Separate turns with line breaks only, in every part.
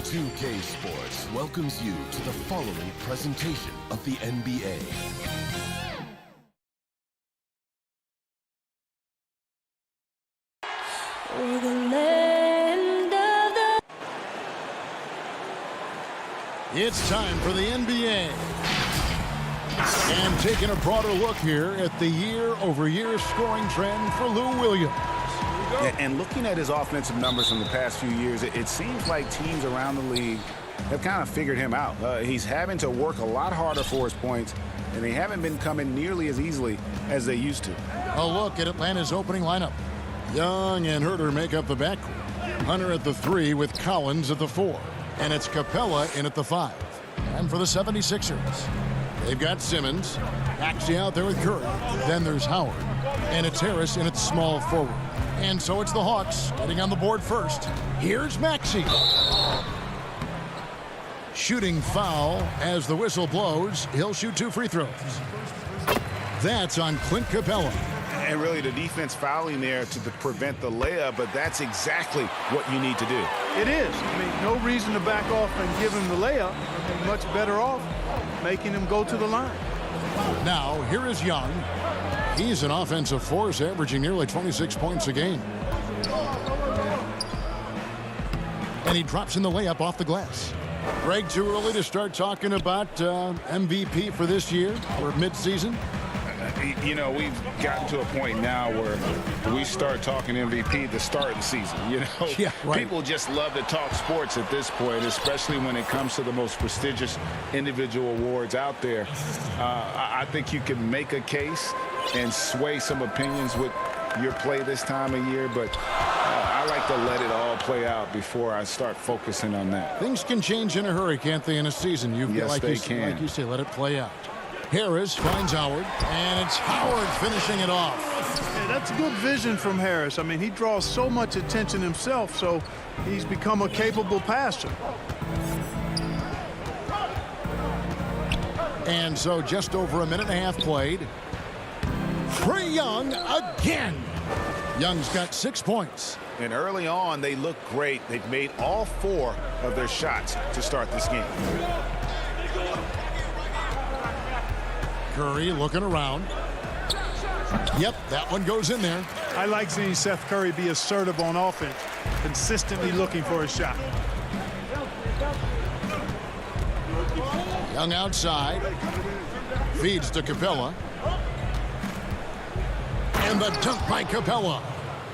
2K Sports welcomes you to the following presentation of the NBA.
It's time for the NBA. And taking a broader look here at the year-over-year scoring trend for Lou Williams.
And looking at his offensive numbers from the past few years, it seems like teams around the league have kind of figured him out. He's having to work a lot harder for his points, and they haven't been coming nearly as easily as they used to.
A look at Atlanta's opening lineup. Young and Herter make up the backcourt. Hunter at the 3 with Collins at the 4. And it's Capella in at the 5. And for the 76ers, they've got Simmons. Maxey out there with Curry. Then there's Howard. And it's Harris in at small forward. And so it's the Hawks getting on the board first. Here's Maxey. Shooting foul as the whistle blows. He'll shoot 2 free throws. That's on Clint Capella.
And really the defense fouling there to prevent the layup, but that's exactly what you need to do.
It is. I mean, no reason to back off and give him the layup. You're much better off making him go to the line.
Now, here is Young. He's an offensive force, averaging nearly 26 points a game. And he drops in the layup off the glass. Greg, too early to start talking about MVP for this year or midseason?
You know, we've gotten to a point now where we start talking MVP at the start of the season. You know,
yeah, right.
People just love to talk sports at this point, especially when it comes to the most prestigious individual awards out there. I think you can make a case and sway some opinions with your play this time of year, but I like to let it all play out before I start focusing on that.
Things can change in a hurry, can't they, in a season?
Yes, they can.
Like you say, let it play out. Harris finds Howard, and it's Howard finishing it off.
Yeah, that's good vision from Harris. I mean, he draws so much attention himself, so he's become a capable passer.
And so just over a minute and a half played. Trae Young again. Young's got 6 points.
And early on, they look great. They've made all 4 of their shots to start this game.
Curry looking around. Yep, that one goes in there.
I like seeing Seth Curry be assertive on offense, consistently looking for a shot.
Young outside. Feeds to Capella. And the dunk by Capella.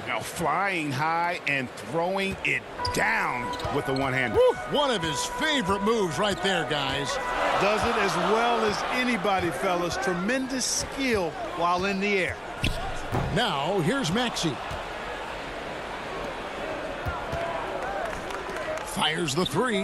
Now flying high and throwing it down with the one-hand.
One of his favorite moves right there, guys.
Does it as well as anybody, fellas. Tremendous skill while in the air.
Now, here's Maxey. Fires the 3.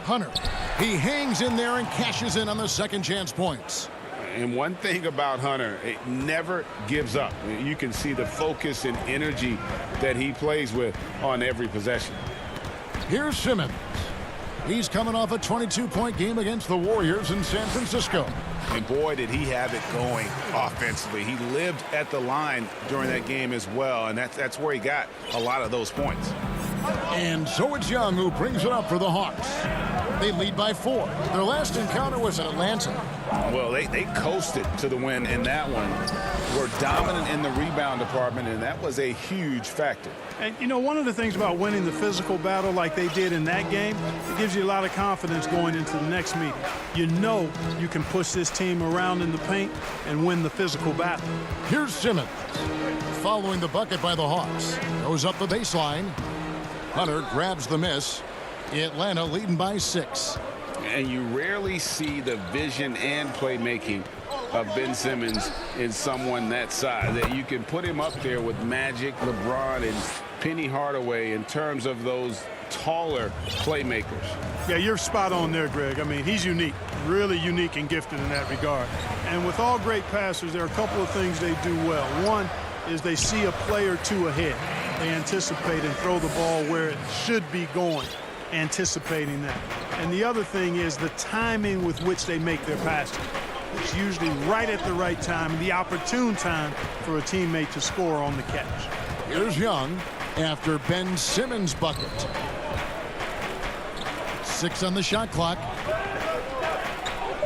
Hunter. He hangs in there and cashes in on the second chance points.
And one thing about Hunter, it never gives up. You can see the focus and energy that he plays with on every possession.
Here's Simmons. He's coming off a 22-point game against the Warriors in San Francisco.
And boy, did he have it going offensively. He lived at the line during that game as well, and that's where he got a lot of those points.
And so it's Young who brings it up for the Hawks. They lead by 4. Their last encounter was in Atlanta.
Well, they coasted to the win in that one. Were dominant in the rebound department, and that was a huge factor.
And, you know, one of the things about winning the physical battle like they did in that game, it gives you a lot of confidence going into the next meeting. You know you can push this team around in the paint and win the physical battle.
Here's Simmons. Following the bucket by the Hawks. Goes up the baseline. Hunter grabs the miss. Atlanta leading by 6.
And you rarely see the vision and playmaking of Ben Simmons in someone that size. That you can put him up there with Magic, LeBron, and Penny Hardaway in terms of those taller playmakers.
Yeah, you're spot on there, Greg. I mean, he's unique, really unique and gifted in that regard. And with all great passers, there are a couple of things they do well. One is they see a play or 2 ahead. They anticipate and throw the ball where it should be going, anticipating that. And the other thing is the timing with which they make their passes. It's usually right at the right time, the opportune time for a teammate to score on the catch.
Here's Young after Ben Simmons' bucket. 6 on the shot clock.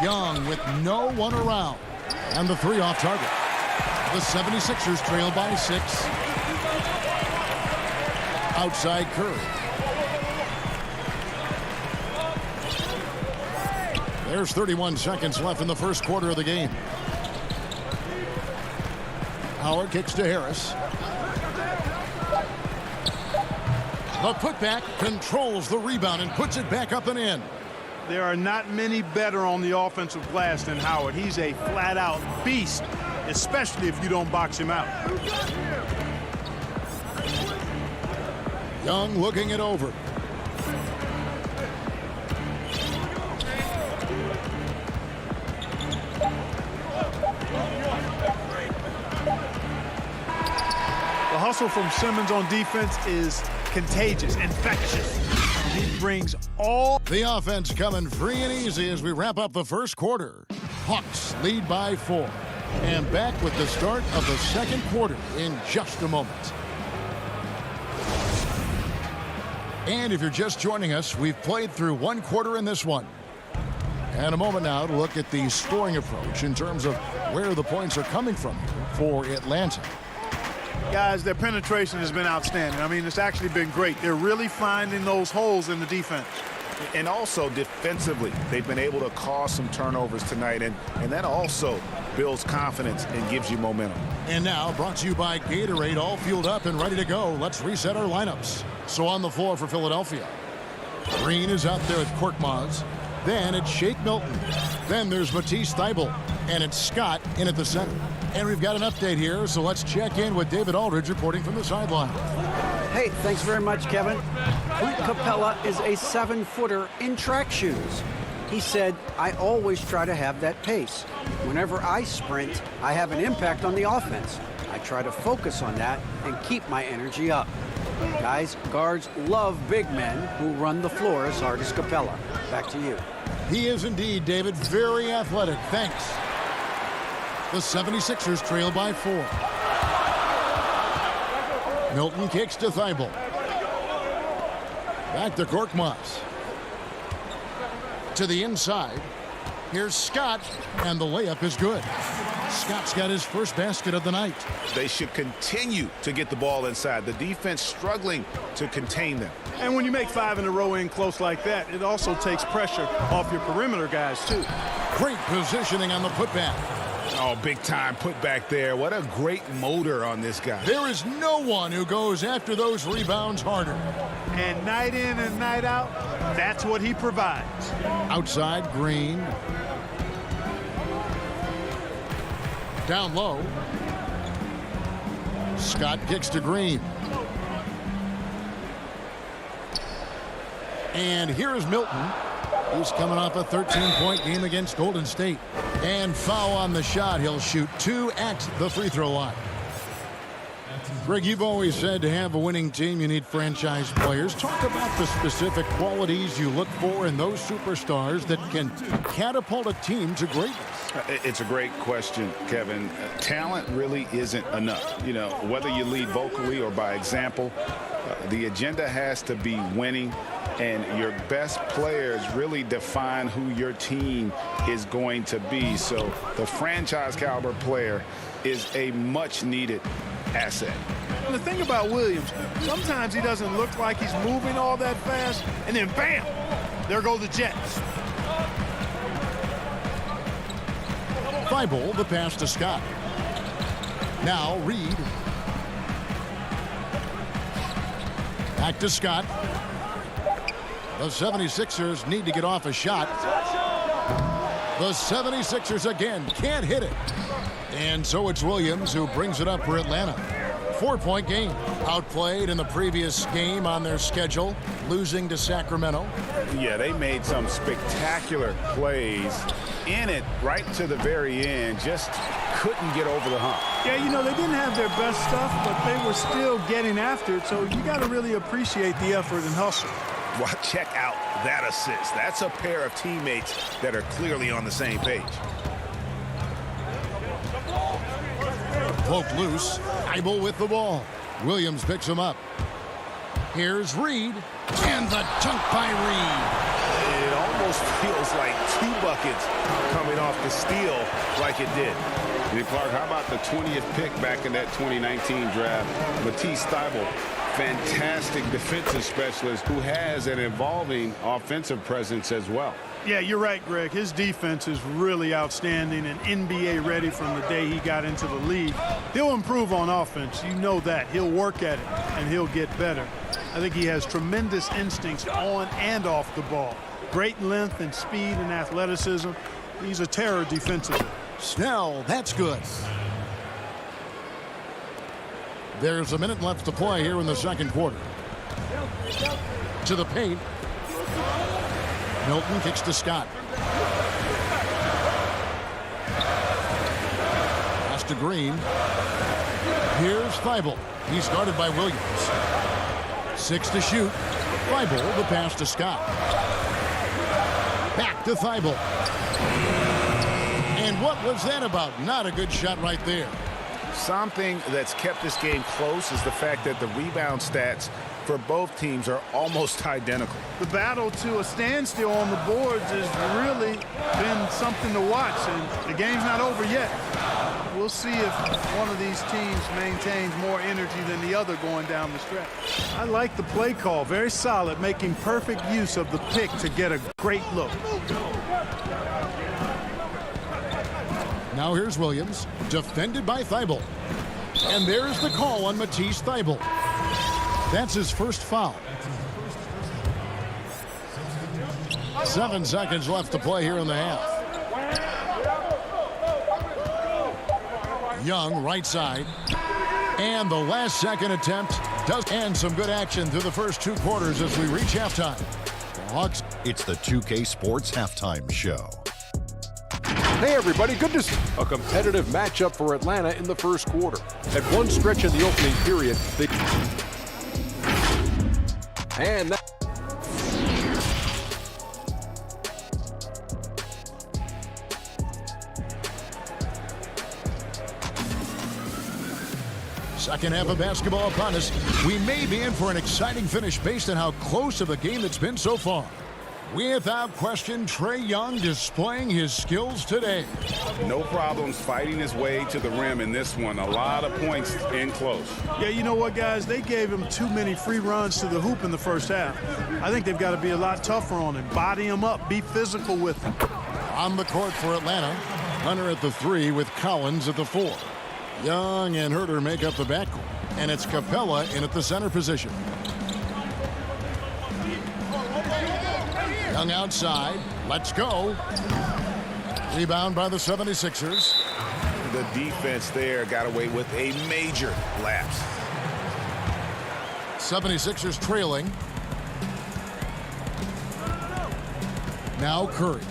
Young with no one around. And the 3 off target. The 76ers trail by 6. Outside Curry. There's 31 seconds left in the first quarter of the game. Howard kicks to Harris. The putback controls the rebound and puts it back up and in.
There are not many better on the offensive glass than Howard. He's a flat-out beast, especially if you don't box him out.
Young looking it over.
The hustle from Simmons on defense is contagious, infectious. He brings all.
The offense coming free and easy as we wrap up the first quarter. Hawks lead by 4. And back with the start of the second quarter in just a moment. And if you're just joining us, we've played through one quarter in this one. And a moment now to look at the scoring approach in terms of where the points are coming from for Atlanta.
Guys, their penetration has been outstanding. I mean, it's actually been great. They're really finding those holes in the defense.
And also defensively, they've been able to cause some turnovers tonight, and that also builds confidence and gives you momentum.
And now, brought to you by Gatorade, all fueled up and ready to go. Let's reset our lineups. So on the floor for Philadelphia, Green is out there with Korkmaz. Then it's Shake Milton. Then there's Matisse Thybulle. And it's Scott in at the center. And we've got an update here, so let's check in with David Aldridge reporting from the sideline.
Hey, thanks very much, Kevin. Clint Capella is a 7-footer in track shoes. He said, I always try to have that pace. Whenever I sprint, I have an impact on the offense. I try to focus on that and keep my energy up. Guys, guards love big men who run the floor as hard as Capella. Back to you.
He is indeed, David, very athletic. Thanks. The 76ers trail by 4. Milton kicks to Thybulle. Back to Korkmaz. To the inside. Here's Scott, and the layup is good. Scott's got his first basket of the night.
They should continue to get the ball inside. The defense struggling to contain them.
And when you make 5 in a row in close like that, it also takes pressure off your perimeter guys, too.
Great positioning on the putback.
Oh, big time put back there. What a great motor on this guy.
There is no one who goes after those rebounds harder.
And night in and night out, that's what he provides.
Outside, Green. Down low. Scott kicks to Green. And here's Milton. He's coming off a 13-point game against Golden State. And foul on the shot. He'll shoot 2 at the free throw line. Greg, you've always said to have a winning team, you need franchise players. Talk about the specific qualities you look for in those superstars that can catapult a team to greatness.
It's a great question, Kevin. Talent really isn't enough. You know, whether you lead vocally or by example, the agenda has to be winning, and your best players really define who your team is going to be. So the franchise caliber player is a much needed asset.
And the thing about Williams, sometimes he doesn't look like he's moving all that fast, and then bam, there go the Jets.
Thybulle, the pass to Scott. Now Reed. Back to Scott. The 76ers need to get off a shot. The 76ers again can't hit it. And so it's Williams who brings it up for Atlanta. 4-point game. Outplayed in the previous game on their schedule, losing to Sacramento.
Yeah, they made some spectacular plays in it right to the very end. Just couldn't get over the hump.
Yeah, you know, they didn't have their best stuff, but they were still getting after it. So you got to really appreciate the effort and hustle.
Well, check out that assist. That's a pair of teammates that are clearly on the same page.
Poked loose. Thybulle with the ball. Williams picks him up. Here's Reed. And the dunk by Reed.
almost feels like 2 buckets coming off the steal like it did. And Clark, how about the 20th pick back in that 2019 draft? Matisse Thybulle, fantastic defensive specialist who has an evolving offensive presence as well.
Yeah, you're right, Greg. His defense is really outstanding and NBA ready from the day he got into the league. He'll improve on offense. You know that. He'll work at it, and he'll get better. I think he has tremendous instincts on and off the ball. Great length and speed and athleticism. He's a terror defensively.
Snell, that's good. There's a minute left to play here in the second quarter. To the paint. Milton kicks to Scott. Pass to Green. Here's Thybulle. He's guarded by Williams. 6 to shoot. Thybulle, the pass to Scott. Back to Thybulle. And what was that about? Not a good shot right there.
Something that's kept this game close is the fact that the rebound stats for both teams are almost identical.
The battle to a standstill on the boards has really been something to watch, and the game's not over yet. We'll see if one of these teams maintains more energy than the other going down the stretch. I like the play call. Very solid, making perfect use of the pick to get a great look.
Now here's Williams, defended by Thybulle. And there's the call on Matisse Thybulle. That's his first foul. 7 seconds left to play here in the half. Young, right side. And the last second attempt does end. Some good action through the first 2 quarters as we reach halftime. The Hawks.
It's the 2K Sports Halftime Show.
Hey everybody, good to see a competitive matchup for Atlanta in the first quarter. At one stretch in the opening period,
Second half of basketball upon us. We may be in for an exciting finish based on how close of a game it's been so far. Without question, Trae Young displaying his skills today.
No problems fighting his way to the rim in this one. A lot of points in close.
Yeah, you know what, guys? They gave him too many free runs to the hoop in the first half. I think they've got to be a lot tougher on him. Body him up. Be physical with him.
On the court for Atlanta, Hunter at the 3 with Collins at the 4. Young and Herter make up the backcourt. And it's Capella in at the center position. Young outside. Let's go. Rebound by the 76ers.
The defense there got away with a major lapse.
76ers trailing. Now Curry.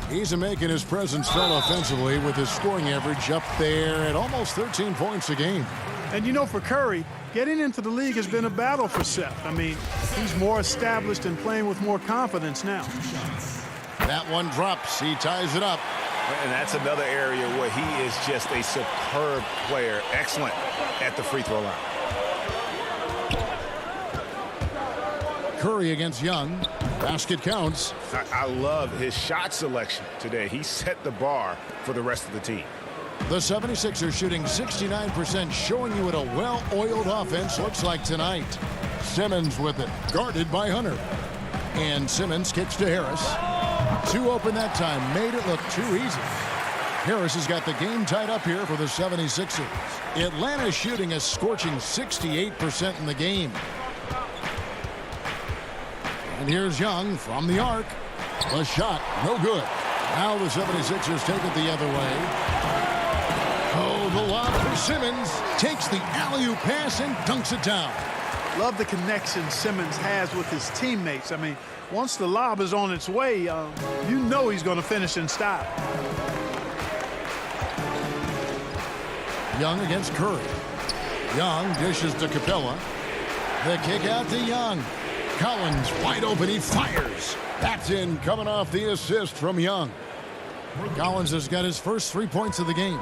He's making his presence felt offensively with his scoring average up there at almost 13 points a game.
And you know, for Curry, getting into the league has been a battle for Seth. I mean, he's more established and playing with more confidence now.
That one drops. He ties it up.
And that's another area where he is just a superb player. Excellent at the free throw line.
Curry against Young. Basket counts.
I love his shot selection today. He set the bar for the rest of the team.
The 76ers shooting 69%, showing you what a well-oiled offense looks like tonight. Simmons with it, guarded by Hunter. And Simmons kicks to Harris. 2 open that time, made it look too easy. Harris has got the game tied up here for the 76ers. Atlanta shooting a scorching 68% in the game. And here's Young from the arc. The shot, no good. Now the 76ers take it the other way. Oh, the lob for Simmons. Takes the alley-oop pass and dunks it down.
Love the connection Simmons has with his teammates. I mean, once the lob is on its way, you know he's going to finish in style.
Young against Curry. Young dishes to Capella. The kick out to Young. Collins wide open. He fires. That's in, coming off the assist from Young. Collins has got his first 3 points of the game.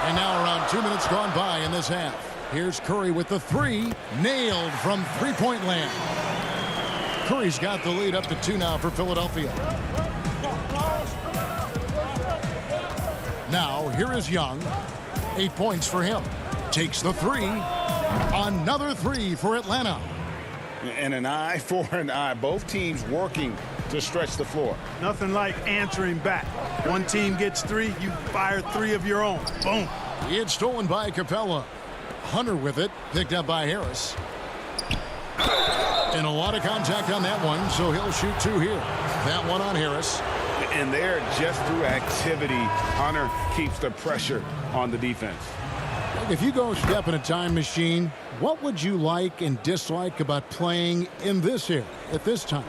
And now around 2 minutes gone by in this half. Here's Curry with the 3. Nailed from three-point land. Curry's got the lead up to 2 now for Philadelphia. Now, here is Young. 8 points for him. Takes the 3. Another 3 for Atlanta.
And an eye for an eye. Both teams working to stretch the floor.
Nothing like answering back. One team gets 3, you fire 3 of your own. Boom.
It's stolen by Capella. Hunter with it, picked up by Harris. And a lot of contact on that one, so he'll shoot 2 here. That one on Harris.
And there, just through activity, Hunter keeps the pressure on the defense.
If you go step in a time machine, what would you like and dislike about playing in this area at this time?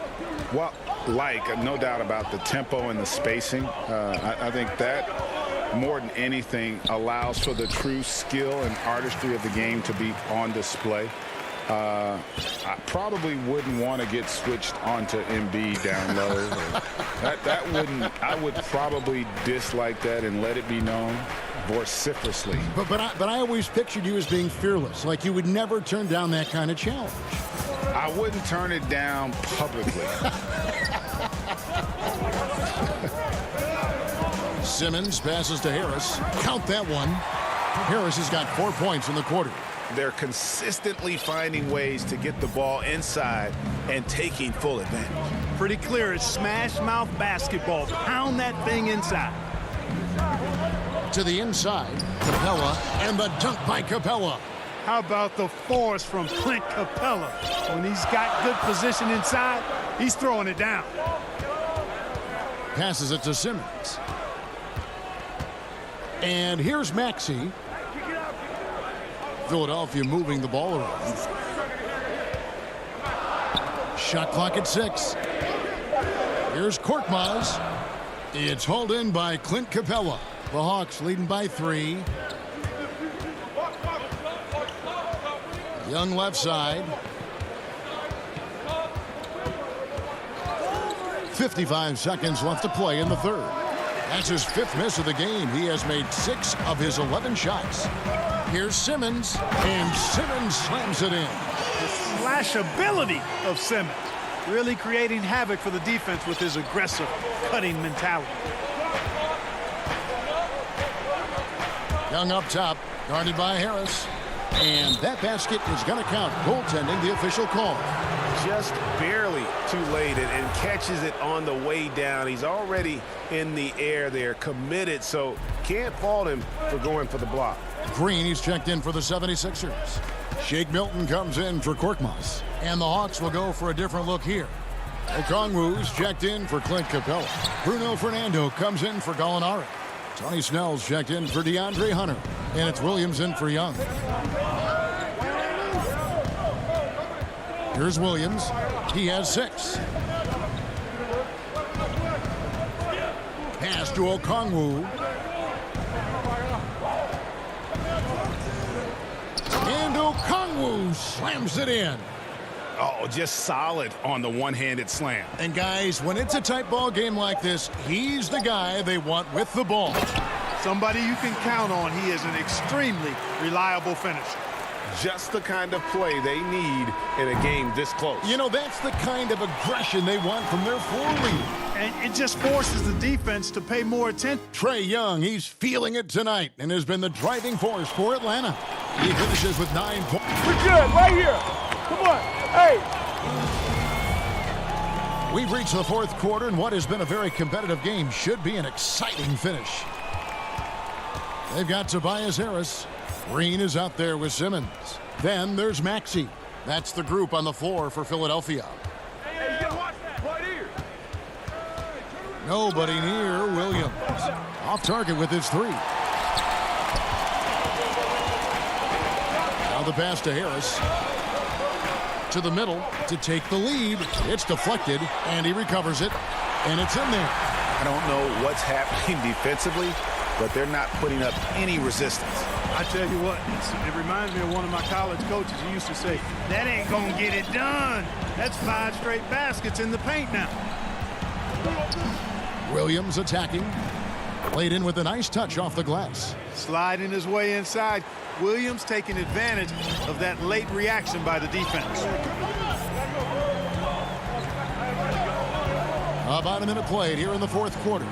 Well, no doubt about the tempo and the spacing. I think that, more than anything, allows for the true skill and artistry of the game to be on display. I probably wouldn't want to get switched onto Embiid down low. That wouldn't. I would probably dislike that and let it be known vociferously.
But I always pictured you as being fearless, like you would never turn down that kind of challenge.
I wouldn't turn it down publicly.
Simmons passes to Harris. Count that one. Harris has got 4 points in the quarter.
They're consistently finding ways to get the ball inside and taking full advantage.
Pretty clear. It's smash mouth basketball. Pound that thing inside.
To the inside, Capella, and the dunk by Capella.
How about the force from Clint Capella? When he's got good position inside, he's throwing it down.
Passes it to Simmons. And here's Maxey. Philadelphia moving the ball around. Shot clock at 6. Here's Korkmaz. It's hauled in by Clint Capella. The Hawks leading by 3. Young left side. 55 seconds left to play in the third. That's his 5th miss of the game. He has made 6 of his 11 shots. Here's Simmons, and Simmons slams it in.
The slashability of Simmons, really creating havoc for the defense with his aggressive, cutting mentality.
Young up top, guarded by Harris. And that basket is going to count. Goaltending, the official call.
Just barely too late and catches it on the way down. He's already in the air there, committed, so can't fault him for going for the block.
Green, he's checked in for the 76ers. Shake Milton comes in for Korkmaz. And the Hawks will go for a different look here. Okongwu's checked in for Clint Capella. Bruno Fernando comes in for Gallinari. Tony Snell's checked in for DeAndre Hunter. And it's Williams in for Young. Here's Williams. He has 6. Pass to Okongwu. And Okongwu slams it in.
Oh, just solid on the one-handed slam.
And guys, when it's a tight ball game like this, he's the guy they want with the ball.
Somebody you can count on. He is an extremely reliable finisher.
Just the kind of play they need in a game this close.
You know, that's the kind of aggression they want from their floor lead.
And it just forces the defense to pay more attention.
Trae Young, he's feeling it tonight and has been the driving force for Atlanta. He finishes with 9 points.
We're good, right here. Come on, hey.
We've reached the 4th quarter, and what has been a very competitive game should be an exciting finish. They've got Tobias Harris. Green is out there with Simmons. Then there's Maxey. That's the group on the floor for Philadelphia.
Hey, you watch that right here.
Nobody near Williams. Off target with his 3. Now the pass to Harris. To the middle to take the lead. It's deflected, and he recovers it, and it's in there.
I don't know what's happening defensively, but they're not putting up any resistance.
I tell you what, it reminds me of one of my college coaches. He used to say, that ain't gonna get it done. That's 5 straight baskets in the paint now.
Williams attacking. Played in with a nice touch off the glass.
Sliding his way inside. Williams taking advantage of that late reaction by the defense.
About a minute played here in the fourth quarter.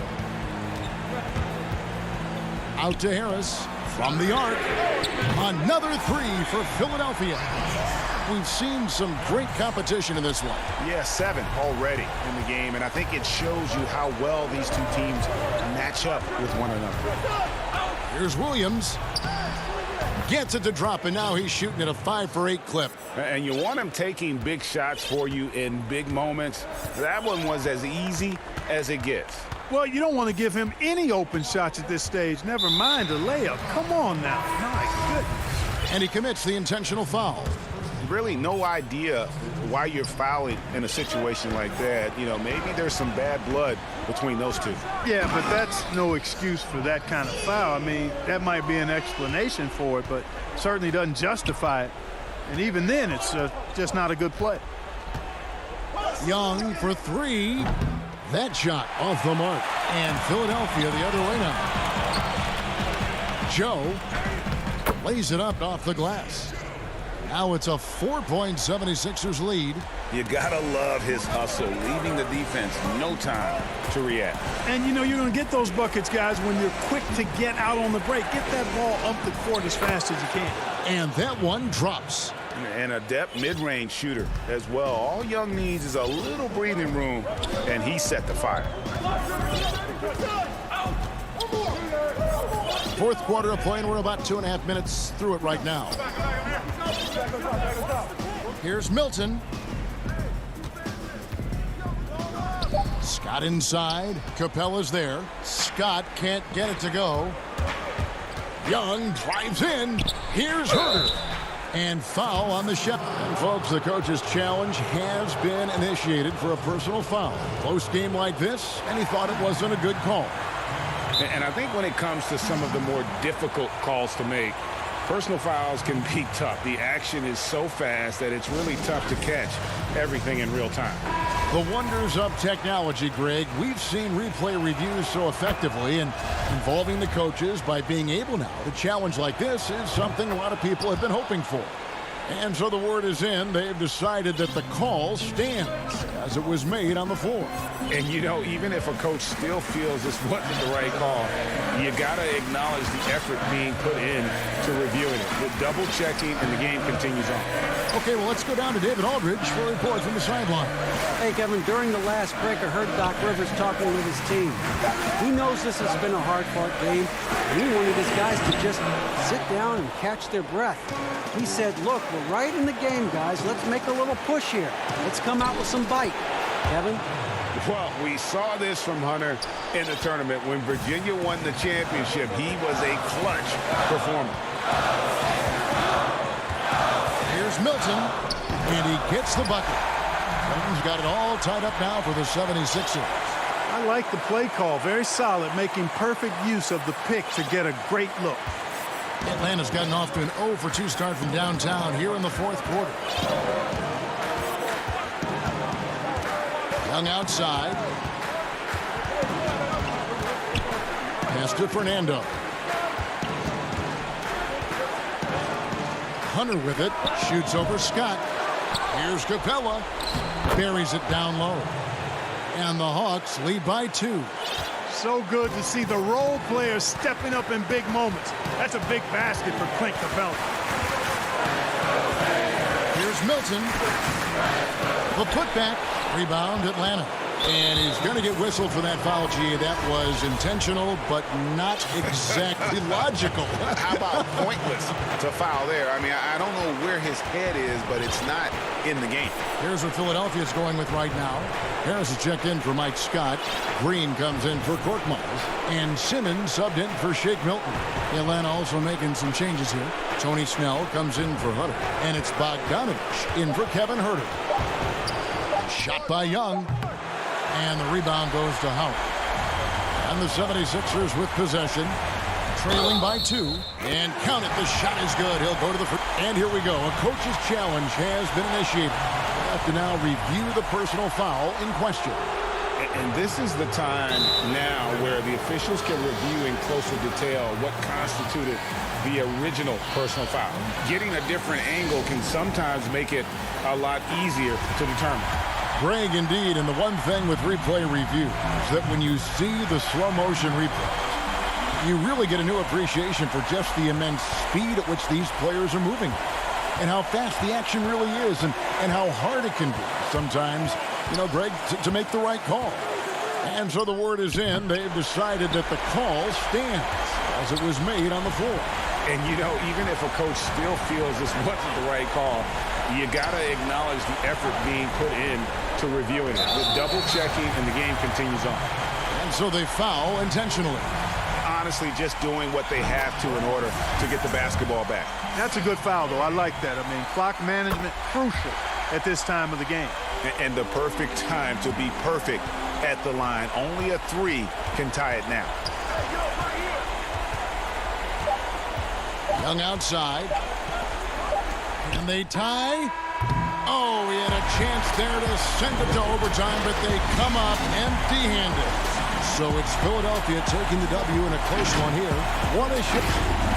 Out to Harris from the arc. Another three for Philadelphia. We've seen some great competition in this one.
Yeah, 7 already in the game, and I think it shows you how well these two teams match up with one another.
Here's Williams. Gets it to drop, and now he's shooting at a 5-for-8 clip.
And you want him taking big shots for you in big moments. That one was as easy as it gets.
Well, you don't want to give him any open shots at this stage. Never mind a layup. Come on now. My goodness.
And he commits the intentional foul.
Really no idea why you're fouling in a situation like that. You know, maybe there's some bad blood between those two.
Yeah, but that's no excuse for that kind of foul. I mean, that might be an explanation for it, but certainly doesn't justify it. And even then, it's just not a good play.
Young for 3. That shot off the mark. And Philadelphia the other way now. Joe lays it up off the glass. Now it's a 4-point 76ers lead.
You gotta love his hustle, leaving the defense no time to react.
And you know you're going to get those buckets, guys, when you're quick to get out on the break. Get that ball up the court as fast as you can.
And that one drops.
And a depth mid-range shooter as well. All Young needs is a little breathing room, and he set the fire.
Fourth quarter of play, and we're about 2.5 minutes through it right now. Here's Milton. Scott inside. Capella's there. Scott can't get it to go. Young drives in. Here's Herter. And foul on the shot. And folks, the coach's challenge has been initiated for a personal foul. Close game like this, and he thought it wasn't a good call.
And I think when it comes to some of the more difficult calls to make, personal fouls can be tough. The action is so fast that it's really tough to catch everything in real time.
The wonders of technology, Greg. We've seen replay reviews so effectively, and involving the coaches by being able now to challenge like this is something a lot of people have been hoping for. And so the word is in. They've decided that the call stands as it was made on the floor.
And, you know, even if a coach still feels this wasn't the right call, you got to acknowledge the effort being put in to reviewing it. With double checking, and the game continues on.
Okay, well, let's go down to David Aldridge for a report from the sideline.
Hey, Kevin, during the last break, I heard Doc Rivers talking with his team. He knows this has been a hard-fought game, and he wanted his guys to just sit down and catch their breath. He said, look, we're right in the game, guys. Let's make a little push here. Let's come out with some bite. Kevin?
Well, we saw this from Hunter in the tournament. When Virginia won the championship, he was a clutch performer.
Here's Milton, and he gets the bucket. Milton's got it all tied up now for the 76ers.
I like the play call. Very solid, making perfect use of the pick to get a great look.
Atlanta's gotten off to an 0-for-2 start from downtown here in the fourth quarter. Young outside. Pass to Fernando. Hunter with it. Shoots over Scott. Here's Capella. Buries it down low. And the Hawks lead by 2.
So good to see the role players stepping up in big moments. That's a big basket for Clint Capella.
Here's Milton. The putback. Rebound, Atlanta. And he's going to get whistled for that foul, G. That was intentional, but not exactly logical.
How about pointless to foul there? I mean, I don't know where his head is, but it's not in the game.
Here's what Philadelphia's going with right now. Harris is checked in for Mike Scott. Green comes in for Korkmaz. And Simmons subbed in for Shake Milton. Atlanta also making some changes here. Tony Snell comes in for Hunter. And it's Bogdanovich in for Kevin Herter. Shot by Young. And the rebound goes to Howard. And the 76ers with possession. Trailing by 2. And count it. The shot is good. He'll go to the front. And here we go. A coach's challenge has been initiated. We'll have to now review the personal foul in question.
And this is the time now where the officials can review in closer detail what constituted the original personal foul. Getting a different angle can sometimes make it a lot easier to determine.
Greg, indeed, and the one thing with replay review is that when you see the slow motion replay, you really get a new appreciation for just the immense speed at which these players are moving and how fast the action really is and how hard it can be sometimes, Greg, to make the right call. And so the word is in. They've decided that the call stands as it was made on the floor.
And, even if a coach still feels this wasn't the right call, you got to acknowledge the effort being put in to reviewing it. With double-checking, and the game continues on.
And so they foul intentionally.
Honestly, just doing what they have to in order to get the basketball back.
That's a good foul, though. I like that. I mean, clock management crucial at this time of the game.
And the perfect time to be perfect at the line. Only a 3 can tie it now.
Young outside. And they tie. Oh, he had a chance there to send it to overtime, but they come up empty-handed. So it's Philadelphia taking the W in a close one here. What a shot.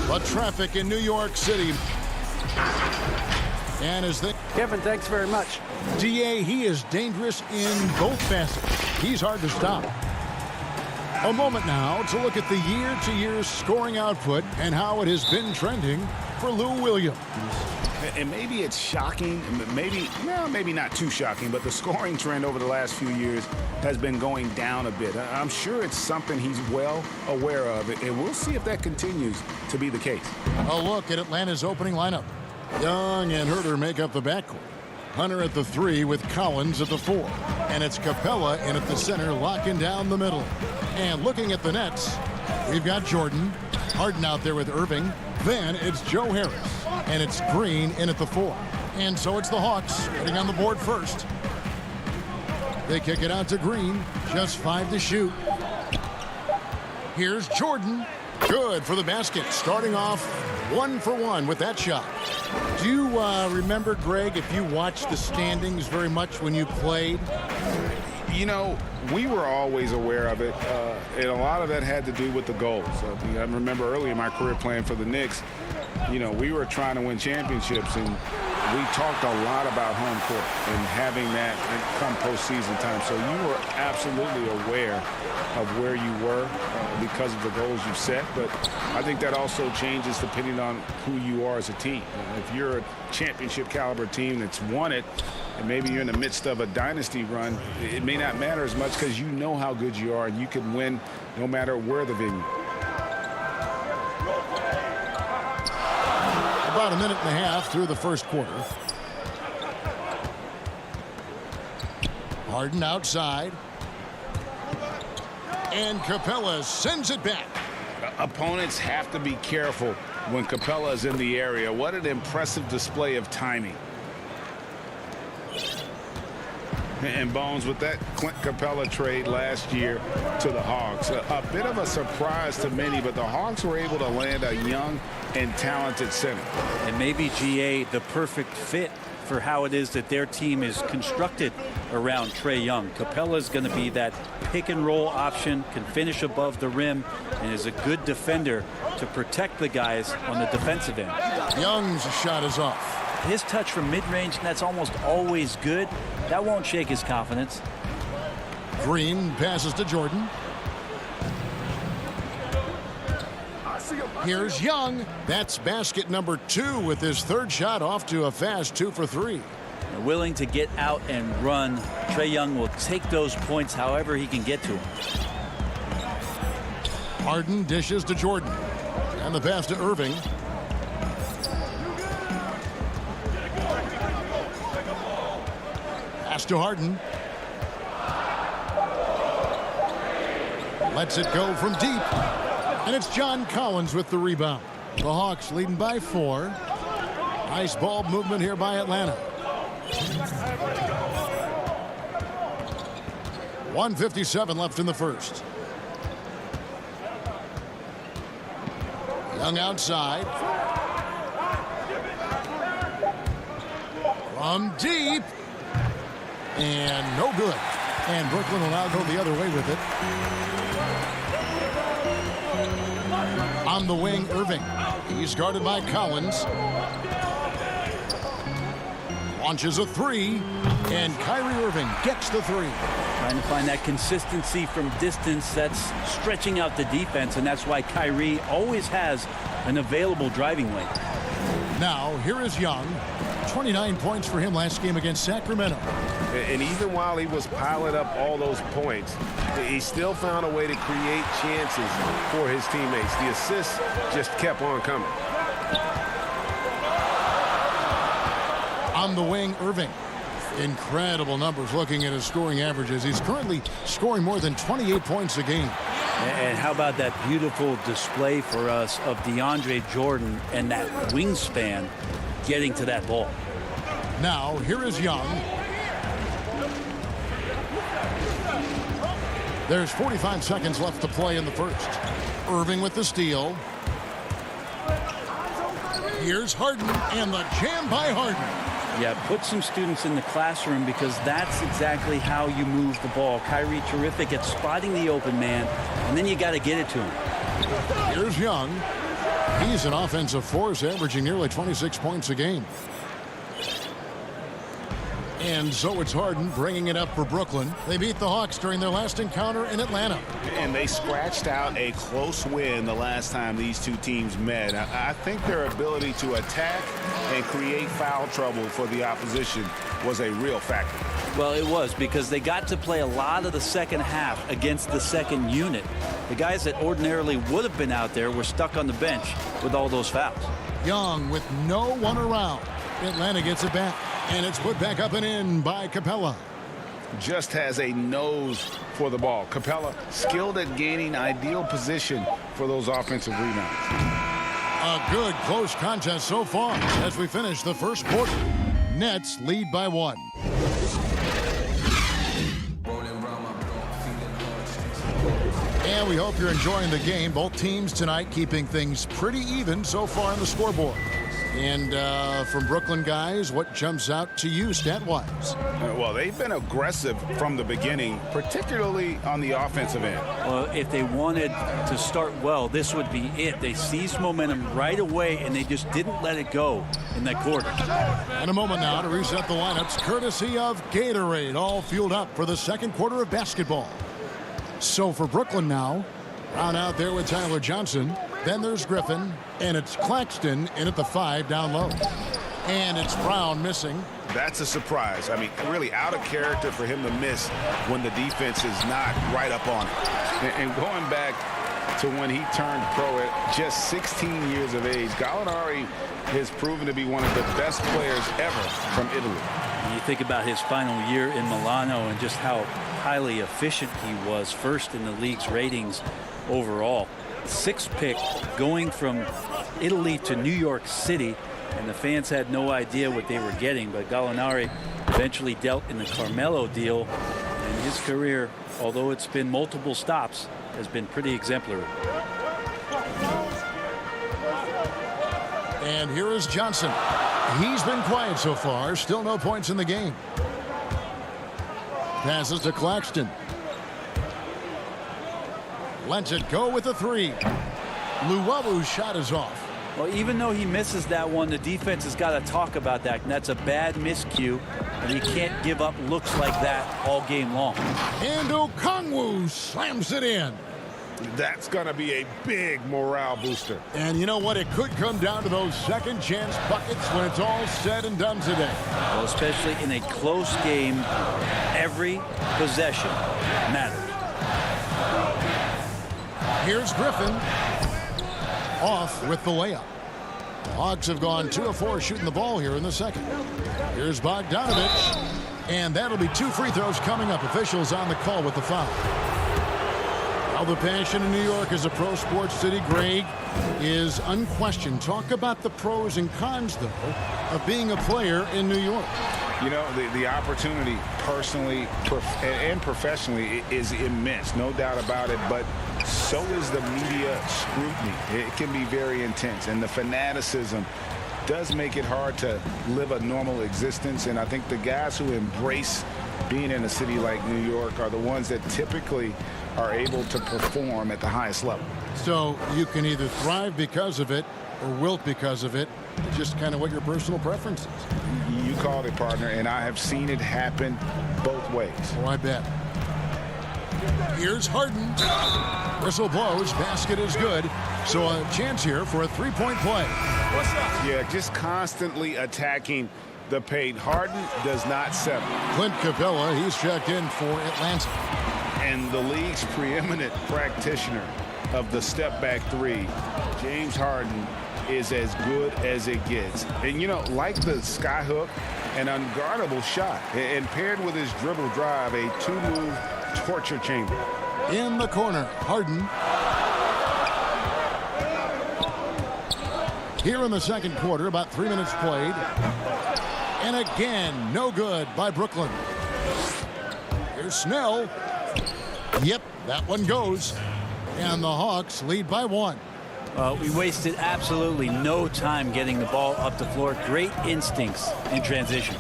But traffic in New York City. And as they...
Kevin, thanks very much.
DA, he is dangerous in both facets. He's hard to stop. A moment now to look at the year-to-year scoring output and how it has been trending for Lou Williams.
And maybe it's shocking, maybe not too shocking, but the scoring trend over the last few years has been going down a bit. I'm sure it's something he's well aware of, and we'll see if that continues to be the case.
A look at Atlanta's opening lineup. Young and Herter make up the backcourt. Hunter at the 3 with Collins at the 4. And it's Capella in at the center, locking down the middle. And looking at the Nets, we've got Jordan, Harden out there with Irving, Then it's Joe Harris, and it's Green in at the 4. And so it's the Hawks getting on the board first. They kick it out to Green, just 5 to shoot. Here's Jordan. Good for the basket, starting off 1 for 1 with that shot. Do you remember, Greg, if you watched the standings very much when you played?
You know, we were always aware of it, and a lot of that had to do with the goals. I remember early in my career playing for the Knicks, you know, we were trying to win championships, and we talked a lot about home court and having that come postseason time. So you were absolutely aware of where you were because of the goals you set. But I think that also changes depending on who you are as a team. If you're a championship caliber team that's won it, and maybe you're in the midst of a dynasty run, it may not matter as much because you know how good you are and you can win no matter where the venue.
About a minute and a half through the first quarter. Harden outside. And Capella sends it back.
Opponents have to be careful when Capella is in the area. What an impressive display of timing. And Bones, with that Clint Capella trade last year to the Hawks, a bit of a surprise to many, but the Hawks were able to land a young and talented center.
And maybe, GA, the perfect fit for how it is that their team is constructed around Trae Young. Capella's going to be that pick and roll option, can finish above the rim, and is a good defender to protect the guys on the defensive end.
Young's shot is off.
His touch from mid-range, that's almost always good. That won't shake his confidence.
Green passes to Jordan. Here's Young. That's basket number 2 with his third shot off to a fast 2 for 3.
Willing to get out and run. Trae Young will take those points however he can get to them.
Harden dishes to Jordan. And the pass to Irving. Pass to Harden. Lets it go from deep. And it's John Collins with the rebound. The Hawks leading by 4. Nice ball movement here by Atlanta. 1:57 left in the first. Young outside. From deep. And no good. And Brooklyn will now go the other way with it. On the wing, Irving. He's guarded by Collins. Launches a 3. And Kyrie Irving gets the 3.
Trying to find that consistency from distance. That's stretching out the defense, and that's why Kyrie always has an available driving lane.
Now, here is Young. 29 points for him last game against Sacramento.
And even while he was piling up all those points, he still found a way to create chances for his teammates. The assists just kept on coming.
On the wing, Irving. Incredible numbers looking at his scoring averages. He's currently scoring more than 28 points a game.
And how about that beautiful display for us of DeAndre Jordan and that wingspan getting to that ball.
Now, here is Young. There's 45 seconds left to play in the first. Irving with the steal. Here's Harden, and the jam by Harden.
Yeah, put some students in the classroom because that's exactly how you move the ball. Kyrie terrific at spotting the open man, and then you got to get it to him.
Here's Young. He's an offensive force, averaging nearly 26 points a game. And so it's Harden bringing it up for Brooklyn. They beat the Hawks during their last encounter in Atlanta.
And they scratched out a close win the last time these two teams met. I think their ability to attack and create foul trouble for the opposition was a real factor.
Well, it was because they got to play a lot of the second half against the second unit. The guys that ordinarily would have been out there were stuck on the bench with all those fouls.
Young with no one around. Atlanta gets it back. And it's put back up and in by Capella.
Just has a nose for the ball. Capella skilled at gaining ideal position for those offensive rebounds.
A good close contest so far as we finish the first quarter. Nets lead by 1. And we hope you're enjoying the game. Both teams tonight keeping things pretty even so far on the scoreboard. And from Brooklyn guys, what jumps out to you stat-wise?
Well, they've been aggressive from the beginning, particularly on the offensive end.
Well, if they wanted to start well, this would be it. They seized momentum right away, and they just didn't let it go in that quarter.
And a moment now to reset the lineups, courtesy of Gatorade, all fueled up for the second quarter of basketball. So for Brooklyn now, round out there with Tyler Johnson. Then there's Griffin, and it's Claxton in at the 5 down low. And it's Brown missing.
That's a surprise. I mean, really out of character for him to miss when the defense is not right up on it. And going back to when he turned pro at just 16 years of age, Gallinari has proven to be one of the best players ever from Italy.
And you think about his final year in Milano and just how highly efficient he was, first in the league's ratings overall. 6th pick going from Italy to New York City, and the fans had no idea what they were getting, but Gallinari eventually dealt in the Carmelo deal, and his career, although it's been multiple stops, has been pretty exemplary.
And here is Johnson. He's been quiet so far, still no points in the game. Passes to Claxton. Lets it go with a 3. Luwabu's shot is off.
Well, even though he misses that one, the defense has got to talk about that, and that's a bad miscue, and he can't give up looks like that all game long.
And Okongwu slams it in.
That's going to be a big morale booster.
And you know what? It could come down to those second chance buckets when it's all said and done today.
Well, especially in a close game, every possession matters.
Here's Griffin off with the layup. The Hawks have gone 2 of 4 shooting the ball here in the second. Here's Bogdanovich, and that'll be 2 free throws coming up. Officials on the call with the foul. Now the passion in New York as a pro sports city, Greg, is unquestioned. Talk about the pros and cons, though, of being a player in New York.
You know, the opportunity personally and professionally is immense, no doubt about it, but so is the media scrutiny. It can be very intense, and the fanaticism does make it hard to live a normal existence, and I think the guys who embrace being in a city like New York are the ones that typically are able to perform at the highest level.
So you can either thrive because of it or wilt because of it. It's just kind of what your personal preference is.
You called it, partner, and I have seen it happen both ways.
Oh, I bet. Here's Harden. Whistle blows. Basket is good. So a chance here for a three-point play.
What's up? Yeah, just constantly attacking the paint. Harden does not settle.
Clint Capella, he's checked in for Atlanta.
And the league's preeminent practitioner of the step-back 3, James Harden, is as good as it gets. And, you know, like the skyhook, an unguardable shot. And paired with his dribble drive, a 2-move torture chamber.
In the corner, Harden. Here in the second quarter, about 3 minutes played. And again, no good by Brooklyn. Here's Snell. Yep, that one goes. And the Hawks lead by 1.
We wasted absolutely no time getting the ball up the floor. Great instincts in transition.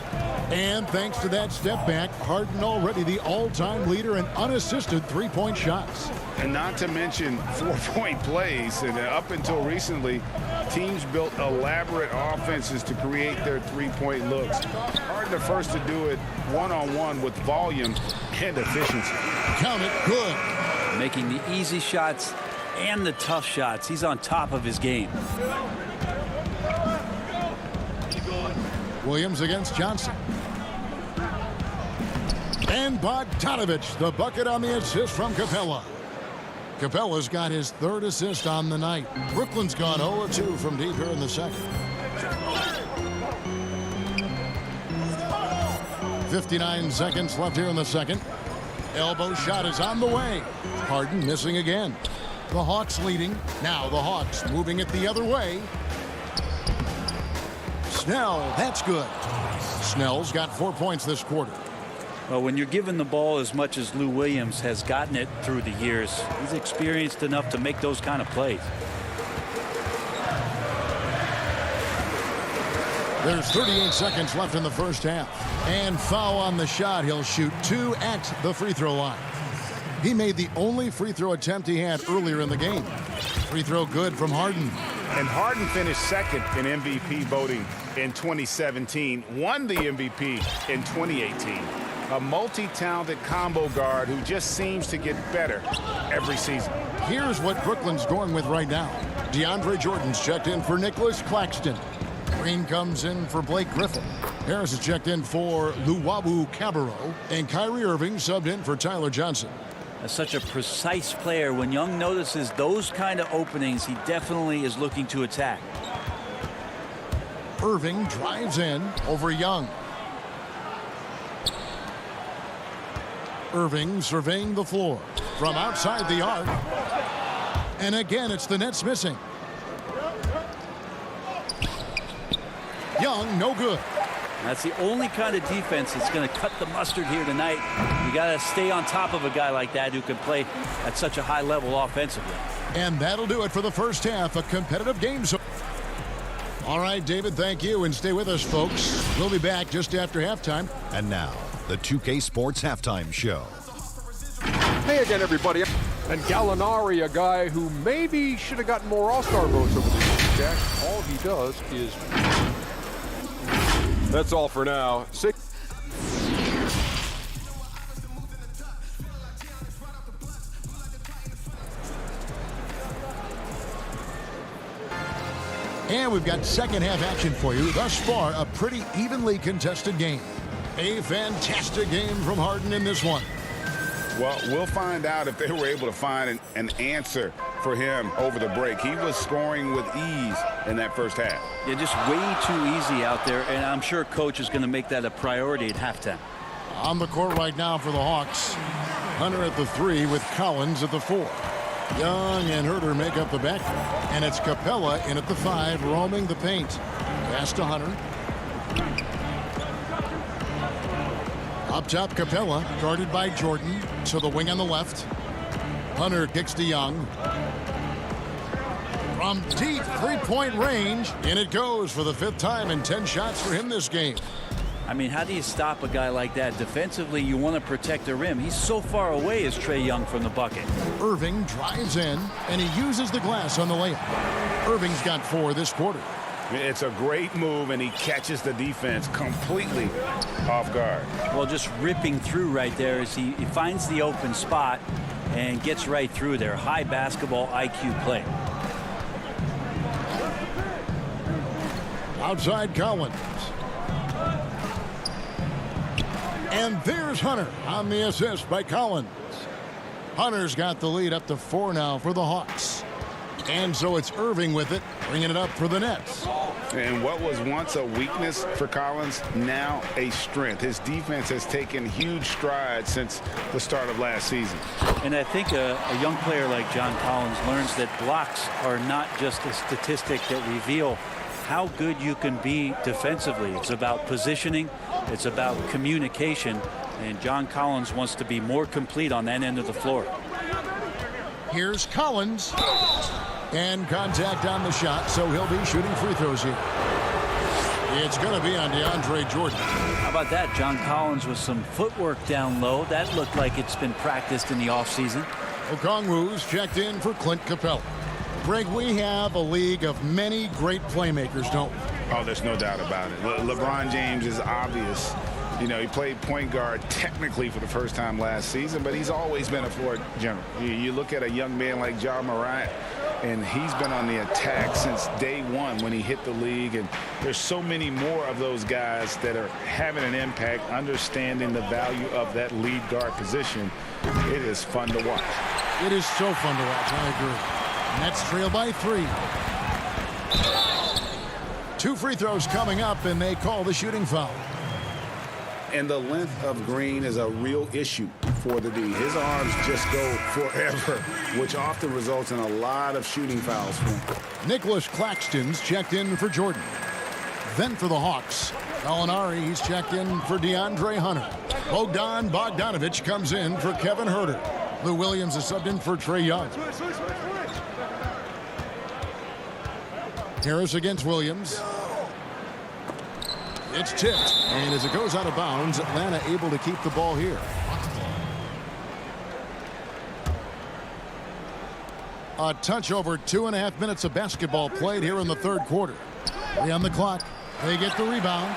And thanks to that step back, Harden already the all-time leader in unassisted three-point shots.
And not to mention 4-point plays. And up until recently, teams built elaborate offenses to create their three-point looks. Harden the first to do it one-on-one with volume and efficiency.
Count it, good.
Making the easy shots and the tough shots. He's on top of his game.
Williams against Johnson. And Bogdanovich, the bucket on the assist from Capella. Capella's got his 3rd assist on the night. Brooklyn's gone 0-2 from deep here in the second. 59 seconds left here in the second. Elbow shot is on the way. Harden missing again. The Hawks leading. Now the Hawks moving it the other way. Snell, that's good. Snell's got 4 points this quarter.
Well, when you're given the ball as much as Lou Williams has gotten it through the years, he's experienced enough to make those kind of plays.
There's 38 seconds left in the first half. And foul on the shot. He'll shoot 2 at the free throw line. He made the only free throw attempt he had earlier in the game. Free throw good from Harden.
And Harden finished second in MVP voting in 2017, won the MVP in 2018. A multi-talented combo guard who just seems to get better every season.
Here's what Brooklyn's going with right now. DeAndre Jordan's checked in for Nicholas Claxton. Green comes in for Blake Griffin. Harris is checked in for Luwawu Cabarro. And Kyrie Irving subbed in for Tyler Johnson.
As such a precise player, when Young notices those kind of openings, he definitely is looking to attack.
Irving drives in over Young. Irving surveying the floor from outside the arc. And again, it's the Nets missing. Young, no good.
That's the only kind of defense that's going to cut the mustard here tonight. You got to stay on top of a guy like that who can play at such a high level offensively.
And that'll do it for the first half. A competitive game. All right, David, thank you. And stay with us, folks. We'll be back just after halftime.
And now, the 2K Sports Halftime Show.
Hey again, everybody. And Gallinari, a guy who maybe should have gotten more All-Star votes over the years, Jack. All he does is... That's all for now.
And we've got second half action for you. Thus far, a pretty evenly contested game. A fantastic game from Harden in this one.
Well, we'll find out if they were able to find an answer for him over the break. He was scoring with ease in that first half.
Yeah, just way too easy out there, and I'm sure Coach is going to make that a priority at halftime.
On the court right now for the Hawks. Hunter at the 3 with Collins at the 4. Young and Herter make up the backcourt. And it's Capella in at the 5, roaming the paint. Pass to Hunter. Up top, Capella, guarded by Jordan. To the wing on the left. Hunter kicks to Young. From deep three-point range, in it goes for the 5th time and 10 shots for him this game.
I mean, how do you stop a guy like that? Defensively, you want to protect the rim. He's so far away as Trae Young from the bucket.
Irving drives in, and he uses the glass on the layup. Irving's got 4 this quarter.
It's a great move, and he catches the defense completely off guard.
Well, just ripping through right there as he finds the open spot and gets right through there. High basketball IQ play.
Outside Collins. And there's Hunter on the assist by Collins. Hunter's got the lead up to 4 now for the Hawks. And so it's Irving with it, bringing it up for the Nets.
And what was once a weakness for Collins, now a strength. His defense has taken huge strides since the start of last season.
And I think a young player like John Collins learns that blocks are not just a statistic that reveal how good you can be defensively. It's about positioning. It's about communication. And John Collins wants to be more complete on that end of the floor.
Here's Collins. And contact on the shot, so he'll be shooting free throws here. It's going to be on DeAndre Jordan.
How about that? John Collins with some footwork down low. That looked like it's been practiced in the offseason.
Okongwu's checked in for Clint Capella. Greg, we have a league of many great playmakers, don't we?
Oh, there's no doubt about it. LeBron James is obvious. You know, he played point guard technically for the first time last season, but he's always been a floor general. You look at a young man like Ja Morant, and he's been on the attack since day one when he hit the league. And there's so many more of those guys that are having an impact, understanding the value of that lead guard position. It is fun to watch.
It is so fun to watch, I agree. Nets trail by 3. 2 free throws coming up, and they call the shooting foul.
And the length of Green is a real issue for the D. His arms just go forever, which often results in a lot of shooting fouls for him.
Nicholas Claxton's checked in for Jordan. Then for the Hawks, Gallinari, he's checked in for DeAndre Hunter. Bogdan Bogdanovic comes in for Kevin Huerter. Lou Williams is subbed in for Trae Young. Harris against Williams. It's tipped, and as it goes out of bounds, Atlanta able to keep the ball here. A touch over 2.5 minutes of basketball played here in the third quarter. 3 on the clock. They get the rebound.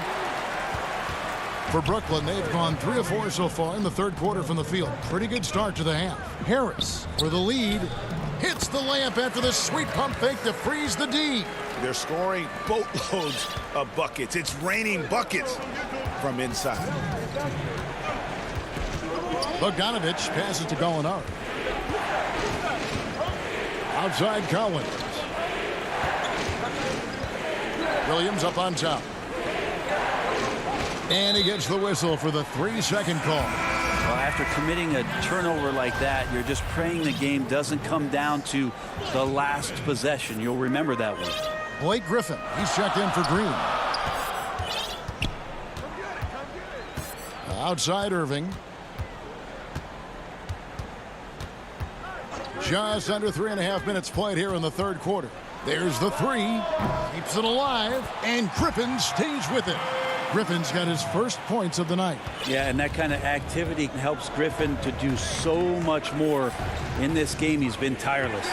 For Brooklyn, they've gone 3 of 4 so far in the third quarter from the field. Pretty good start to the half. Harris for the lead. Hits the layup after the sweet pump fake to freeze the D.
They're scoring boatloads of buckets. It's raining buckets from inside.
Bogdanovic passes to Gallinari. Outside Collins. Williams up on top. And he gets the whistle for the 3-second call.
Well, after committing a turnover like that, you're just praying the game doesn't come down to the last possession. You'll remember that one.
Blake Griffin, he's checked in for Green. Outside Irving. Just under 3.5 minutes played here in the third quarter. There's the 3. Keeps it alive, and Griffin stays with it. Griffin's got his first points of the night.
Yeah, and that kind of activity helps Griffin to do so much more in this game. He's been tireless.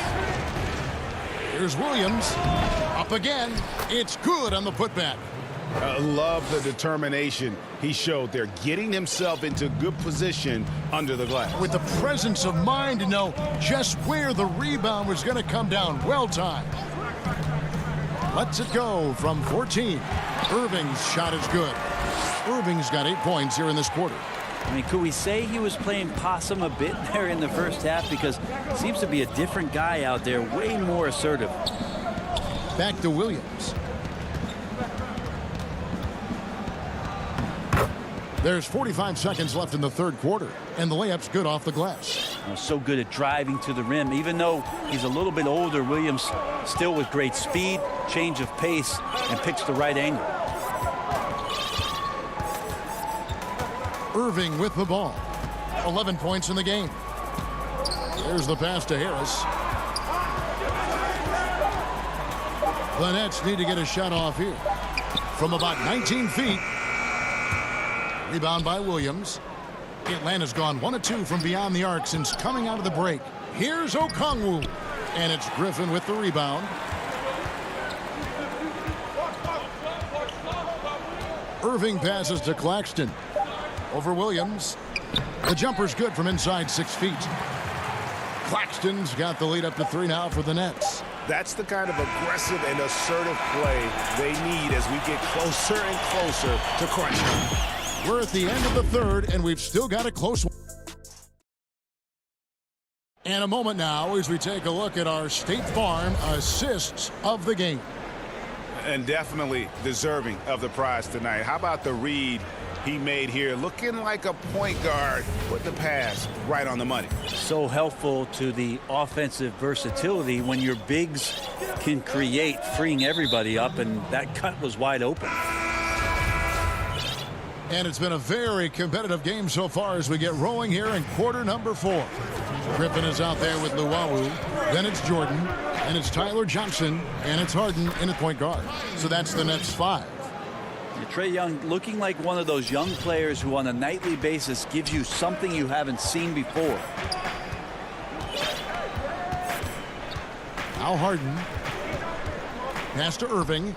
Here's Williams. Up again. It's good on the putback.
I love the determination he showed there, getting himself into good position under the glass.
With the presence of mind to know just where the rebound was going to come down. Well timed. Lets it go from 14. Irving's shot is good. Irving's got 8 points here in this quarter.
I mean, could we say he was playing possum a bit there in the first half? Because it seems to be a different guy out there, way more assertive.
Back to Williams. There's 45 seconds left in the third quarter, and the layup's good off the glass.
So good at driving to the rim. Even though he's a little bit older, Williams still with great speed, change of pace, and picks the right angle.
Irving with the ball. 11 points in the game. There's the pass to Harris. The Nets need to get a shot off here. From about 19 feet. Rebound by Williams. Atlanta's gone 1 of 2 from beyond the arc since coming out of the break. Here's Okongwu. And it's Griffin with the rebound. Irving passes to Claxton. Over Williams. The jumper's good from inside 6 feet. Claxton's got the lead up to 3 now for the Nets.
That's the kind of aggressive and assertive play they need as we get closer and closer to crunch time.
We're at the end of the third, and we've still got a close one. And a moment now as we take a look at our State Farm assists of the game.
And definitely deserving of the prize tonight. How about the read he made here? Looking like a point guard with the pass right on the money.
So helpful to the offensive versatility when your bigs can create, freeing everybody up, and that cut was wide open.
And it's been a very competitive game so far as we get rolling here in quarter number 4. Griffin is out there with Luwawu. Then it's Jordan. And it's Tyler Johnson. And it's Harden in at point guard. So that's the Nets 5.
Trae Young looking like one of those young players who on a nightly basis gives you something you haven't seen before.
Now Harden. Pass to Irving.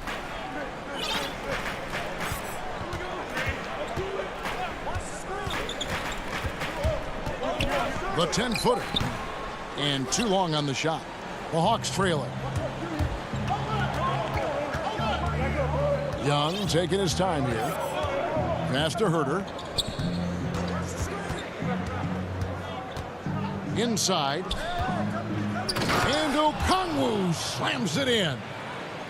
The 10-footer. And too long on the shot. The Hawks trailing. Young taking his time here. Pass to Huerter. Inside. And Okongwu slams it in.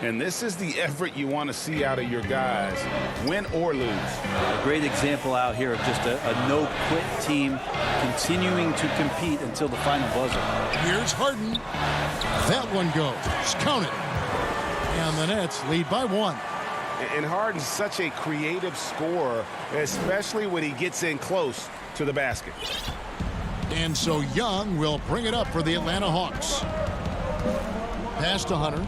And this is the effort you want to see out of your guys, win or lose.
A great example out here of just a no-quit team continuing to compete until the final buzzer.
Here's Harden. That one goes. Count it. And the Nets lead by 1.
And Harden's such a creative scorer, especially when he gets in close to the basket.
And so Young will bring it up for the Atlanta Hawks. Pass to Hunter.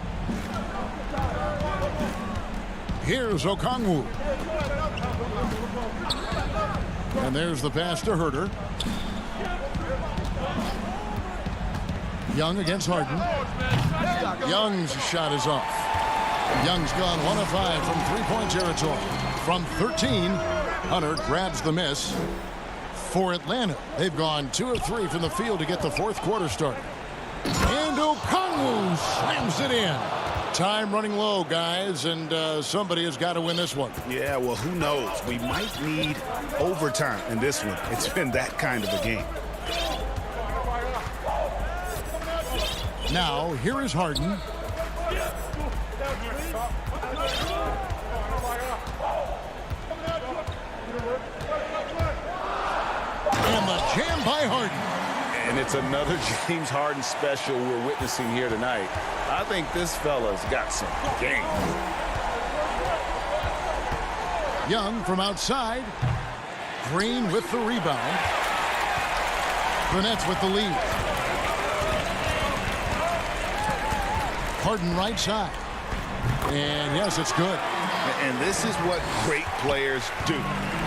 Here's Okongwu. And there's the pass to Herter. Young against Harden. Young's shot is off. Young's gone 1 of 5 from three-point territory. From 13, Hunter grabs the miss. For Atlanta, they've gone 2 of 3 from the field to get the fourth quarter started. And Okongwu slams it in. Time running low, guys, and somebody has got to win this one.
Yeah, well, who knows? We might need overtime in this one. It's been that kind of a game.
Now, here is Harden. And the jam by Harden.
And it's another James Harden special we're witnessing here tonight. I think this fella's got some game.
Young from outside. Green with the rebound. The Nets with the lead. Harden right side. And yes, it's good.
And this is what great players do.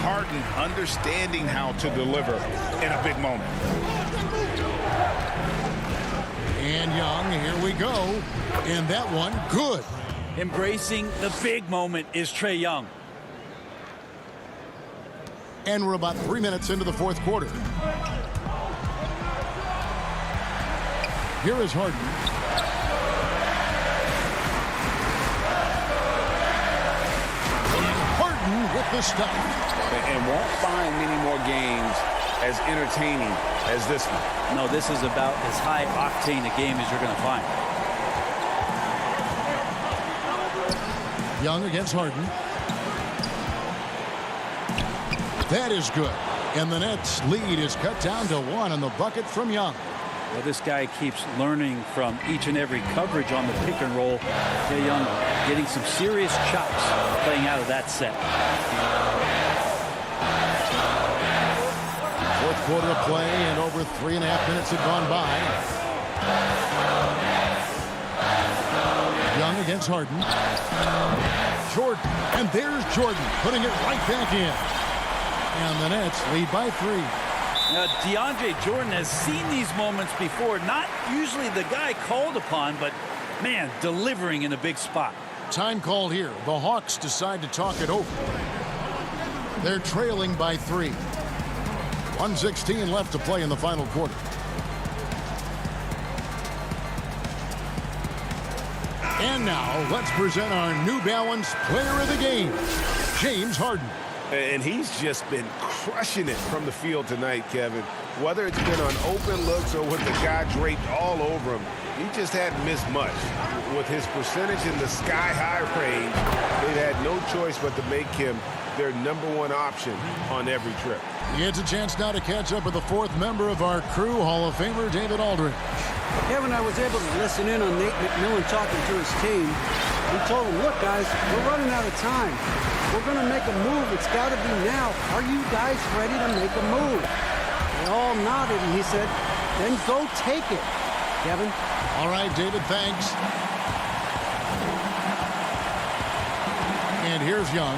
Harden understanding how to deliver in a big moment.
And Young, here we go. And that one, good.
Embracing the big moment is Trae Young.
And we're about 3 minutes into the fourth quarter. Here is Harden. With the stop.
And won't find many more games as entertaining as this one.
No, this is about as high octane a game as you're going to find.
Young against Harden. That is good. And the Nets lead is cut down to 1 on the bucket from Young.
Well, this guy keeps learning from each and every coverage on the pick and roll. Trae Young getting some serious chops playing out of that set.
Fourth quarter of play, and over 3.5 minutes have gone by. Young against Harden. Jordan, and there's Jordan putting it right back in. And the Nets lead by 3.
Now, DeAndre Jordan has seen these moments before. Not usually the guy called upon, but, man, delivering in a big spot.
Time called here. The Hawks decide to talk it over. They're trailing by 3. 1:16 left to play in the final quarter. And now, let's present our New Balance Player of the Game, James Harden.
And he's just been crushing it from the field tonight, Kevin. Whether it's been on open looks or with the guy draped all over him, he just hadn't missed much. With his percentage in the sky-high range, they had no choice but to make him their #1 option on every trip.
It's a chance now to catch up with the fourth member of our crew, Hall of Famer David Aldridge.
Kevin, I was able to listen in on Nate McMillan talking to his team. He told them, look, guys, we're running out of time. We're going to make a move. It's got to be now. Are you guys ready to make a move? They all nodded, and he said, then go take it, Kevin.
All right, David, thanks. And here's Young.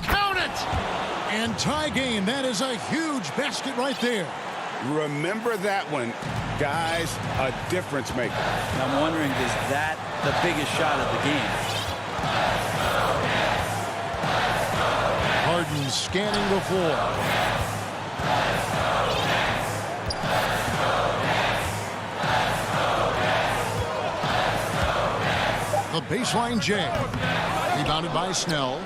Count it! And tie game. That is a huge basket right there.
Remember that one, guys, a difference maker.
I'm wondering, is that the biggest shot of the game?
Harden scanning the floor. The baseline jam. Rebounded by Snell.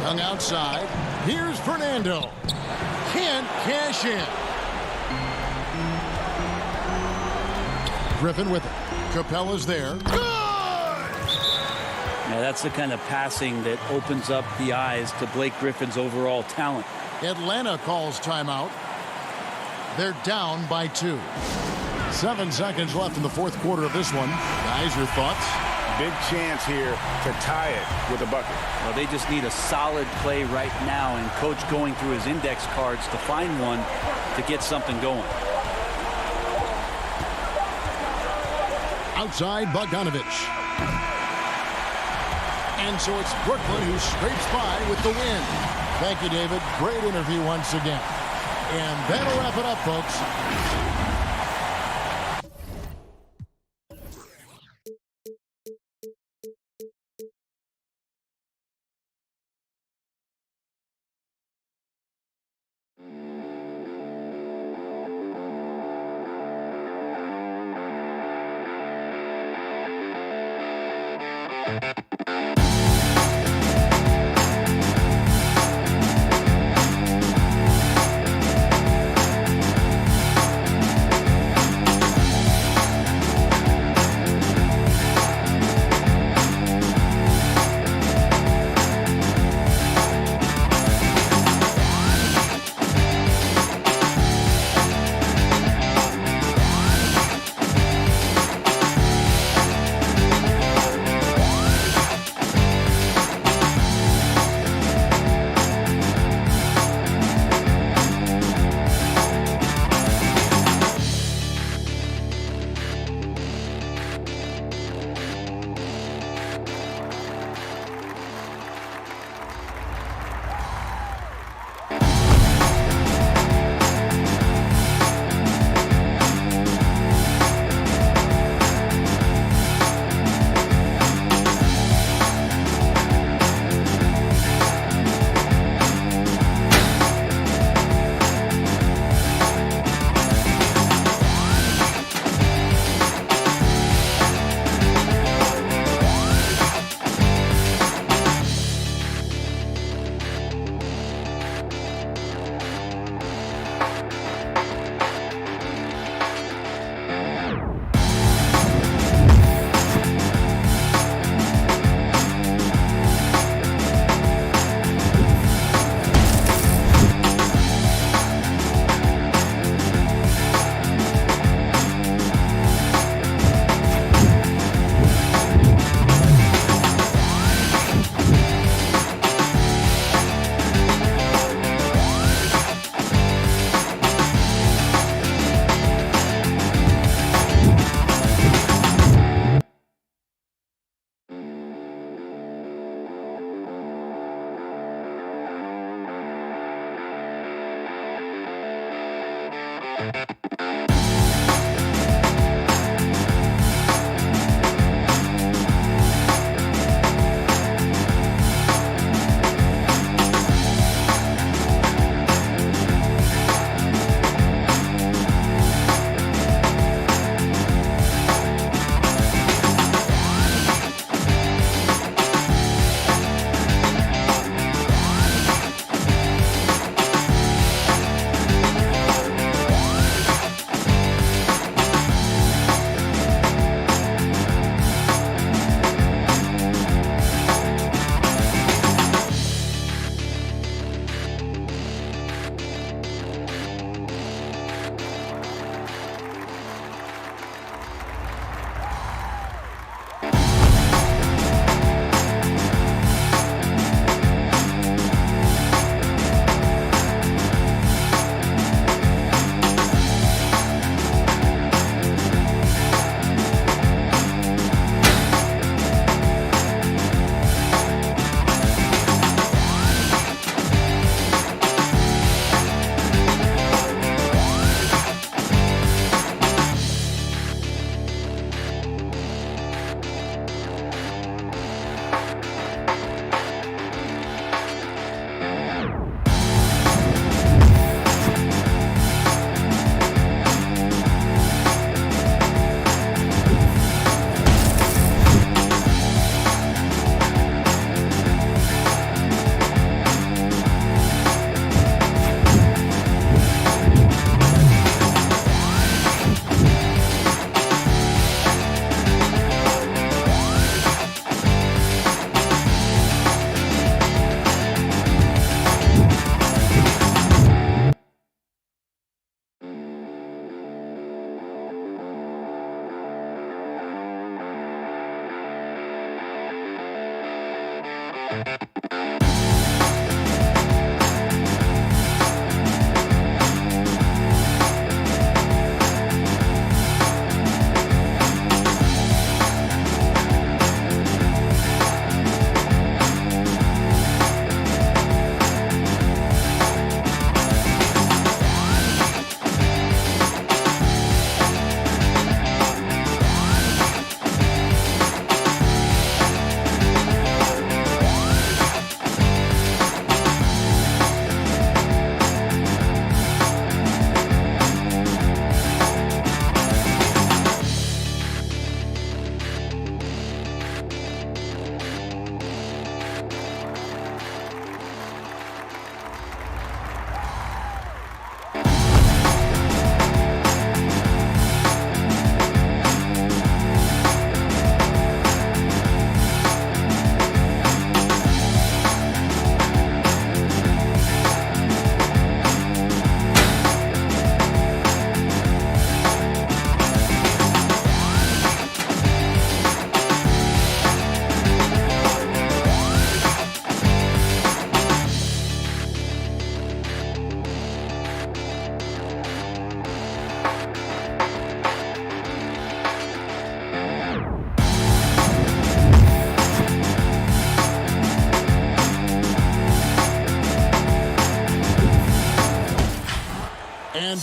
Young outside. Here's Fernando. Can't cash in. Griffin with it. Capella's there.
Now that's the kind of passing that opens up the eyes to Blake Griffin's overall talent.
Atlanta calls timeout. They're down by 2. 7 seconds left in the fourth quarter of this one. Guys, your thoughts?
Big chance here to tie it with a bucket.
Well, they just need a solid play right now, and Coach going through his index cards to find one to get something going.
Outside, Bogdanovich. And so it's Brooklyn who scrapes by with the win. Thank you, David. Great interview once again. And that'll wrap it up, folks.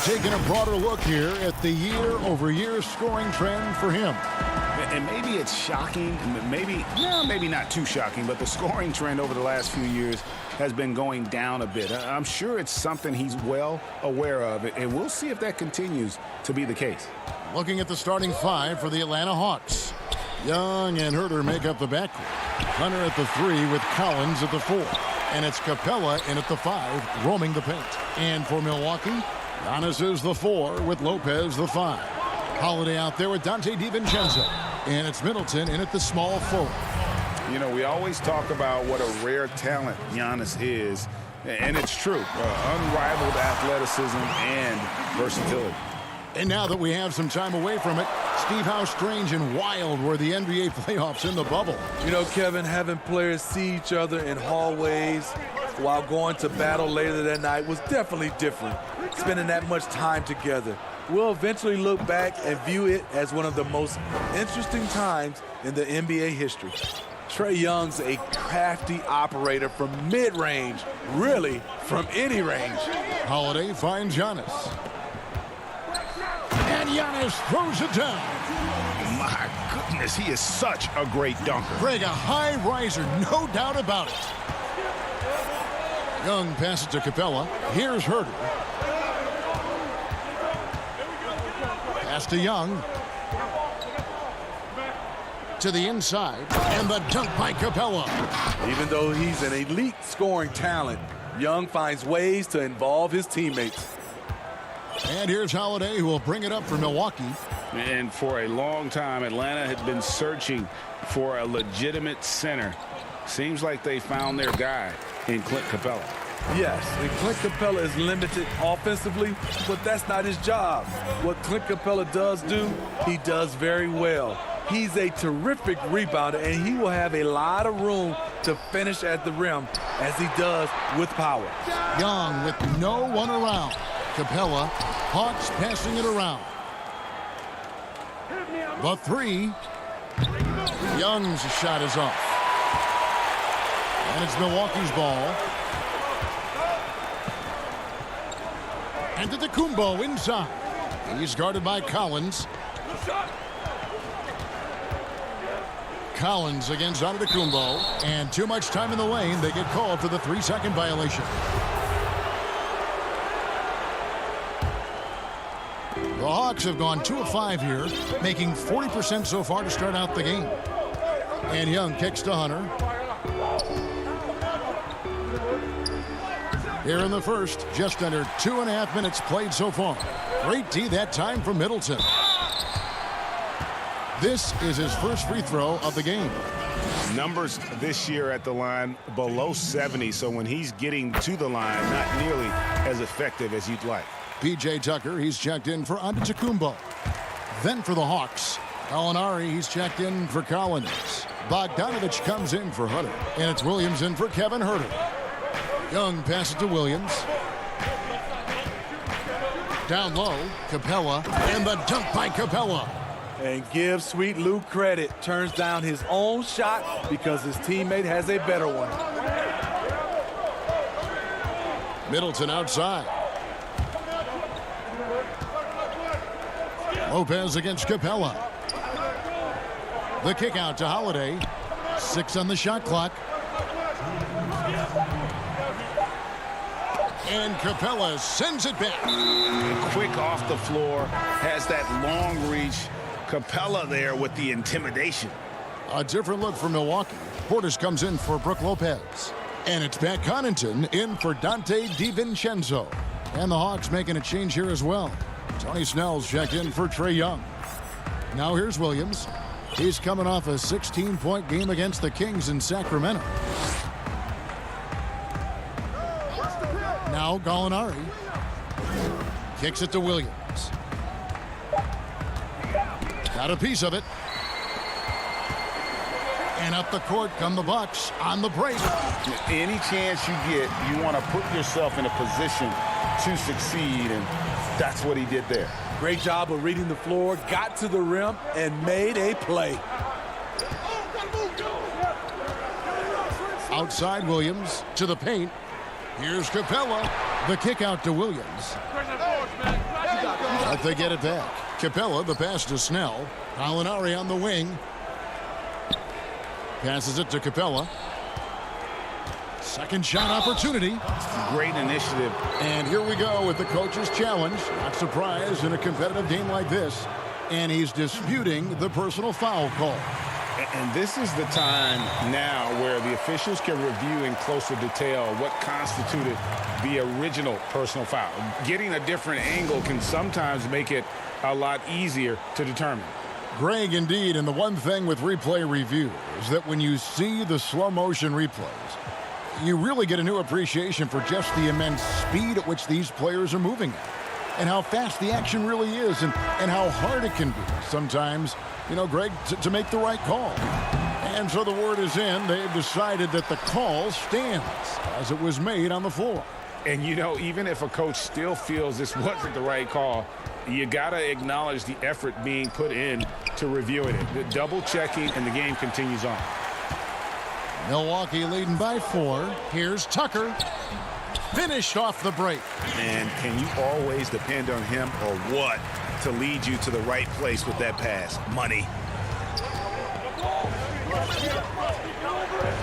taking a broader look here at the year-over-year scoring trend for him.
And maybe it's shocking, maybe not too shocking, but the scoring trend over the last few years has been going down a bit. I'm sure it's something he's well aware of, and we'll see if that continues to be the case.
Looking at the starting five for the Atlanta Hawks. Young and Herter make up the backcourt. Hunter at the 3 with Collins at the 4. And it's Capella in at the 5, roaming the paint. And for Milwaukee, Giannis is the 4 with Lopez the 5. Holiday out there with Dante DiVincenzo. And it's Middleton in at the small forward.
You know, we always talk about what a rare talent Giannis is, and it's true. Unrivaled athleticism and versatility.
And now that we have some time away from it, Steve, how strange and wild were the NBA playoffs in the bubble?
You know, Kevin, having players see each other in hallways while going to battle later that night was definitely different. Spending that much time together. We'll eventually look back and view it as one of the most interesting times in the NBA history. Trae Young's a crafty operator from mid-range, really from any range.
Holiday finds Giannis. And Giannis throws it down.
My goodness, he is such a great dunker.
Greg, a high riser, no doubt about it. Young passes to Capella. Here's Herter. Pass to Young. To the inside. And the dunk by Capella.
Even though he's an elite scoring talent, Young finds ways to involve his teammates.
And here's Holiday, who will bring it up for Milwaukee.
And for a long time, Atlanta had been searching for a legitimate center. Seems like they found their guy in Clint Capella.
Yes, and Clint Capella is limited offensively, but that's not his job. What Clint Capella does do, he does very well. He's a terrific rebounder, and he will have a lot of room to finish at the rim, as he does with power.
Young with no one around. Capella, Hawks passing it around. The 3. Young's shot is off. And it's Milwaukee's ball. And Antetokounmpo inside. He's guarded by Collins. Collins against Antetokounmpo. And too much time in the lane. They get called for the 3-second violation. The Hawks have gone 2 of 5 here, making 40% so far to start out the game. And Young kicks to Hunter. Here in the first, just under 2.5 minutes played so far. Great D that time from Middleton. This is his first free throw of the game.
Numbers this year at the line below 70, so when he's getting to the line, not nearly as effective as you'd like.
P.J. Tucker, he's checked in for Antetokounmpo. Then for the Hawks, Gallinari, he's checked in for Collins. Bogdanovich comes in for Hunter. And it's Williams in for Kevin Herter. Young passes to Williams. Down low, Capella. And the dunk by Capella.
And give Sweet Lou credit. Turns down his own shot because his teammate has a better one.
Middleton outside. Lopez against Capella. The kick out to Holiday. 6 on the shot clock. And Capella sends it back.
Quick off the floor, has that long reach. Capella there with the intimidation.
A different look for Milwaukee. Portis comes in for Brook Lopez. And it's Pat Connaughton in for Dante DiVincenzo. And the Hawks making a change here as well. Tony Snell's checked in for Trae Young. Now here's Williams. He's coming off a 16-point game against the Kings in Sacramento. Now Gallinari kicks it to Williams. Got a piece of it. And up the court come the Bucks on the break.
Any chance you get, you want to put yourself in a position to succeed, and that's what he did there.
Great job of reading the floor, got to the rim, and made a play.
Outside Williams to the paint. Here's Capella. The kick out to Williams. But they get it back. Capella, the pass to Snell. Gallinari on the wing. Passes it to Capella. Second shot opportunity.
Great initiative.
And here we go with the coach's challenge. Not surprised in a competitive game like this. And he's disputing the personal foul call.
And this is the time now where the officials can review in closer detail what constituted the original personal foul. Getting a different angle can sometimes make it a lot easier to determine.
Greg, indeed, and the one thing with replay review is that when you see the slow motion replays, you really get a new appreciation for just the immense speed at which these players are moving at, and how fast the action really is, and how hard it can be sometimes, you know, Greg, to make the right call. And so the word is in. They've decided that the call stands as it was made on the floor.
And, you know, even if a coach still feels this wasn't the right call, you got to acknowledge the effort being put in to reviewing it. The double checking, and the game continues on.
Milwaukee leading by 4. Here's Tucker. Finished off the break.
And can you always depend on him or what to lead you to the right place with that pass? Money.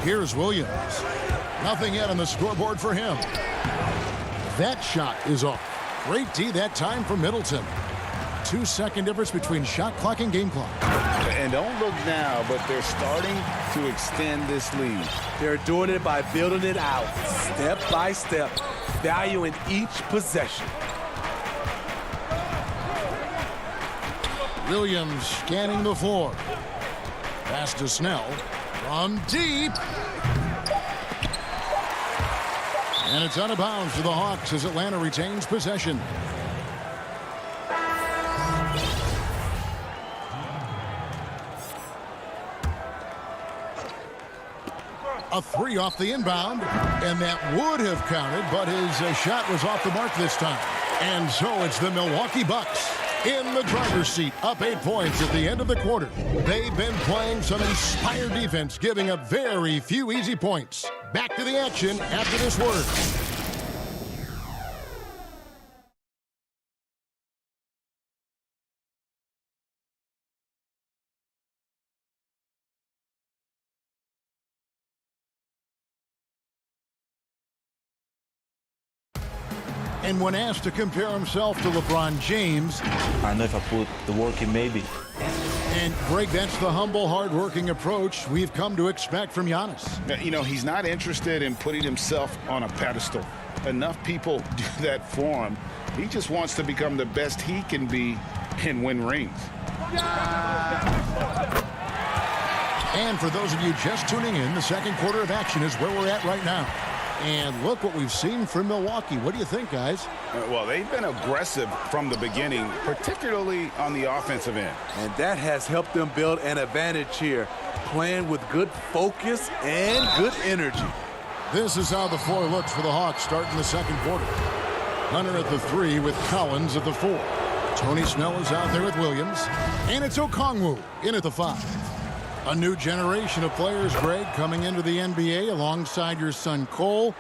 Here's Williams. Nothing yet on the scoreboard for him. That shot is off. Great D that time for Middleton. 2-second difference between shot clock and game clock.
And don't look now, but they're starting to extend this lead.
They're doing it by building it out, step by step, valuing each possession.
Williams scanning the floor. Pass to Snell. From deep. And it's out of bounds for the Hawks as Atlanta retains possession. A 3 off the inbound, and that would have counted, but his shot was off the mark this time. And so it's the Milwaukee Bucks in the driver's seat, up 8 points at the end of the quarter. They've been playing some inspired defense, giving up very few easy points. Back to the action after this word. And when asked to compare himself to LeBron James,
I don't know if I put the work in, maybe.
And Greg, that's the humble, hard-working approach we've come to expect from Giannis.
You know, he's not interested in putting himself on a pedestal. Enough people do that for him. He just wants to become the best he can be and win rings.
And for those of you just tuning in, the second quarter of action is where we're at right now. And look what we've seen from Milwaukee. What do you think, guys?
Well, they've been aggressive from the beginning, particularly on the offensive end.
And that has helped them build an advantage here, playing with good focus and good energy.
This is how the floor looks for the Hawks starting the second quarter. Hunter at the 3 with Collins at the 4. Tony Snell is out there with Williams. And it's Okongwu in at the 5. A new generation of players, Greg, coming into the NBA alongside your son Cole.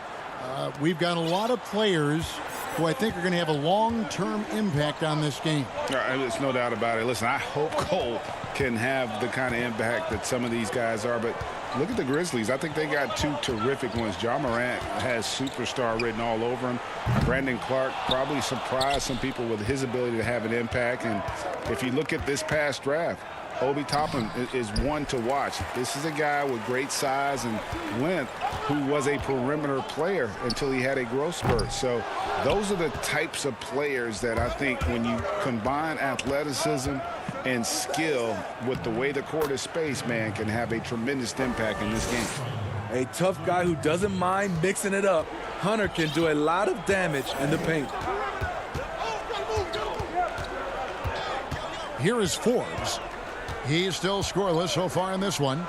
We've got a lot of players who I think are going to have a long-term impact on this game.
There's no doubt about it. Listen, I hope Cole can have the kind of impact that some of these guys are, but look at the Grizzlies. I think they got 2 terrific ones. Ja Morant has superstar written all over him. Brandon Clark probably surprised some people with his ability to have an impact. And if you look at this past draft, Obi Toppin is one to watch. This is a guy with great size and length who was a perimeter player until he had a growth spurt. So those are the types of players that I think when you combine athleticism and skill with the way the court is spaced, man, can have a tremendous impact in this game.
A tough guy who doesn't mind mixing it up. Hunter can do a lot of damage in the paint.
Here is Forbes. He's still scoreless so far in this one.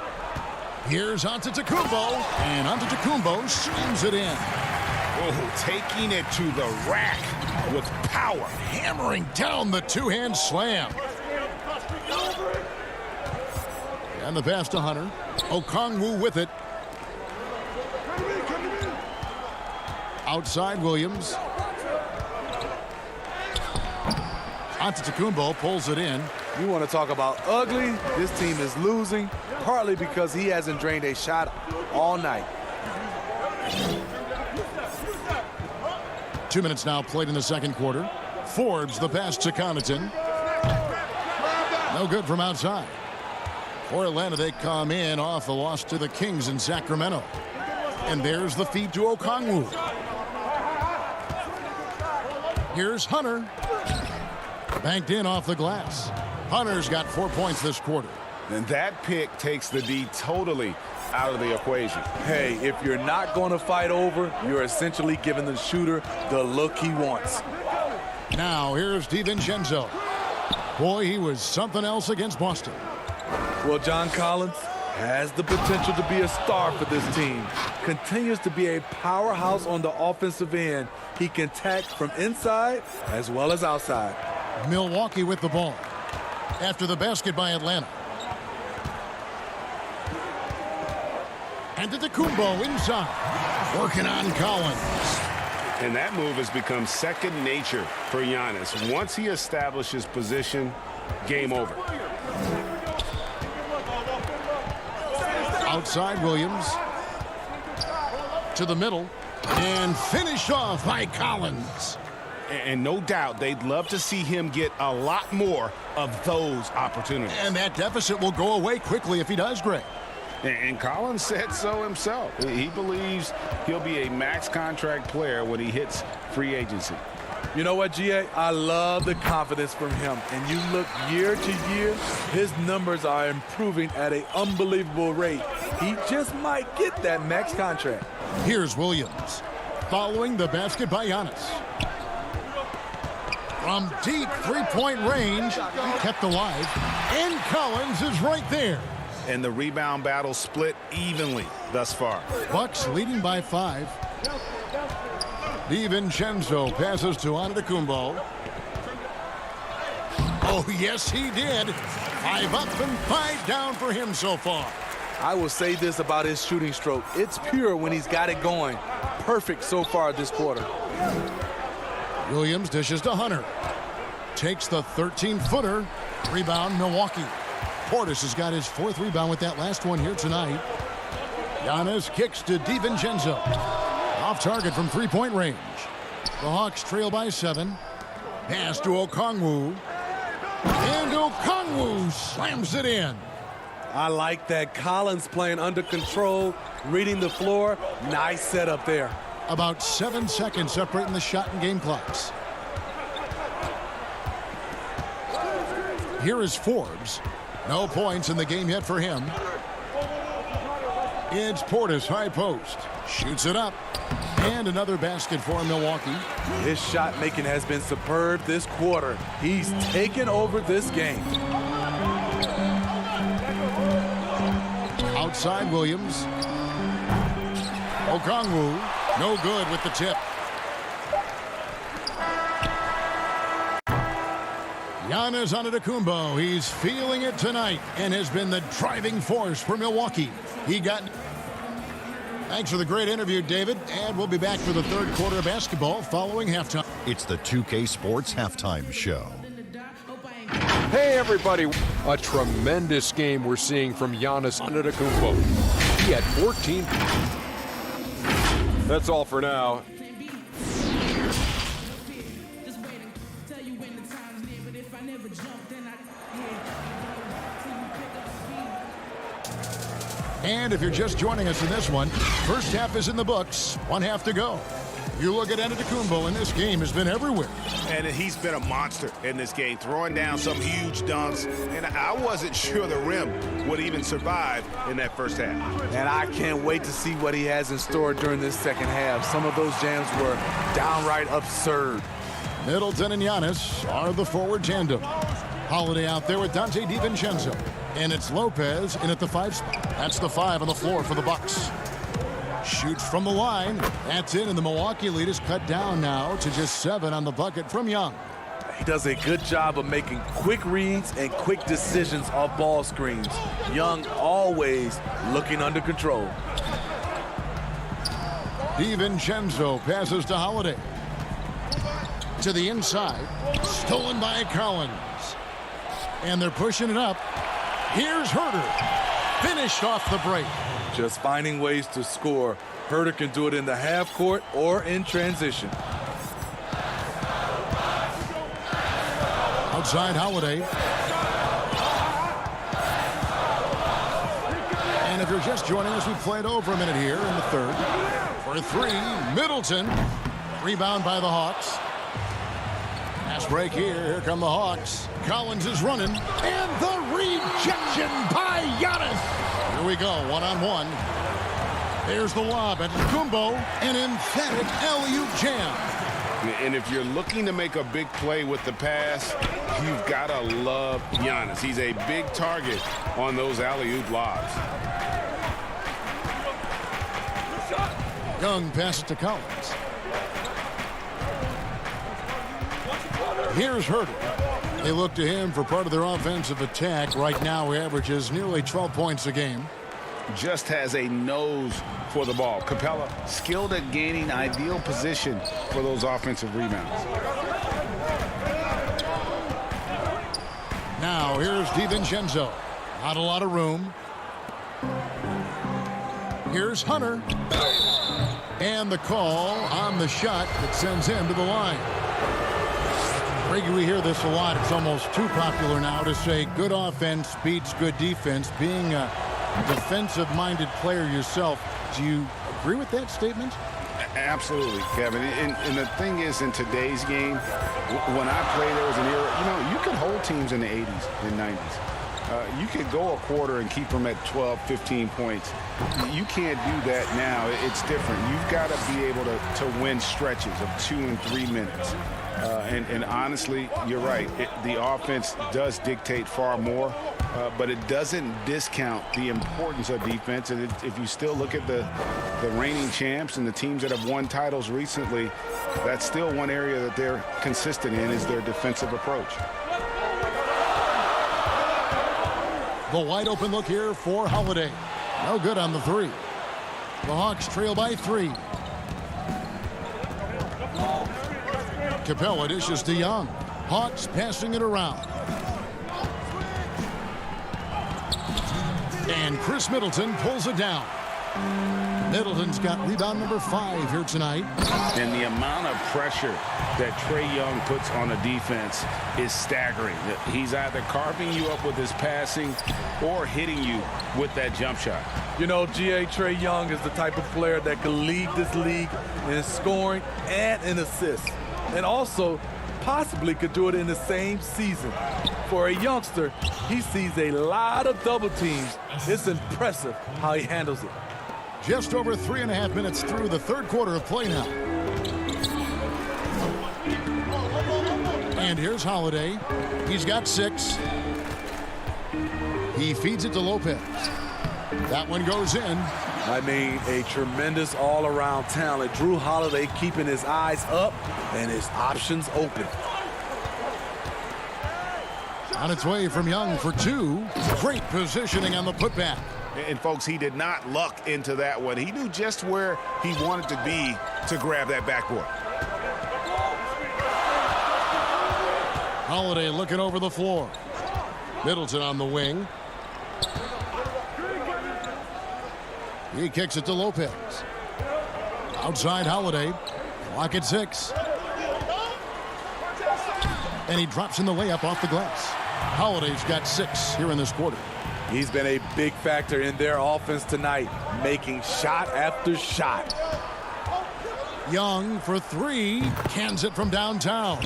Here's Antetokounmpo, and Antetokounmpo slams it in.
Oh, taking it to the rack with power.
Hammering down the two-hand slam. And the pass to Hunter. Okongwu with it. Outside Williams. Antetokounmpo pulls it in.
You want to talk about ugly? This team is losing, partly because he hasn't drained a shot all night.
2 minutes now played in the second quarter. Forbes the pass to Connaughton. No good from outside. For Atlanta, they come in off a loss to the Kings in Sacramento. And there's the feed to Okongwu. Here's Hunter. Banked in off the glass. Hunter's got 4 points this quarter.
And that pick takes the D totally out of the equation.
Hey, if you're not going to fight over, you're essentially giving the shooter the look he wants.
Now here's DiVincenzo. Boy, he was something else against Boston.
Well, John Collins has the potential to be a star for this team. Continues to be a powerhouse on the offensive end. He can attack from inside as well as outside.
Milwaukee with the ball. After the basket by Atlanta. Antetokounmpo inside. Working on Collins.
And that move has become second nature for Giannis. Once he establishes position, game over.
Outside Williams. To the middle. And finished off by Collins.
And no doubt they'd love to see him get a lot more of those opportunities.
And that deficit will go away quickly if he does, Greg.
And Collins said so himself. He believes he'll be a max contract player when he hits free agency.
You know what, GA? I love the confidence from him. And you look year to year, his numbers are improving at an unbelievable rate. He just might get that max contract.
Here's Williams. Following the basket by Giannis. From deep three-point range, kept alive. And Collins is right there.
And the rebound battle split evenly thus far.
Bucks leading by 5. DiVincenzo passes to Antetokounmpo. Oh, yes, he did. 5 up and 5 down for him so far.
I will say this about his shooting stroke. It's pure when he's got it going. Perfect so far this quarter.
Williams dishes to Hunter. Takes the 13-footer. Rebound, Milwaukee. Portis has got his 4th rebound with that last one here tonight. Giannis kicks to DiVincenzo. Off target from three-point range. The Hawks trail by 7. Pass to Okongwu. And Okongwu slams it in.
I like that. Collins playing under control, reading the floor. Nice setup there.
About 7 seconds separating the shot and game clocks. Here is Forbes. No points in the game yet for him. It's Portis, high post. Shoots it up. And another basket for Milwaukee.
His shot making has been superb this quarter. He's taken over this game.
Outside Williams. Okongwu, no good with the tip. Giannis Antetokounmpo, he's feeling it tonight and has been the driving force for Milwaukee. Thanks for the great interview, David, and we'll be back for the third quarter of basketball following halftime.
It's the 2K Sports Halftime Show.
Hey, everybody. A tremendous game we're seeing from Giannis Antetokounmpo. He had 14. That's all for now.
And if you're just joining us in this one, first half is in the books, 1 half to go. You look at Antetokounmpo, and this game has been everywhere.
And he's been a monster in this game, throwing down some huge dunks. And I wasn't sure the rim would even survive in that first half.
And I can't wait to see what he has in store during this second half. Some of those jams were downright absurd.
Middleton and Giannis are the forward tandem. Holiday out there with Dante DiVincenzo. And it's Lopez in at the 5 spot. That's the 5 on the floor for the Bucks. Shoots from the line. That's in, and the Milwaukee lead is cut down now to just 7 on the bucket from Young.
He does a good job of making quick reads and quick decisions off ball screens. Young always looking under control.
DiVincenzo passes to Holiday. To the inside. Stolen by Collins. And they're pushing it up. Here's Herter. Finished off the break.
Just finding ways to score. Herter can do it in the half court or in transition.
Outside Holiday. And if you're just joining us, we played over a minute here in the third. For three, Middleton. Rebound by the Hawks. Fast break here. Here come the Hawks. Collins is running. And the rejection by Giannis. Here we go, one-on-one. There's the lob at Kumbo. An emphatic alley-oop jam.
And if you're looking to make a big play with the pass, you've got to love Giannis. He's a big target on those alley-oop lobs.
Young passes to Collins. Here's Herter. They look to him for part of their offensive attack. Right now, he averages nearly 12 points a game.
Just has a nose for the ball. Capella skilled at gaining ideal position for those offensive rebounds.
Now here's DiVincenzo. Not a lot of room. Here's Hunter. And the call on the shot that sends him to the line. We hear this a lot. It's almost too popular now to say good offense beats good defense. Being a defensive-minded player yourself, do you agree with that statement?
Absolutely, Kevin. And the thing is, in today's game, when I played, there was an era, you could hold teams in the 80s and 90s. You could go a quarter and keep them at 12, 15 points. You can't do that now. It's different. You've got to be able to win stretches of 2 and 3 minutes. And honestly, you're right. The offense does dictate far more, but it doesn't discount the importance of defense. And if you still look at the reigning champs and the teams that have won titles recently, that's still one area that they're consistent in is their defensive approach.
The wide open look here for Holiday. No good on the three. The Hawks trail by 3. Capella dishes to Young. Hawks passing it around. And Chris Middleton pulls it down. Middleton's got rebound number 5 here tonight.
And the amount of pressure that Trae Young puts on the defense is staggering. He's either carving you up with his passing or hitting you with that jump shot.
You know, Trae Young is the type of player that can lead this league in scoring and in assists. And also possibly could do it in the same season. For a youngster, he sees a lot of double teams. It's impressive how he handles it.
Just over 3.5 minutes through the third quarter of play now. And here's Holiday. He's got 6. He feeds it to Lopez. That one goes in.
I mean, a tremendous all-around talent. Jrue Holiday keeping his eyes up and his options open.
On its way from Young for 2. Great positioning on the putback.
And, folks, he did not luck into that one. He knew just where he wanted to be to grab that backboard.
Holiday looking over the floor. Middleton on the wing. He kicks it to Lopez. Outside Holiday. Clock at 6. And he drops in the layup off the glass. Holiday's got 6 here in this quarter.
He's been a big factor in their offense tonight, making shot after shot.
Young for 3. Cans it from downtown.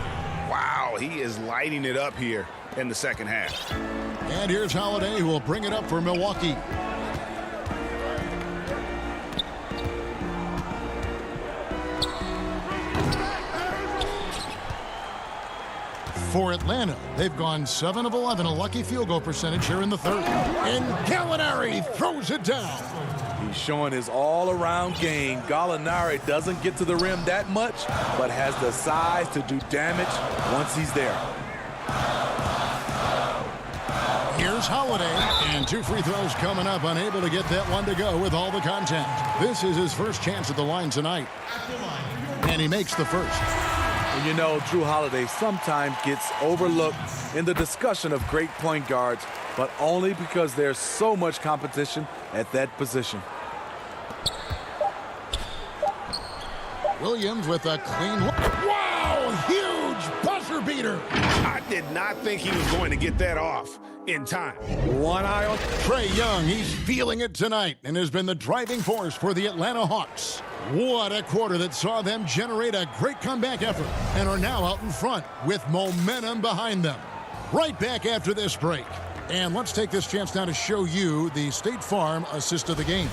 Wow, he is lighting it up here in the second half.
And here's Holiday, who will bring it up for Milwaukee. For Atlanta, they've gone 7 of 11, a lucky field goal percentage here in the third. And Gallinari throws it down.
He's showing his all-around game. Gallinari doesn't get to the rim that much, but has the size to do damage once he's there.
Here's Holiday, and 2 free throws coming up, unable to get that one to go with all the contact. This is his first chance at the line tonight. And he makes the first.
And you know, Drew Holiday sometimes gets overlooked in the discussion of great point guards, but only because there's so much competition at that position.
Williams with a clean look. Wow, huge buzzer beater.
I did not think he was going to get that off in time.
One eye on Trae Young. He's feeling it tonight and has been the driving force for the Atlanta Hawks. What a quarter that saw them generate a great comeback effort and are now out in front with momentum behind them. Right back after this break. And let's take this chance now to show you the State Farm assist of the game.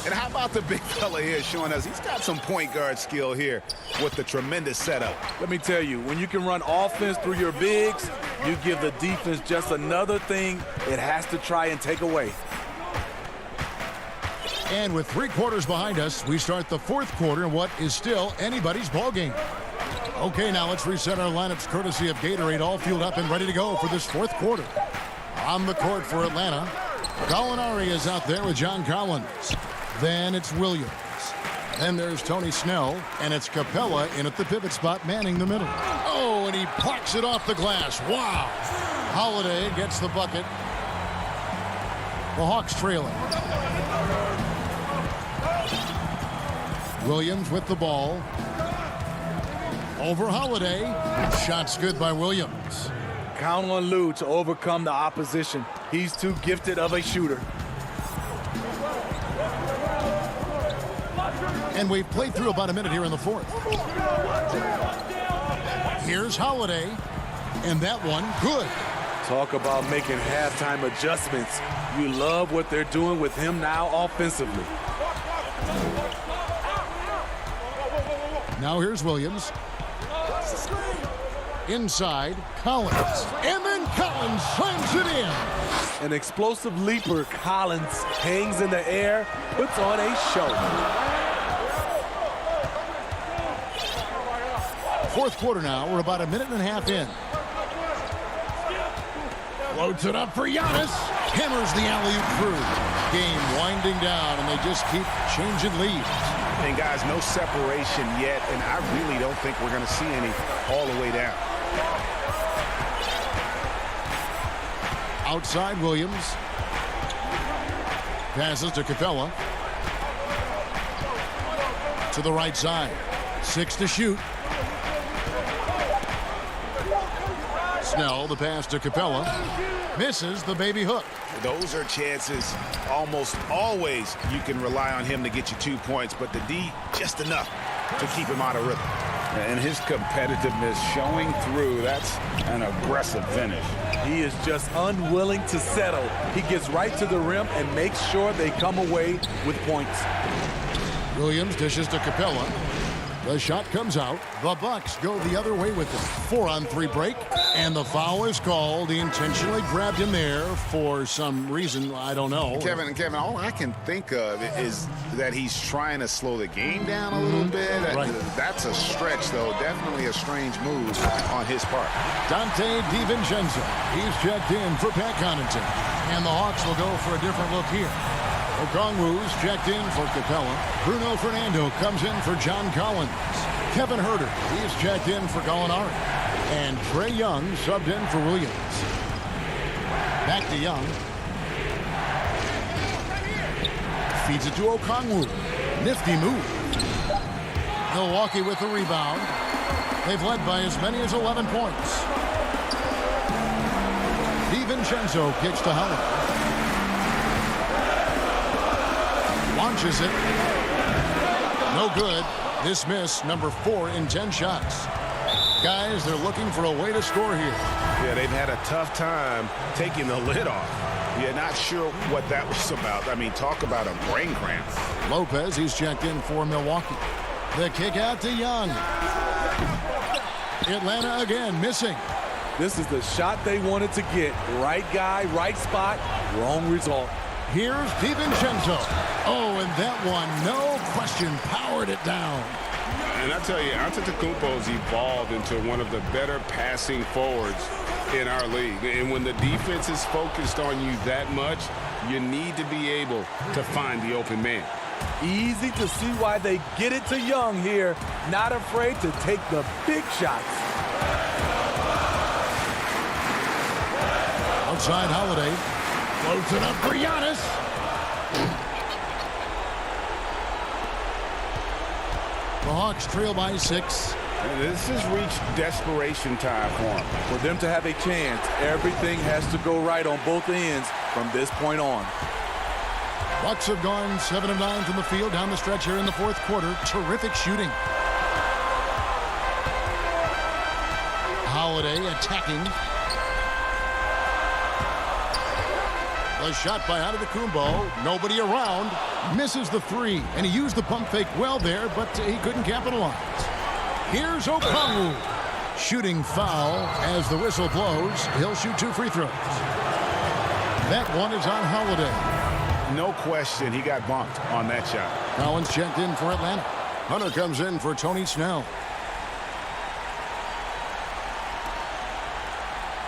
And how about the big fella here showing us he's got some point guard skill here with the tremendous setup.
Let me tell you, when you can run offense through your bigs, you give the defense just another thing it has to try and take away.
And with 3 quarters behind us, we start the 4th quarter in what is still anybody's ball game. Okay, now let's reset our lineups courtesy of Gatorade, all fueled up and ready to go for this 4th quarter. On the court for Atlanta, Gallinari is out there with John Collins. Then it's Williams. Then there's Tony Snell, and it's Capella in at the pivot spot, manning the middle. Oh, and he plucks it off the glass. Wow. Holiday gets the bucket. The Hawks trailing. Williams with the ball. Over Holiday. Shot's good by Williams.
Count on Lou to overcome the opposition. He's too gifted of a shooter.
And we've played through about a minute here in the 4th. Here's Holiday. And that one, good.
Talk about making halftime adjustments. You love what they're doing with him now offensively.
Now here's Williams. Inside, Collins. And then Collins slams it in.
An explosive leaper, Collins hangs in the air, puts on a show.
4th quarter now. We're about a minute and a half in. Loads it up for Giannis. Hammers the alley-oop through. Game winding down, and they just keep changing leads.
And guys, no separation yet, and I really don't think we're going to see any all the way down.
Outside Williams. Passes to Capella. To the right side. 6 to shoot. Snell, the pass to Capella. Misses the baby hook.
Those are chances almost always you can rely on him to get you 2 points, but the D just enough to keep him out of rhythm. And his competitiveness showing through. That's an aggressive finish.
He is just unwilling to settle. He gets right to the rim and makes sure they come away with points.
Williams dishes to Capella. The shot comes out. The Bucks go the other way with it. 4-on-3 break. And the foul is called. He intentionally grabbed him there for some reason. I don't know.
Kevin, all I can think of is that he's trying to slow the game down a little bit.
Right.
That's a stretch, though. Definitely a strange move on his part.
Dante DiVincenzo. He's checked in for Pat Connaughton. And the Hawks will go for a different look here. Okongwu's checked in for Capella. Bruno Fernando comes in for John Collins. Kevin Huerter, he's checked in for Gallinari. And Trae Young subbed in for Williams. Back to Young. Feeds it to Okongwu. Nifty move. Milwaukee with the rebound. They've led by as many as 11 points. DiVincenzo kicks to Howard. Launches it. No good. This miss, number 4 in 10 shots. Guys, they're looking for a way to score here.
Yeah, they've had a tough time taking the lid off.
Yeah, not sure what that was about. I mean, talk about a brain cramp.
Lopez, he's checked in for Milwaukee. The kick out to Young. Atlanta again missing.
This is the shot they wanted to get. Right guy, right spot, wrong result.
Here's DiVincenzo. Oh, and that one, no question, powered it down.
And I tell you, Antetokounmpo's evolved into one of the better passing forwards in our league. And when the defense is focused on you that much, you need to be able to find the open man.
Easy to see why they get it to Young here. Not afraid to take the big shots.
Outside Holiday. Floats it up for Giannis. The Hawks trail by 6.
And this has reached desperation time for them.
For them to have a chance, everything has to go right on both ends from this point on.
Bucks have gone 7 of 9 from the field down the stretch here in the fourth quarter. Terrific shooting. Holiday attacking. The shot by Antetokounmpo. Nobody around. Misses the 3. And he used the pump fake well there, but he couldn't capitalize. Here's Okongwu. Shooting foul as the whistle blows. He'll shoot 2 free throws. That one is on Holiday.
No question he got bumped on that shot.
Collins checked in for Atlanta. Hunter comes in for Tony Snell.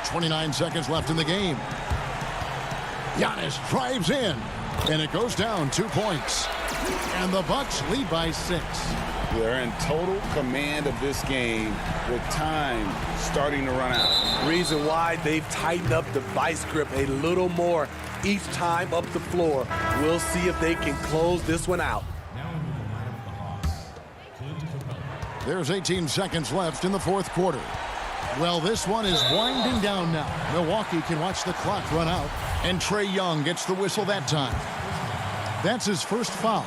29 seconds left in the game. Giannis drives in, and it goes down 2 points. And the Bucks lead by 6.
They're in total command of this game with time starting to run out.
Reason why they've tightened up the vice grip a little more each time up the floor. We'll see if they can close this one out.
There's 18 seconds left in the fourth quarter. Well, this one is winding down now. Milwaukee can watch the clock run out, and Trae Young gets the whistle that time. That's his first foul.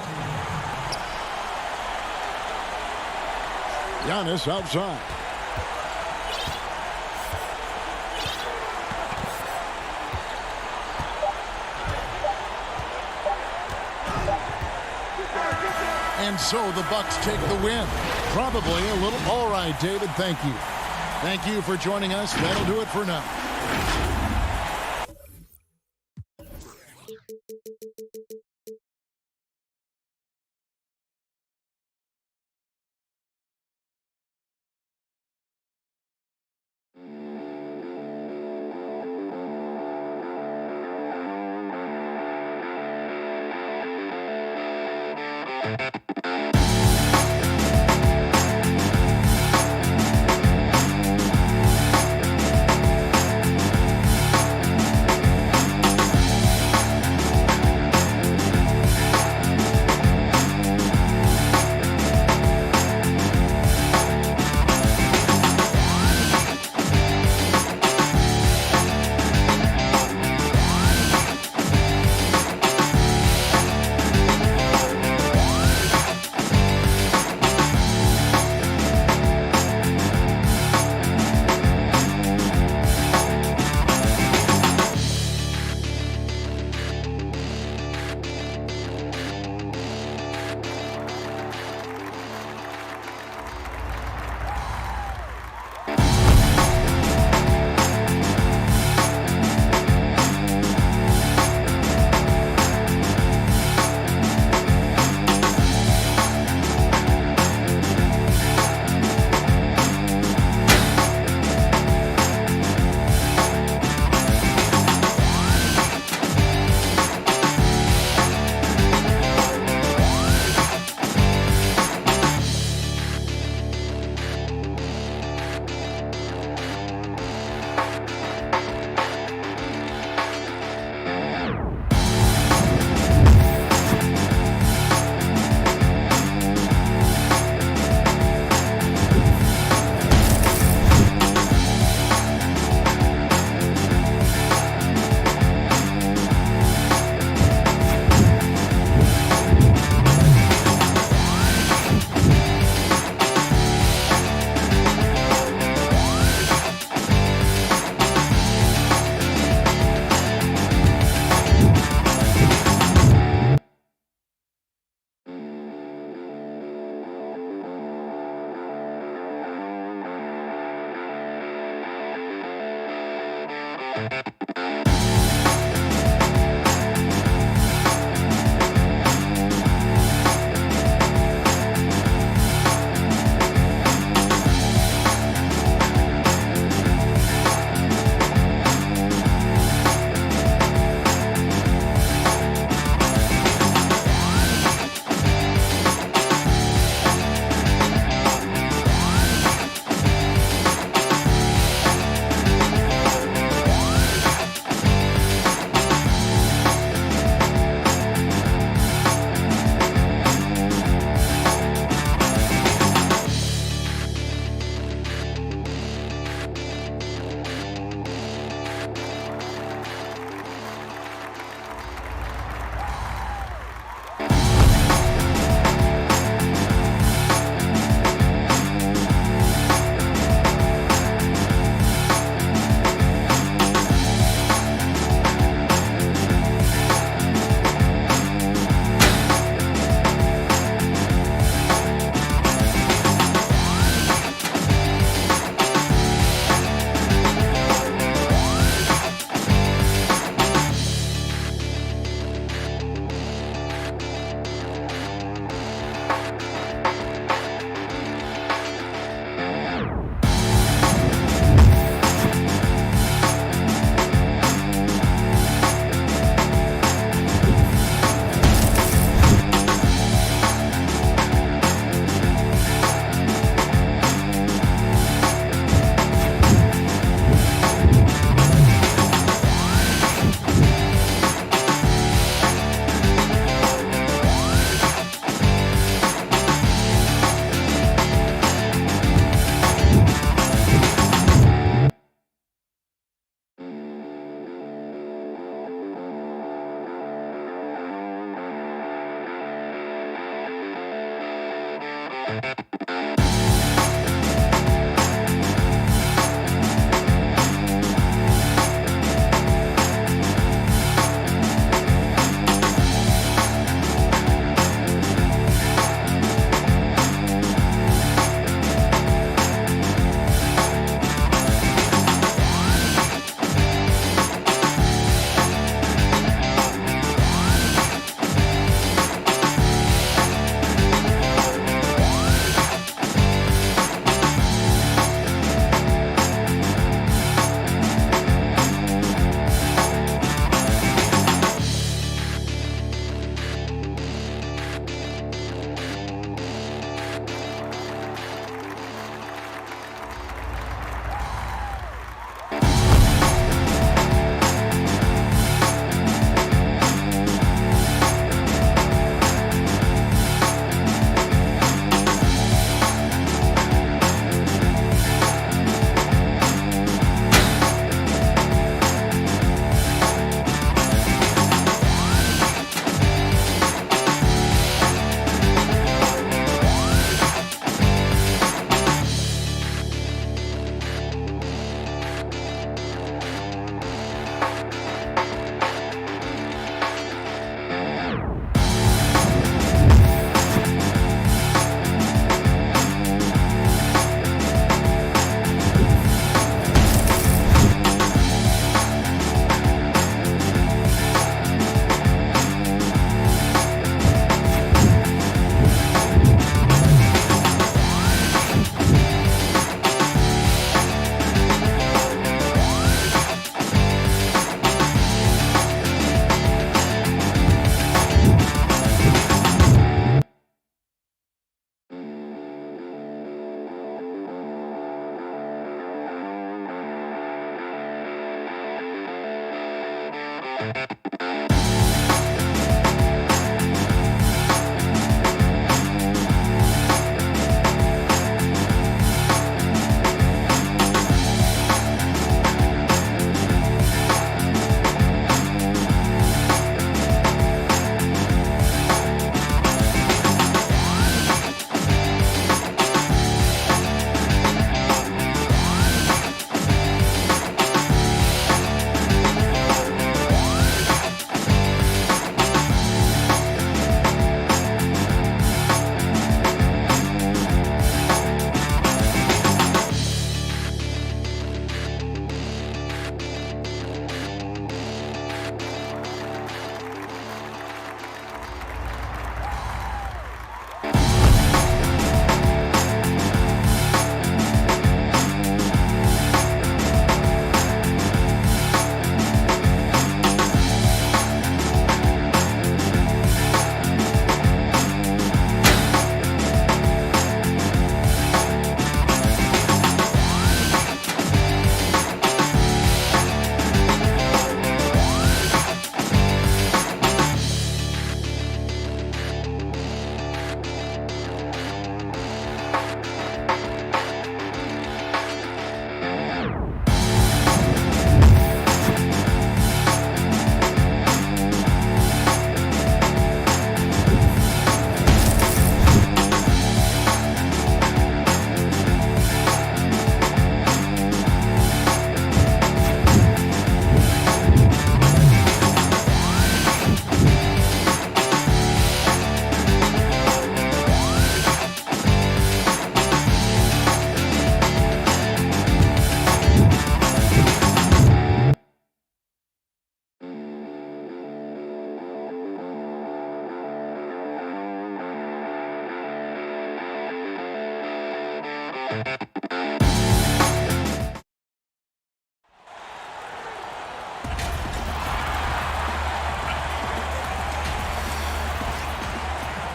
Giannis outside. And so the Bucks take the win. Probably a little. All right, David, thank you. Thank you for joining us. That'll do it for now.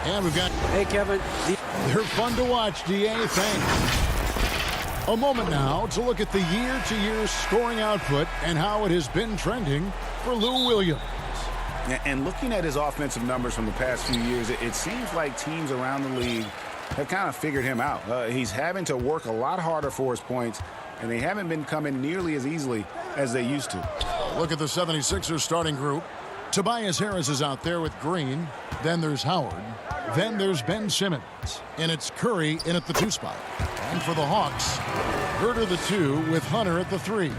And we've got...
Hey, Kevin.
They're fun to watch, DA. Thanks. A moment now to look at the year-to-year scoring output and how it has been trending for Lou Williams.
And looking at his offensive numbers from the past few years, it seems like teams around the league have kind of figured him out. He's having to work a lot harder for his points, and they haven't been coming nearly as easily as they used to.
Look at the 76ers starting group. Tobias Harris is out there with Green. Then there's Howard. Then there's Ben Simmons. And it's Curry in at the 2 spot. And for the Hawks, Herter the 2 with Hunter at the 3.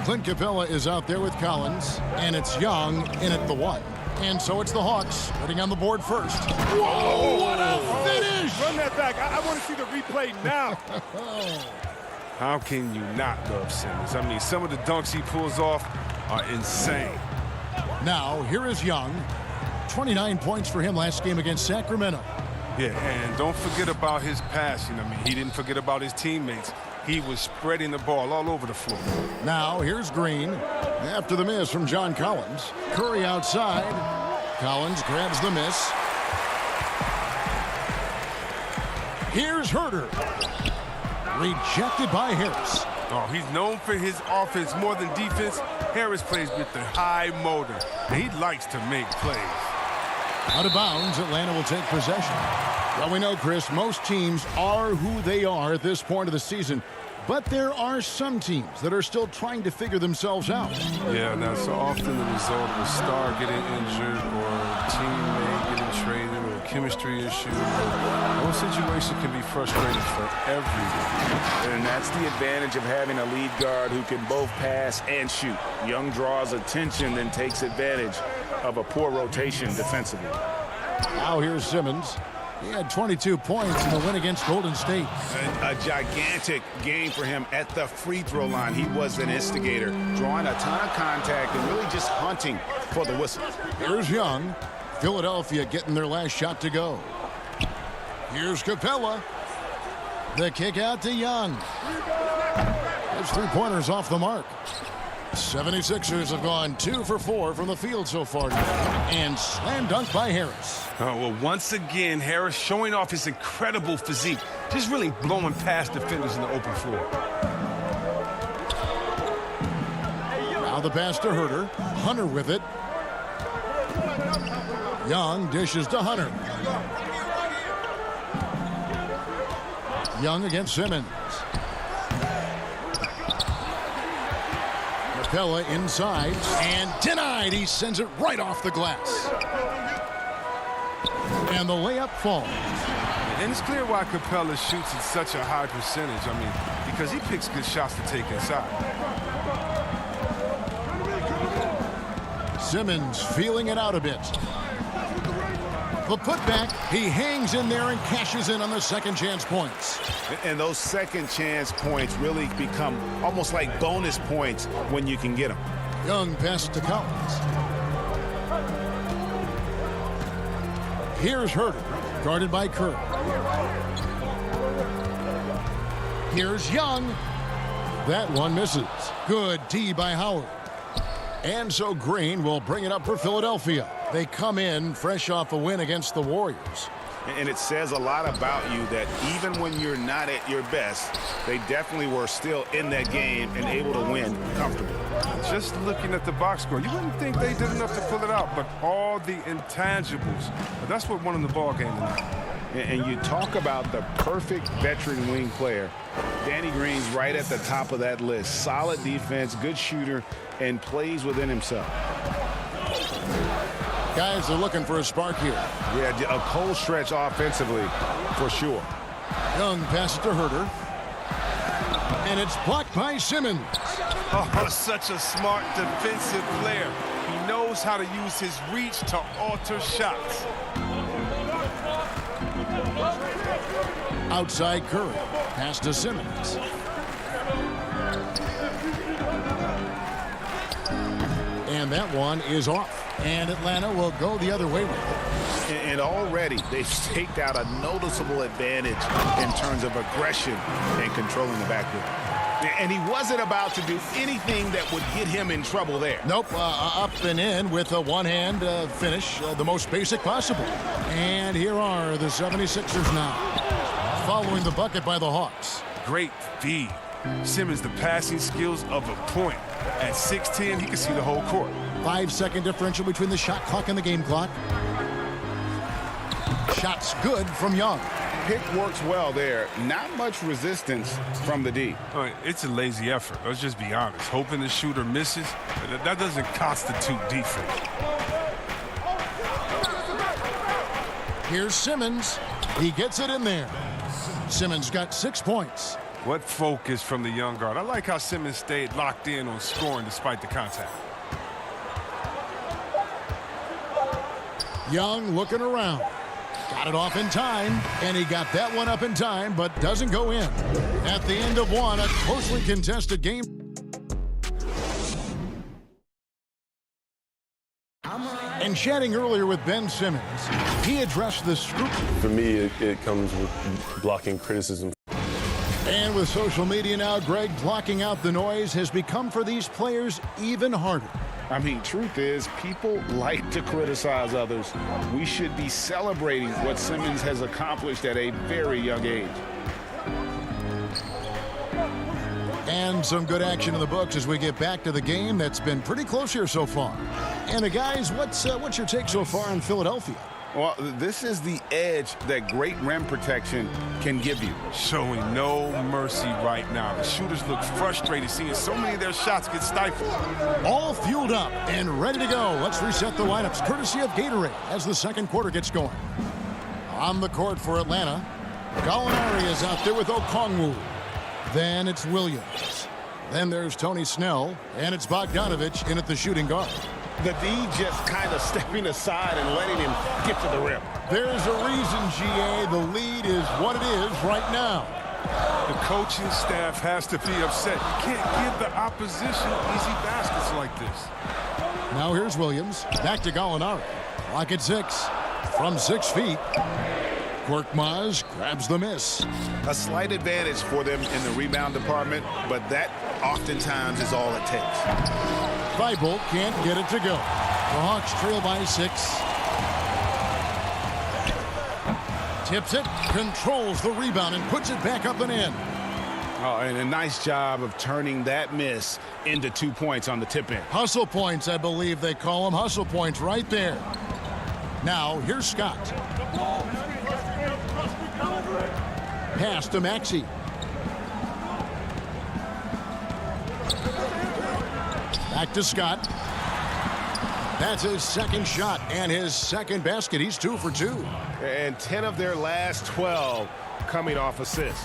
Clint Capella is out there with Collins. And it's Young in at the 1. And so it's the Hawks putting on the board first.
Whoa, what a finish! Run that back. I want to see the replay now.
How can you not love Simmons? I mean, some of the dunks he pulls off are insane.
Now, here is Young. 29 points for him last game against Sacramento.
Yeah, and don't forget about his passing. I mean, he didn't forget about his teammates. He was spreading the ball all over the floor.
Now, here's Green. After the miss from John Collins. Curry outside. Collins grabs the miss. Here's Herter. Rejected by Harris.
Oh, he's known for his offense more than defense. Harris plays with the high motor, and he likes to make plays.
Out of bounds, Atlanta will take possession. Well, we know, Chris, most teams are who they are at this point of the season. But there are some teams that are still trying to figure themselves out.
Yeah, now so often the result of a star getting injured or a teammate getting traded or a chemistry issue. Those situations can be frustrating for everyone.
And that's the advantage of having a lead guard who can both pass and shoot. Young draws attention, then takes advantage of a poor rotation defensively.
Now here's Simmons. He had 22 points in the win against Golden State.
A gigantic game for him at the free throw line. He was an instigator, drawing a ton of contact and really just hunting for the whistle.
Here's Young. Philadelphia getting their last shot to go. Here's Capella. The kick out to Young. His 3-pointers off the mark. 76ers have gone 2 for 4 from the field so far. And slam dunk by Harris.
Oh, well, once again, Harris showing off his incredible physique. Just really blowing past defenders in the open floor.
Now the pass to Herter. Hunter with it. Young dishes to Hunter. Young against Simmons. Capella inside and denied. He sends it right off the glass. And the layup falls.
And it's clear why Capella shoots at such a high percentage. I mean, because he picks good shots to take inside.
Simmons feeling it out a bit. The putback, he hangs in there and cashes in on the second chance points.
And those second chance points really become almost like bonus points when you can get them.
Young pass to Collins. Here's Herter, guarded by Kerr. Here's Young. That one misses. Good D by Howard. And so Green will bring it up for Philadelphia. They come in fresh off a win against the Warriors.
And it says a lot about you that even when you're not at your best, they definitely were still in that game and able to win comfortably.
Just looking at the box score, you wouldn't think they did enough to pull it out, but all the intangibles, that's what won in the ball game tonight.
And you talk about the perfect veteran wing player. Danny Green's right at the top of that list. Solid defense, good shooter, and plays within himself.
Guys are looking for a spark here.
Yeah, a cold stretch offensively, for sure.
Young passes to Herter. And it's blocked by Simmons.
Oh, such a smart defensive player. He knows how to use his reach to alter shots.
Outside Curry. Pass to Simmons. And that one is off. And Atlanta will go the other way with it.
And already they've staked out a noticeable advantage in terms of aggression and controlling the backcourt. And he wasn't about to do anything that would get him in trouble there.
Nope, up and in with a one-hand finish, the most basic possible. And here are the 76ers now, following the bucket by the Hawks.
Great feed. Simmons, the passing skills of a point. At 6'10", he can see the whole court.
5-second differential between the shot clock and the game clock. Shots good from Young.
Pick works well there. Not much resistance from the D.
It's a lazy effort. Let's just be honest. Hoping the shooter misses, that doesn't constitute defense.
Here's Simmons. He gets it in there. Simmons got 6 points.
What focus from the young guard. I like how Simmons stayed locked in on scoring despite the contact.
Young looking around. Got it off in time, and he got that one up in time, but doesn't go in. At the end of one, a closely contested game. And chatting earlier with Ben Simmons, he addressed the scrutiny.
For me, it comes with blocking criticism.
And with social media now, Greg, blocking out the noise has become for these players even harder.
I mean, truth is, people like to criticize others. We should be celebrating what Simmons has accomplished at a very young age.
And some good action in the books as we get back to the game that's been pretty close here so far. And guys, what's your take so far on Philadelphia?
Well, this is the edge that great rim protection can give you.
Showing no mercy right now. The shooters look frustrated seeing so many of their shots get stifled.
All fueled up and ready to go. Let's reset the lineups courtesy of Gatorade as the second quarter gets going. On the court for Atlanta, Gallinari is out there with Okongwu. Then it's Williams. Then there's Tony Snell, and it's Bogdanovich in at the shooting guard.
The D just kind of stepping aside and letting him get to the rim.
There's a reason, GA. The lead is what it is right now.
The coaching staff has to be upset. You can't give the opposition easy baskets like this.
Now here's Williams. Back to Gallinari. Clock at 6. From 6 feet. Korkmaz grabs the miss.
A slight advantage for them in the rebound department, but that oftentimes is all it takes.
Thibault can't get it to go. The Hawks trail by 6. Tips it, controls the rebound, and puts it back up and in.
Oh, and a nice job of turning that miss into 2 points on the tip end.
Hustle points, I believe they call them. Hustle points right there. Now, here's Scott. Pass to Maxey. Back to Scott. That's his second shot and his second basket. He's 2 for 2.
And 10 of their last 12 coming off assists.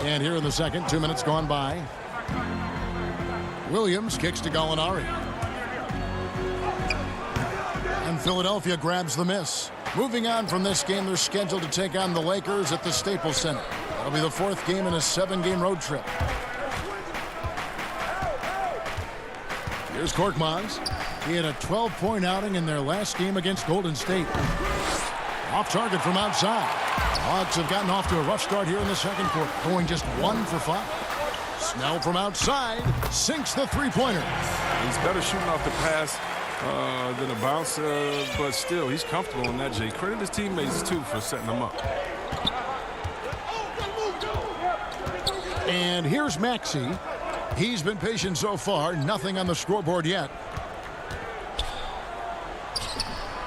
And here in the second, 2 minutes gone by. Williams kicks to Gallinari. And Philadelphia grabs the miss. Moving on from this game, they're scheduled to take on the Lakers at the Staples Center. That'll be the 4th game in a 7-game road trip. Here's Korkmaz. He had a 12-point outing in their last game against Golden State. Off target from outside. Hawks have gotten off to a rough start here in the second quarter, going just 1 for 5. Snell from outside sinks the three-pointer.
He's better shooting off the pass than a bounce, but still, he's comfortable in that, Jay. Credit his teammates, too, for setting him up.
And here's Maxey. He's been patient so far. Nothing on the scoreboard yet.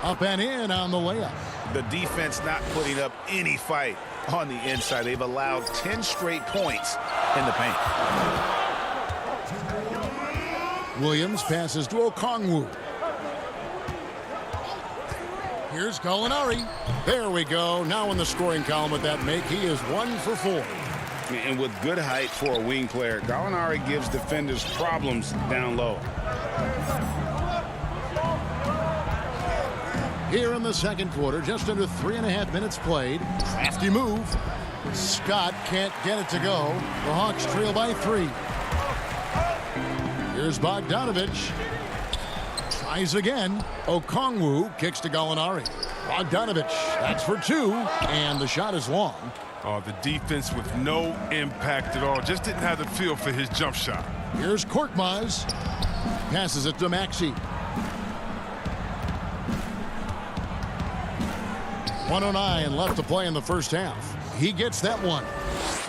Up and in on the layup.
The defense not putting up any fight on the inside. They've allowed 10 straight points in the paint.
Williams passes to Okongwu. Here's Gallinari. There we go. Now in the scoring column with that make, he is 1 for 4.
And with good height for a wing player, Gallinari gives defenders problems down low.
Here in the second quarter, just under 3.5 minutes played. Crafty move. Scott can't get it to go. The Hawks trail by 3. Here's Bogdanovich. Tries again. Okongwu kicks to Gallinari. Bogdanovich, that's for 2, and the shot is long.
Oh, the defense with no impact at all. Just didn't have the feel for his jump shot.
Here's Korkmaz. Passes it to Maxey. 1:09 left to play in the first half. He gets that one.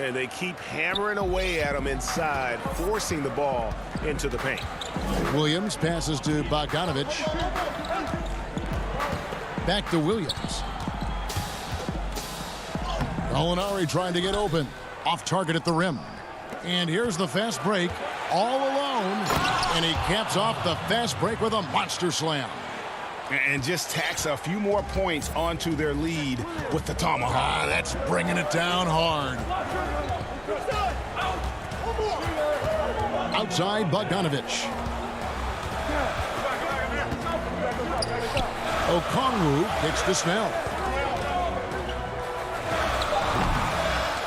And they keep hammering away at him inside, forcing the ball into the paint.
Williams passes to Bogdanovich. Back to Williams. Gallinari trying to get open. Off target at the rim. And here's the fast break. All alone. And he caps off the fast break with a monster slam.
And just tacks a few more points onto their lead with the tomahawk.
That's bringing it down hard. Outside, Bogdanovich. Okongwu kicks to Snell.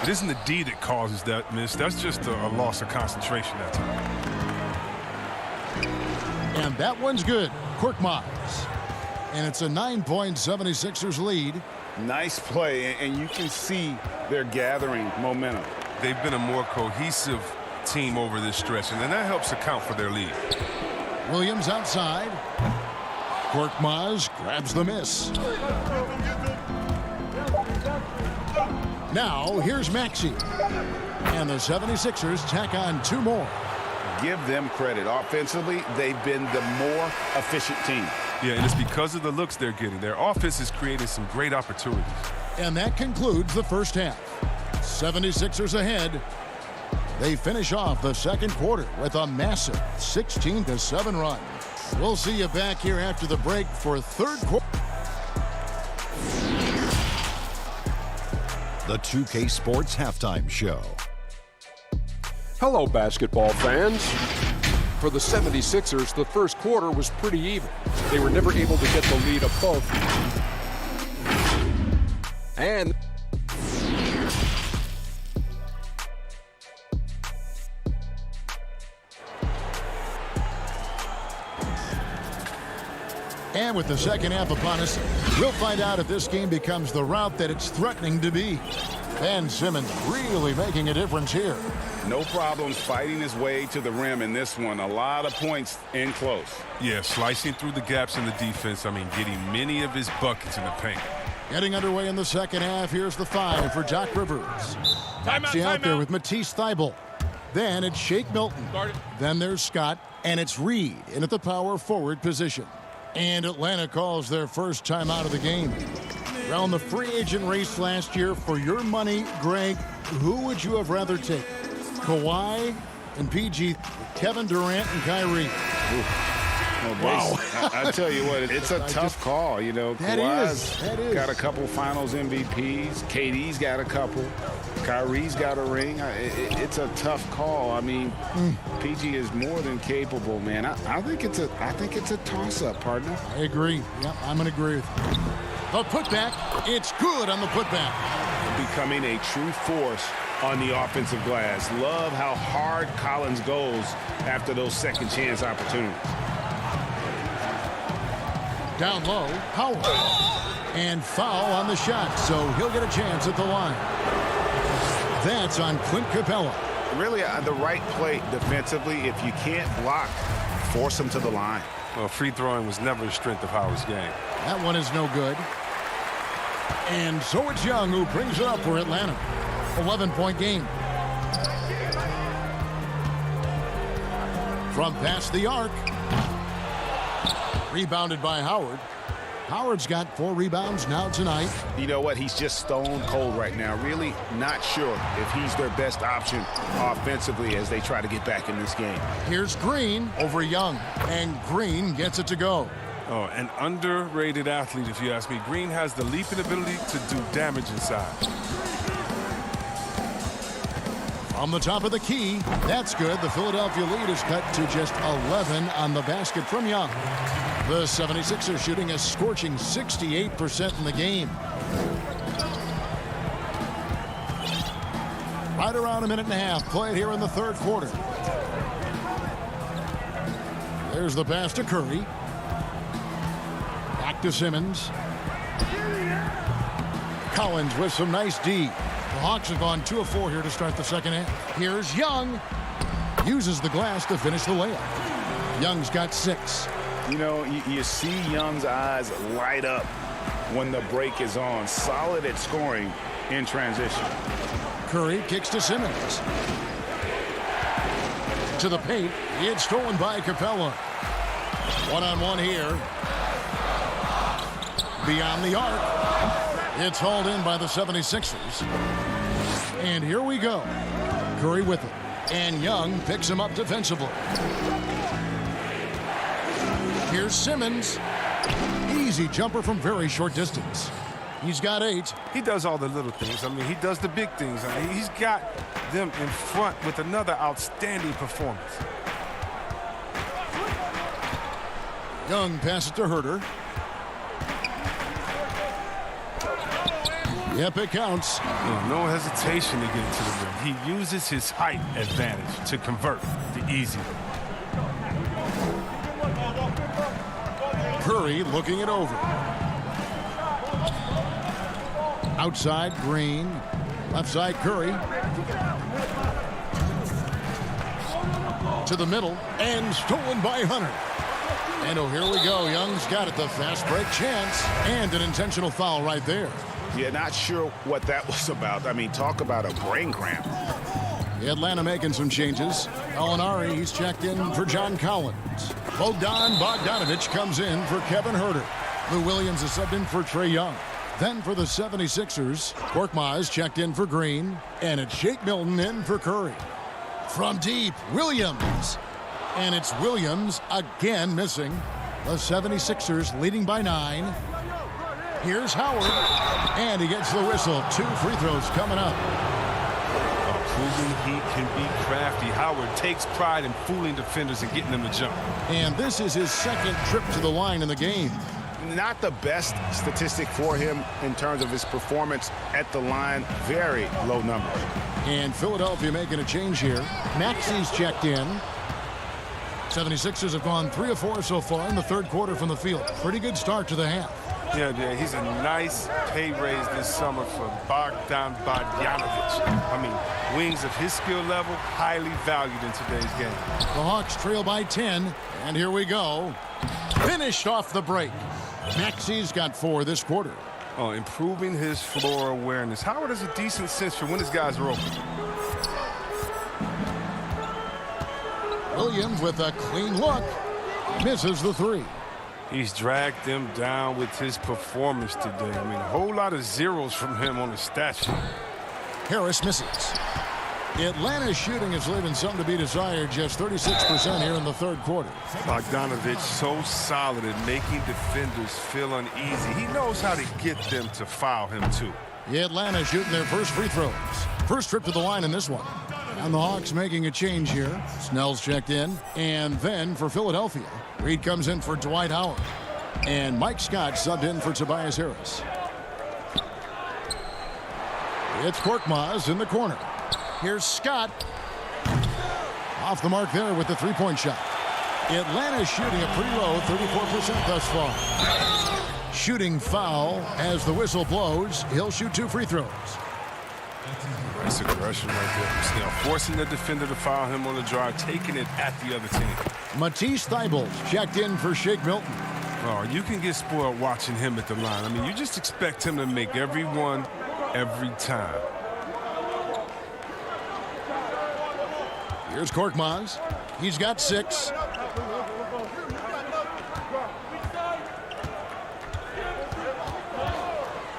It isn't the D that causes that miss. That's just a loss of concentration that time.
And that one's good. Korkmaz. And it's a 9-point 76ers lead.
Nice play, and you can see they're gathering momentum.
They've been a more cohesive team over this stretch, and then that helps account for their lead.
Williams outside. Korkmaz grabs the miss. Now, here's Maxey. And the 76ers tack on 2 more.
Give them credit. Offensively, they've been the more efficient team.
Yeah, and it's because of the looks they're getting. Their offense is creating some great opportunities.
And that concludes the first half. 76ers ahead. They finish off the second quarter with a massive 16-7 run. We'll see you back here after the break for third quarter.
The 2K Sports Halftime Show.
Hello, basketball fans. For the 76ers, the first quarter was pretty even. They were never able to get the lead above. And
with the second half upon us, we'll find out if this game becomes the route that it's threatening to be. Ben Simmons really making a difference here.
No problems fighting his way to the rim in this one. A lot of points in close.
Yeah, slicing through the gaps in the defense. I mean, getting many of his buckets in the paint.
Getting underway in the second half. Here's the 5 for Doc Rivers. Maxey out there with Matisse Thybulle. Then it's Shake Milton. Then there's Scott. And it's Reed in at the power forward position. And Atlanta calls their first time out of the game. Around the free agent race last year, for your money, Greg, who would you have rather take? Kawhi and PG, Kevin Durant and Kyrie.
Wow. I tell you what, it's a tough call. You know, Kawhi's got a couple finals MVPs. KD's got a couple. Kyrie's got a ring. It's a tough call. I mean, PG is more than capable, man. I think it's a toss-up, partner.
I agree. Yep, I'm going to agree with you. The putback, it's good on the putback.
Becoming a true force on the offensive glass. Love how hard Collins goes after those second chance opportunities.
Down low, Howard. And foul on the shot, so he'll get a chance at the line. That's on Clint Capella.
Really, the right play defensively. If you can't block, force him to the line.
Well, free throwing was never the strength of Howard's game.
That one is no good. And so it's Young who brings it up for Atlanta. 11-point game. From past the arc. Rebounded by Howard. Howard's got 4 rebounds now tonight.
You know what? He's just stone cold right now. Really not sure if he's their best option offensively as they try to get back in this game.
Here's Green over Young. And Green gets it to go.
Oh, an underrated athlete, if you ask me. Green has the leaping ability to do damage inside.
On the top of the key, that's good. The Philadelphia lead is cut to just 11 on the basket from Young. The 76ers shooting a scorching 68% in the game. Right around a minute and a half played here in the third quarter. There's the pass to Curry. Back to Simmons. Collins with some nice D. The Hawks have gone 2 of 4 here to start the second half. Here's Young. Uses the glass to finish the layup. Young's got 6.
You know, you see Young's eyes light up when the break is on. Solid at scoring in transition.
Curry kicks to Simmons. To the paint. It's stolen by Capella. One-on-one here. Beyond the arc. It's hauled in by the 76ers. And here we go. Curry with it. And Young picks him up defensively. Here's Simmons. Easy jumper from very short distance. He's got 8.
He does all the little things. I mean, he does the big things. I mean, he's got them in front with another outstanding performance.
Young passes to Herter. Yep, it counts.
No hesitation to get into the rim. He uses his height advantage to convert the easy.
Curry looking it over. Outside, Green. Left side, Curry. To the middle, and stolen by Hunter. And oh, here we go. Young's got it. The fast break chance. And an intentional foul right there.
Yeah, not sure what that was about. I mean, talk about a brain cramp.
Atlanta making some changes. Gallinari, he's checked in for John Collins. Bogdan Bogdanovic comes in for Kevin Herter. Lou Williams is subbed in for Trae Young. Then for the 76ers, Korkmaz checked in for Green. And it's Shake Milton in for Curry. From deep, Williams. And it's Williams again missing. The 76ers leading by 9. Here's Howard. And he gets the whistle. 2 free throws coming up.
Proving he can be crafty. Howard takes pride in fooling defenders and getting them to jump.
And this is his second trip to the line in the game.
Not the best statistic for him in terms of his performance at the line. Very low numbers.
And Philadelphia making a change here. Maxey's checked in. 76ers have gone 3 of 4 so far in the third quarter from the field. Pretty good start to the half.
Yeah, he's a nice pay raise this summer for Bogdan Bogdanovic. I mean, wings of his skill level, highly valued in today's game.
The Hawks trail by 10, and here we go. Finished off the break. Maxey's got 4 this quarter.
improving his floor awareness. Howard has a decent sense for when his guys are open.
Williams with a clean look. Misses the three.
He's dragged them down with his performance today. I mean, a whole lot of zeros from him on the stat sheet.
Harris misses. Atlanta's shooting is leaving something to be desired. Just 36% here in the third quarter.
Bogdanovich so solid at making defenders feel uneasy. He knows how to get them to foul him, too.
Atlanta shooting their first free throws. First trip to the line in this one. And the Hawks making a change here. Snell's checked in. And then for Philadelphia, Reed comes in for Dwight Howard. And Mike Scott subbed in for Tobias Harris. It's Korkmaz in the corner. Here's Scott. Off the mark there with the three-point shot. Atlanta's shooting a pretty low 34% thus far. Shooting foul as the whistle blows. He'll shoot 2 free throws.
Nice aggression right there. Snell forcing the defender to foul him on the drive, taking it at the other team.
Matisse Thybulle checked in for Shake Milton.
Oh, you can get spoiled watching him at the line. I mean, you just expect him to make every one every time.
Here's Korkmaz. He's got 6.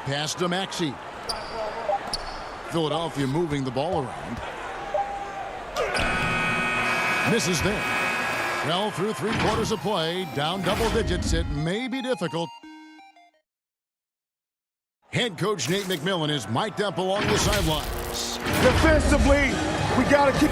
Pass to Maxey. Philadelphia moving the ball around. Misses there. Well, through 3 quarters of play, down double digits, it may be difficult. Head coach Nate McMillan is mic'd up along the sidelines.
Defensively, we got to keep...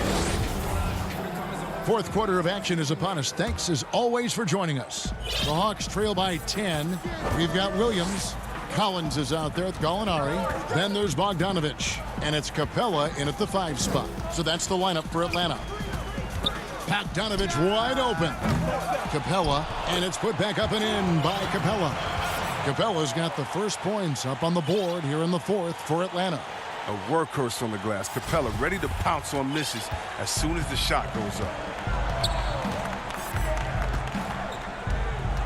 Fourth quarter of action is upon us. Thanks as always for joining us. The Hawks trail by 10. We've got Williams. Collins is out there with Gallinari. Then there's Bogdanovich. And it's Capella in at the 5 spot. So that's the lineup for Atlanta. Bogdanovich wide open. Capella, and it's put back up and in by Capella. Capella's got the first points up on the board here in the fourth for Atlanta.
A workhorse on the glass. Capella ready to pounce on misses as soon as the shot goes up.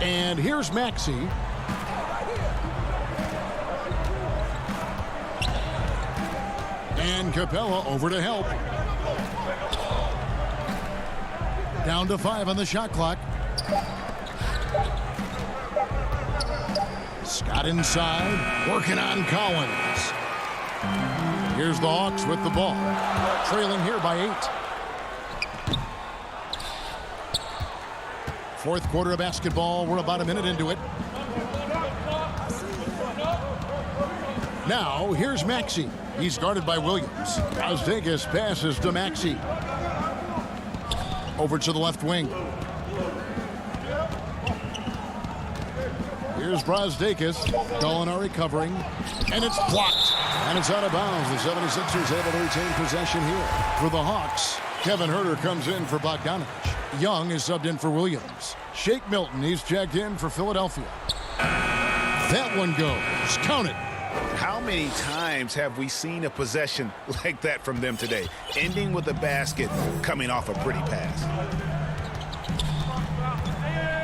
And here's Maxey. And Capella over to help. Down to 5 on the shot clock. Scott inside, working on Collins. Here's the Hawks with the ball, trailing here by 8. Fourth quarter of basketball. We're about a minute into it. Now, here's Maxey. He's guarded by Williams. Brazdeikis passes to Maxey. Over to the left wing. Here's Brazdeikis. Gallinari covering. And it's blocked. And it's out of bounds. The 76ers able to retain possession here. For the Hawks, Kevin Huerter comes in for Bogdanovich. Young is subbed in for Williams. Shake Milton, he's checked in for Philadelphia. That one goes. Count it.
How many times have we seen a possession like that from them today? Ending with a basket, coming off a pretty pass.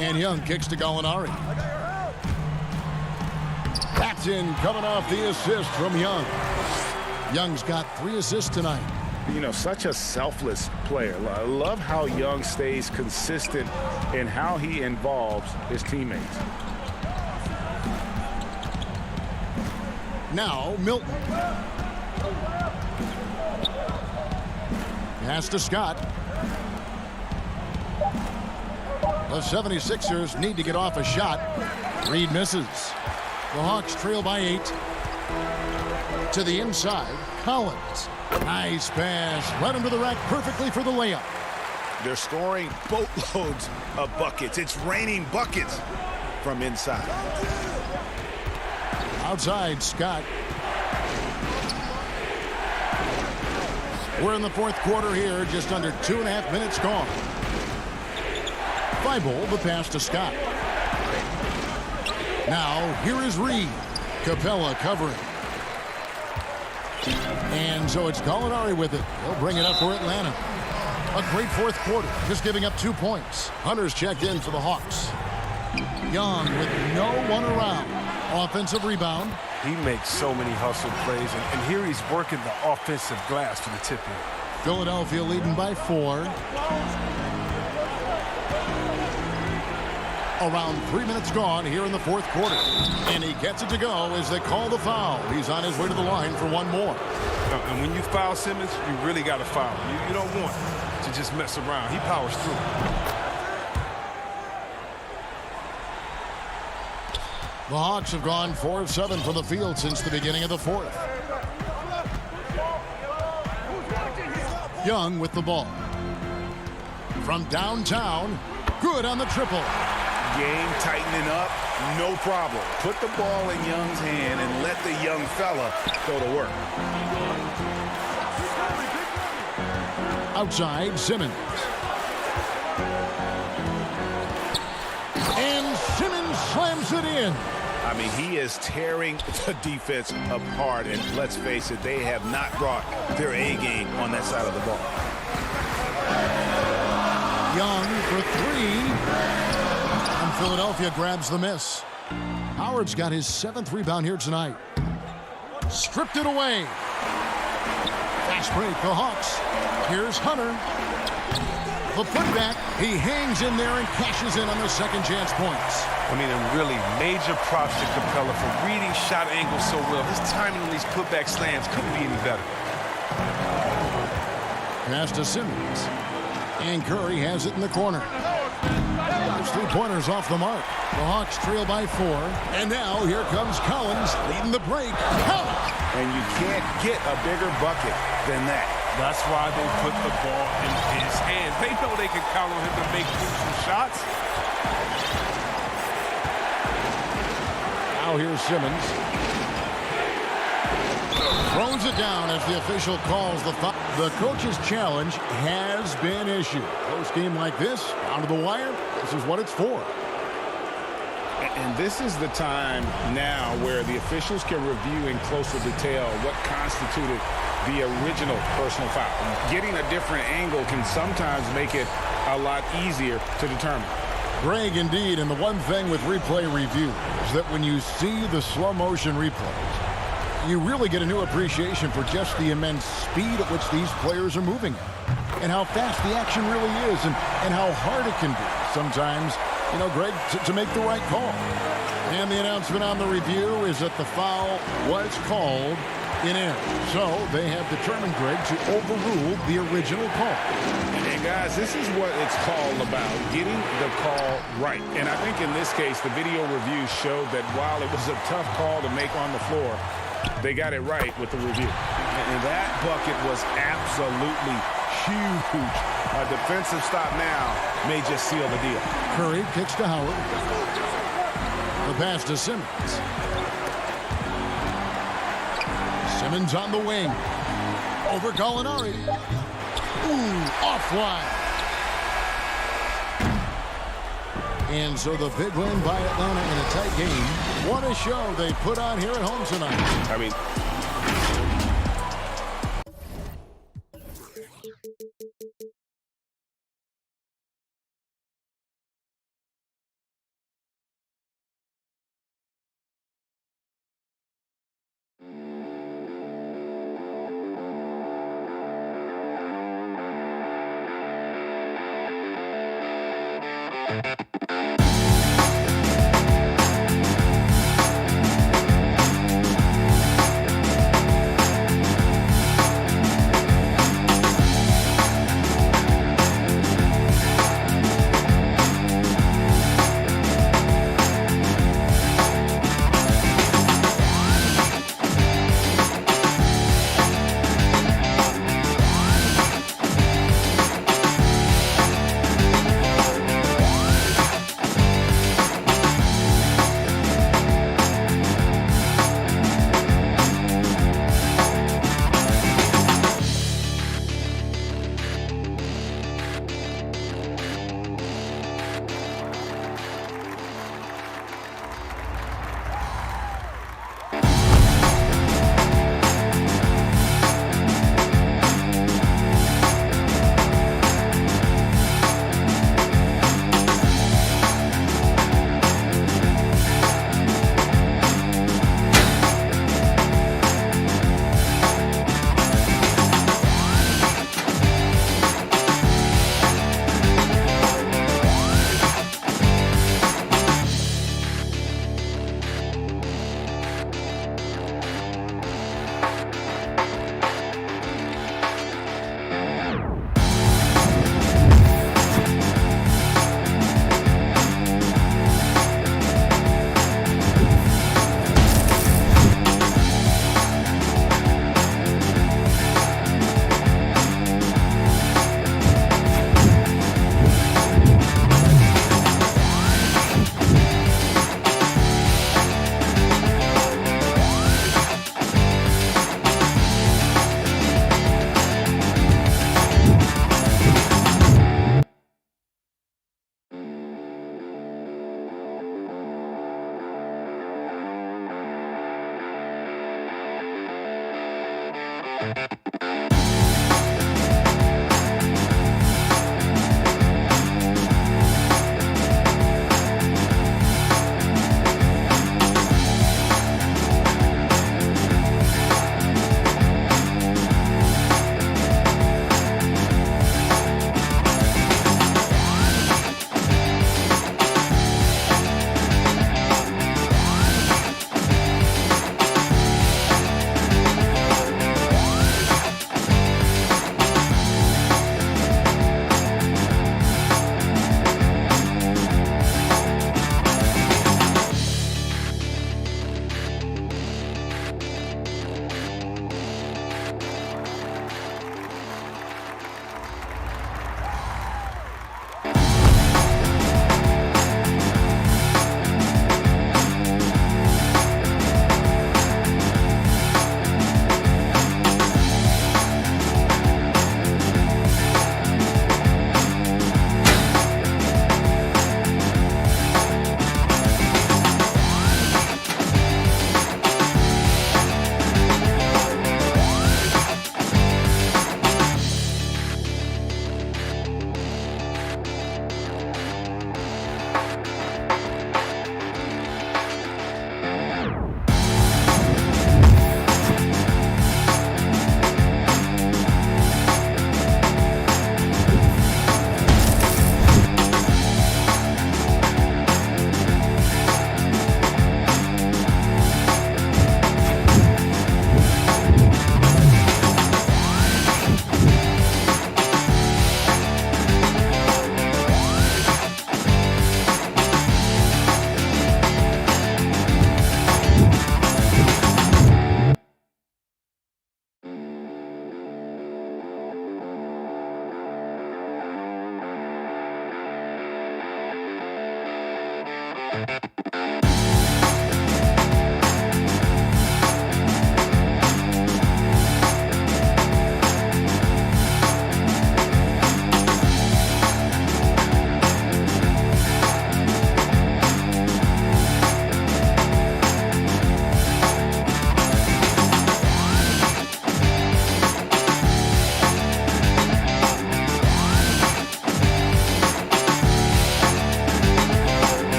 And Young kicks to Gallinari. That's in, coming off the assist from Young. Young's got 3 assists tonight.
You know, such a selfless player. I love how Young stays consistent in how he involves his teammates.
Now, Milton. Pass to Scott. The 76ers need to get off a shot. Reed misses. The Hawks trail by 8. To the inside, Collins. Nice pass. Right under the rack perfectly for the layup.
They're scoring boatloads of buckets. It's raining buckets from inside.
Outside, Scott. We're in the fourth quarter here, just under 2.5 minutes gone. Thybulle, the pass to Scott. Now, here is Reed. Capella covering. And so it's Gallinari with it. He'll bring it up for Atlanta. A great fourth quarter, just giving up 2 points. Hunter's checked in for the Hawks. Young with no one around. Offensive rebound.
He makes so many hustle plays, and here he's working the offensive glass for the tip in.
Philadelphia leading by 4. Around 3 minutes gone here in the fourth quarter. And he gets it to go as they call the foul. He's on his way to the line for one more.
And when you foul Simmons, you really got to foul him. You don't want to just mess around. He powers through.
The Hawks have gone 4 of 7 from the field since the beginning of the fourth. Young with the ball. From downtown, good on the triple.
Game tightening up, no problem. Put the ball in Young's hand and let the young fella go to work.
Outside, Simmons. And Simmons slams it in.
I mean, he is tearing the defense apart, and let's face it, they have not brought their A game on that side of the ball.
Young for 3. And Philadelphia grabs the miss. Howard's got his 7th rebound here tonight. Stripped it away. Fast break, the Hawks. Here's Hunter. The putback. He hangs in there and cashes in on the second chance points.
I mean, and really major props to Capella for reading shot angles so well. His timing on these putback slams couldn't be any better.
Pass to Simmons. And Curry has it in the corner. Those 3-pointers off the mark. The Hawks trail by 4. And now here comes Collins leading the break. Count!
And you can't get a bigger bucket than that.
That's why they put the ball in his hand. They know they can count on him to make crucial shots.
Now here's Simmons. Throws it down as the official calls the foul. The coach's challenge has been issued. Close game like this, down to the wire, this is what it's for.
And this is the time now where the officials can review in closer detail what constituted the original personal foul. Getting a different angle can sometimes make it a lot easier to determine.
Greg, indeed, and the one thing with replay review is that when you see the slow motion replays, you really get a new appreciation for just the immense speed at which these players are moving at, and how fast the action really is, and how hard it can be sometimes, you know, Greg, to make the right call. And the announcement on the review is that the foul was called in error. So they have determined, Greg, to overrule the original call.
And guys, this is what it's called about, getting the call right. And I think in this case, the video review showed that while it was a tough call to make on the floor, they got it right with the review.
And that bucket was absolutely huge. A defensive stop now may just seal the deal.
Curry kicks to Howard. The pass to Simmons. Simmons on the wing. Over Gallinari. Ooh, offline. And so the big win by Atlanta in a tight game. What a show they put on here at home tonight.
I mean,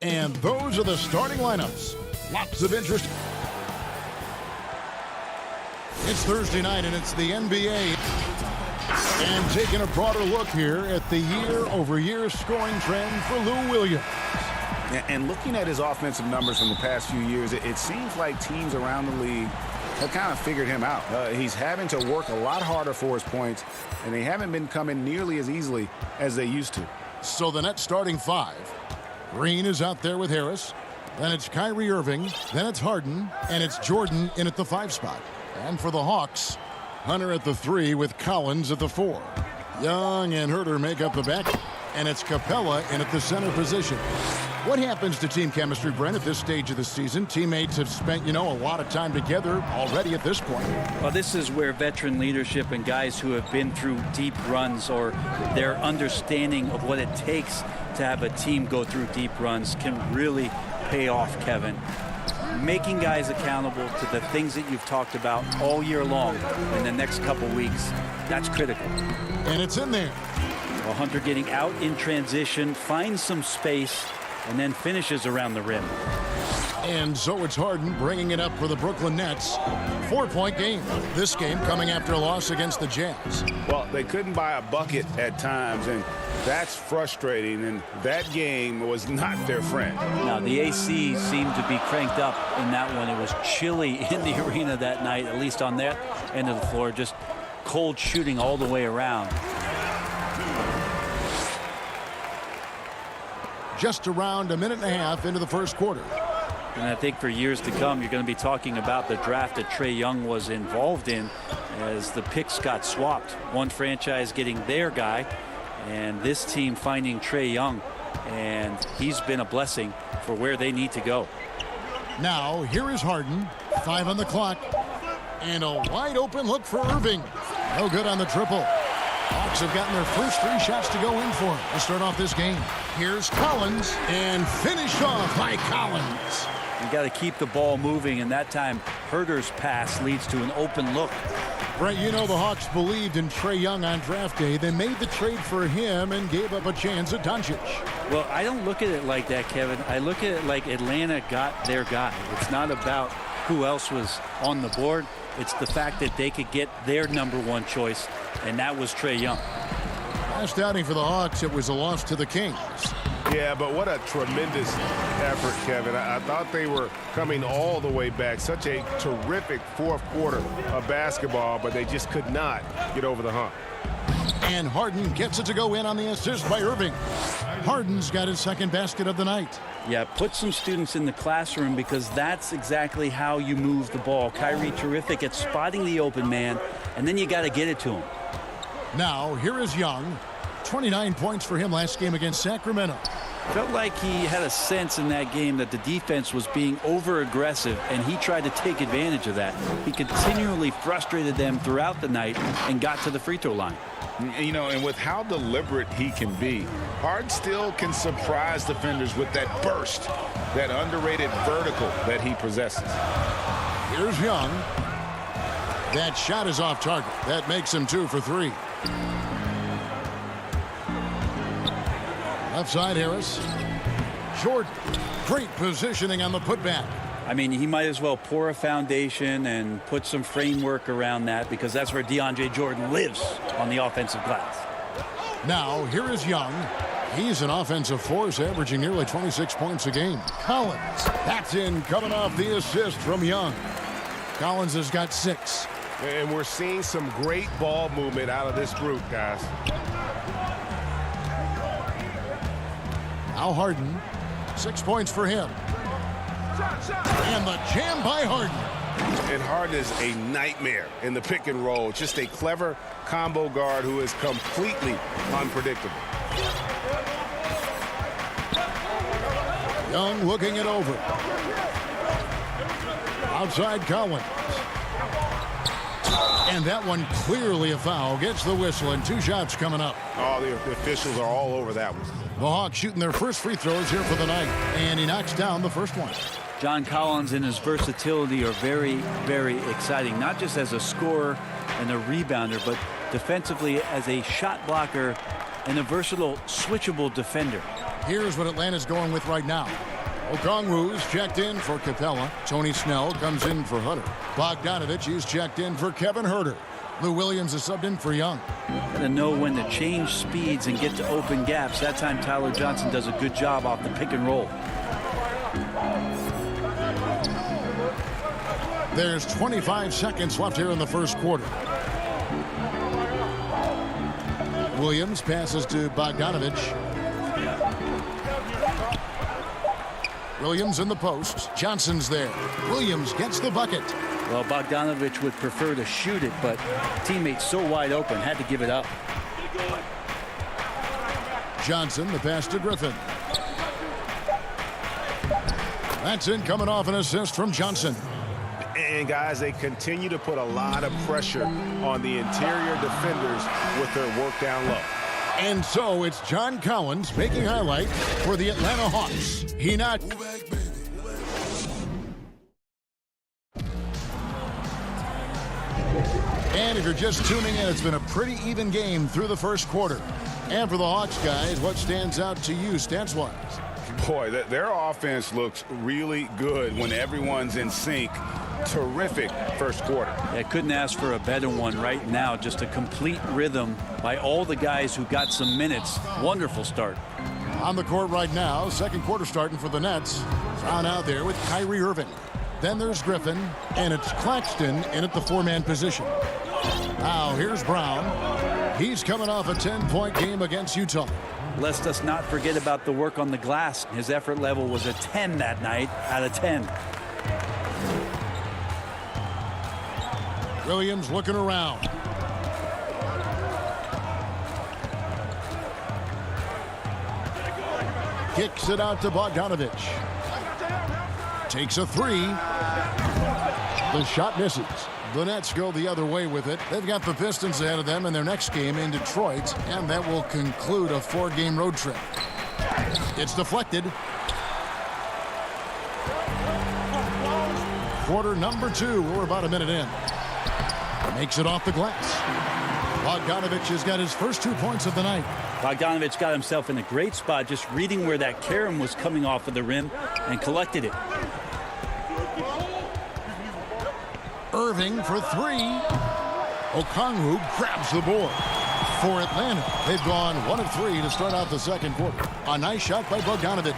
And those are the starting lineups. Lots of interest. It's Thursday night, and it's the NBA. And taking a broader look here at the year-over-year scoring trend for Lou Williams.
And looking at his offensive numbers from the past few years, it seems like teams around the league have kind of figured him out. He's having to work a lot harder for his points, and they haven't been coming nearly as easily as they used to.
So the net starting five. Green is out there with Harris. Then it's Kyrie Irving. Then it's Harden. And it's Jordan in at the 5 spot. And for the Hawks, Hunter at the 3 with Collins at the 4. Young and Herter make up the back. And it's Capella in at the center position. What happens to team chemistry, Brent, at this stage of the season? Teammates have spent, a lot of time together already at this point.
Well, this is where veteran leadership and guys who have been through deep runs or their understanding of what it takes to have a team go through deep runs can really pay off, Kevin. Making guys accountable to the things that you've talked about all year long in the next couple weeks, that's critical.
And it's in there.
Well, Hunter getting out in transition, finds some space, and then finishes around the rim.
And so it's Harden bringing it up for the Brooklyn Nets. 4-point game. This game coming after a loss against the Jazz.
Well, they couldn't buy a bucket at times, and that's frustrating, and that game was not their friend.
Now, the AC seemed to be cranked up in that one. It was chilly in the arena that night, at least on that end of the floor. Just cold shooting all the way around.
Just around a minute and a half into the first quarter.
And I think for years to come, you're going to be talking about the draft that Trae Young was involved in as the picks got swapped. One franchise getting their guy, and this team finding Trae Young. And he's been a blessing for where they need to go.
Now, here is Harden. 5 on the clock. And a wide open look for Irving. No good on the triple. Hawks have gotten their first 3 shots to go in for him to start off this game. Here's Collins, and finished off by Collins.
You got to keep the ball moving, and that time Herter's pass leads to an open look.
Right, the Hawks believed in Trae Young on draft day. They made the trade for him and gave up a chance at Doncic.
Well, I don't look at it like that, Kevin. I look at it like Atlanta got their guy. It's not about who else was on the board. It's the fact that they could get their #1 choice, and that was Trae Young.
Last outing for the Hawks, it was a loss to the Kings.
Yeah, but what a tremendous effort, Kevin. I thought they were coming all the way back. Such a terrific fourth quarter of basketball, but they just could not get over the hump.
And Harden gets it to go in on the assist by Irving. Harden's got his second basket of the night.
Yeah, put some students in the classroom because that's exactly how you move the ball. Kyrie terrific at spotting the open man, and then you got to get it to him.
Now, here is Young. 29 points for him last game against Sacramento.
Felt like he had a sense in that game that the defense was being over-aggressive, and he tried to take advantage of that. He continually frustrated them throughout the night and got to the free throw line.
And with how deliberate he can be, Harden still can surprise defenders with that burst, that underrated vertical that he possesses.
Here's Young. That shot is off target. That makes him 2 for 3. Left side, Harris. Jordan. Great positioning on the putback.
I mean, he might as well pour a foundation and put some framework around that because that's where DeAndre Jordan lives on the offensive glass.
Now, here is Young. He's an offensive force, averaging nearly 26 points a game. Collins, that's in, coming off the assist from Young. Collins has got 6.
And we're seeing some great ball movement out of this group, guys.
Now Harden, 6 points for him. And the jam by Harden.
And Harden is a nightmare in the pick and roll. Just a clever combo guard who is completely unpredictable.
Young looking it over. Outside Collins. And that one clearly a foul. Gets the whistle and 2 shots coming up.
Oh, the officials are all over that one.
The Hawks shooting their first free throws here for the night. And he knocks down the first one.
John Collins and his versatility are very, very exciting. Not just as a scorer and a rebounder, but defensively as a shot blocker and a versatile, switchable defender.
Here's what Atlanta's going with right now. Okongwu's checked in for Capella. Tony Snell comes in for Hutter. Bogdanovich is checked in for Kevin Huerter. Lou Williams is subbed in for Young.
Got to know when to change speeds and get to open gaps. That time Tyler Johnson does a good job off the pick and roll.
There's 25 seconds left here in the first quarter. Williams passes to Bogdanovich. Williams in the post. Johnson's there. Williams gets the bucket.
Well, Bogdanovich would prefer to shoot it, but teammates so wide open, had to give it up.
Johnson, the pass to Griffin. That's in, coming off an assist from Johnson.
And, guys, they continue to put a lot of pressure on the interior defenders with their work down low.
And so it's John Collins making highlights for the Atlanta Hawks. He not. And if you're just tuning in, it's been a pretty even game through the first quarter. And for the Hawks guys, what stands out to you stats-wise?
Boy, their offense looks really good when everyone's in sync. Terrific first quarter.
I couldn't ask for a better one right now. Just a complete rhythm by all the guys who got some minutes. Wonderful start.
On the court right now, second quarter starting for the Nets. Found out there with Kyrie Irving. Then there's Griffin, and it's Claxton in at the 4-man position. Now here's Brown. He's coming off a 10-point game against Utah.
Let's us not forget about the work on the glass. His effort level was a 10 that night out of 10.
Williams looking around. Kicks it out to Bogdanovich. Takes a 3. The shot misses. The Nets go the other way with it. They've got the Pistons ahead of them in their next game in Detroit, and that will conclude a 4-game road trip. It's deflected. Quarter number 2. We're about a minute in. Makes it off the glass. Bogdanovich has got his first 2 points of the night.
Bogdanovich got himself in a great spot, just reading where that carom was coming off of the rim and collected it.
Irving for 3. Okongwu grabs the board. For Atlanta, they've gone 1 of 3 to start out the second quarter. A nice shot by Bogdanovich.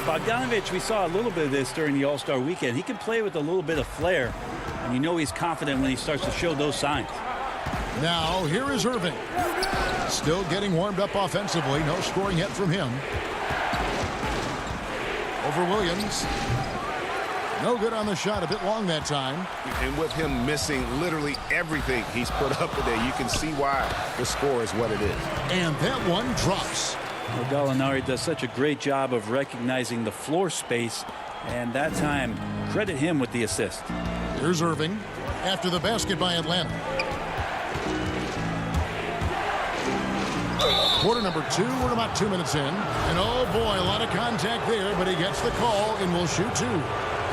Bogdanovich, we saw a little bit of this during the All-Star weekend. He can play with a little bit of flair, and you know he's confident when he starts to show those signs.
Now, here is Irving. Still getting warmed up offensively. No scoring yet from him. Over Williams. No good on the shot. A bit long that time.
And with him missing literally everything he's put up today, you can see why the score is what it is.
And that one drops.
Well, Gallinari does such a great job of recognizing the floor space, and that time, credit him with the assist.
Here's Irving after the basket by Atlanta. Quarter number 2, we're about 2 minutes in. And oh boy, a lot of contact there, but he gets the call and will shoot 2.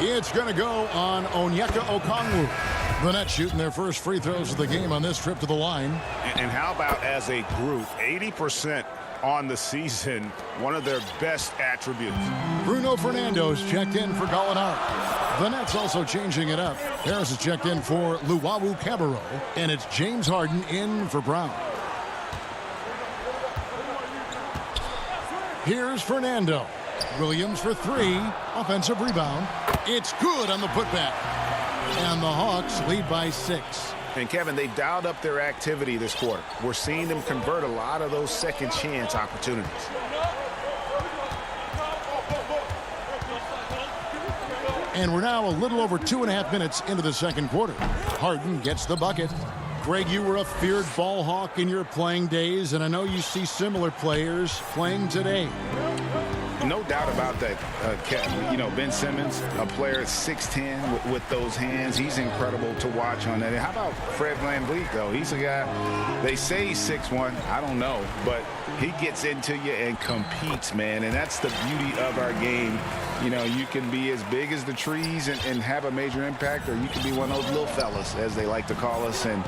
It's going to go on Onyeka Okongwu. The Nets shooting their first free throws of the game on this trip to the line.
And how about as a group, 80% on the season, one of their best attributes.
Bruno Fernando's checked in for Gallinari. The Nets also changing it up. Harris is checked in for Luwawu Cabarro, and it's James Harden in for Brown. Here's Fernando. Williams for three. Offensive rebound. It's good on the putback. And the Hawks lead by 6.
And Kevin, they've dialed up their activity this quarter. We're seeing them convert a lot of those second chance opportunities.
And we're now a little over 2.5 minutes into the second quarter. Harden gets the bucket. Greg, you were a feared ball hawk in your playing days, and I know you see similar players playing today.
No doubt about that, Kevin. You know, Ben Simmons, a player 6'10" with those hands. He's incredible to watch on that. And how about Fred VanVleet, though? He's a guy, they say he's 6'1". I don't know, but he gets into you and competes, man. And that's the beauty of our game. You know, you can be as big as the trees and have a major impact, or you can be one of those little fellas, as they like to call us, and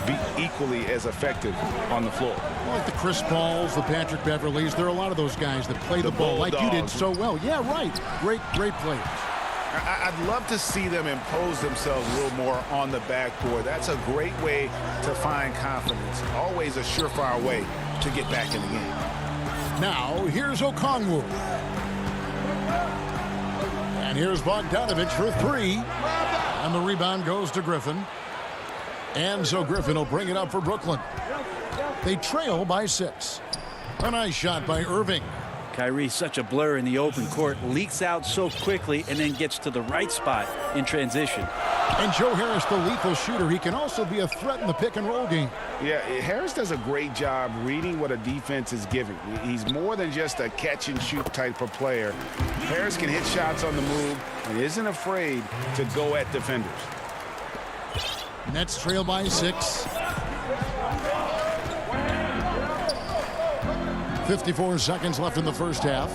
be equally as effective on the floor.
Like the Chris Pauls, the Patrick Beverleys, there are a lot of those guys that play the ball like you did so well. Yeah, right. Great players.
I'd love to see them impose themselves a little more on the backboard. That's a great way to find confidence. Always a surefire way to get back in the game.
Now, here's Okongwu. And here's Bogdanovich for three. And the rebound goes to Griffin. And so Griffin will bring it up for Brooklyn. They trail by 6. A nice shot by Irving.
Kyrie, such a blur in the open court, leaks out so quickly and then gets to the right spot in transition.
And Joe Harris, the lethal shooter, he can also be a threat in the pick-and-roll game.
Yeah, Harris does a great job reading what a defense is giving. He's more than just a catch-and-shoot type of player. Harris can hit shots on the move and isn't afraid to go at defenders.
Nets trail by 6. 54 seconds left in the first half.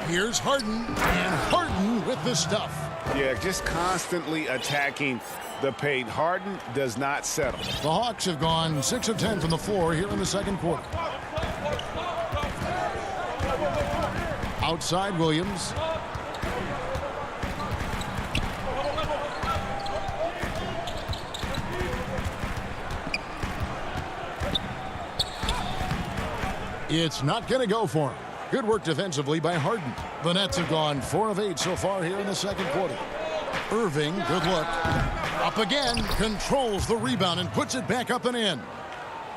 Here's Harden, and Harden with the stuff.
Yeah, just constantly attacking the paint. Harden does not settle.
The Hawks have gone 6 of 10 from the floor here in the second quarter. Outside Williams. It's not going to go for him. Good work defensively by Harden. The Nets have gone 4 of 8 so far here in the second quarter. Irving, good look. Up again, controls the rebound and puts it back up and in.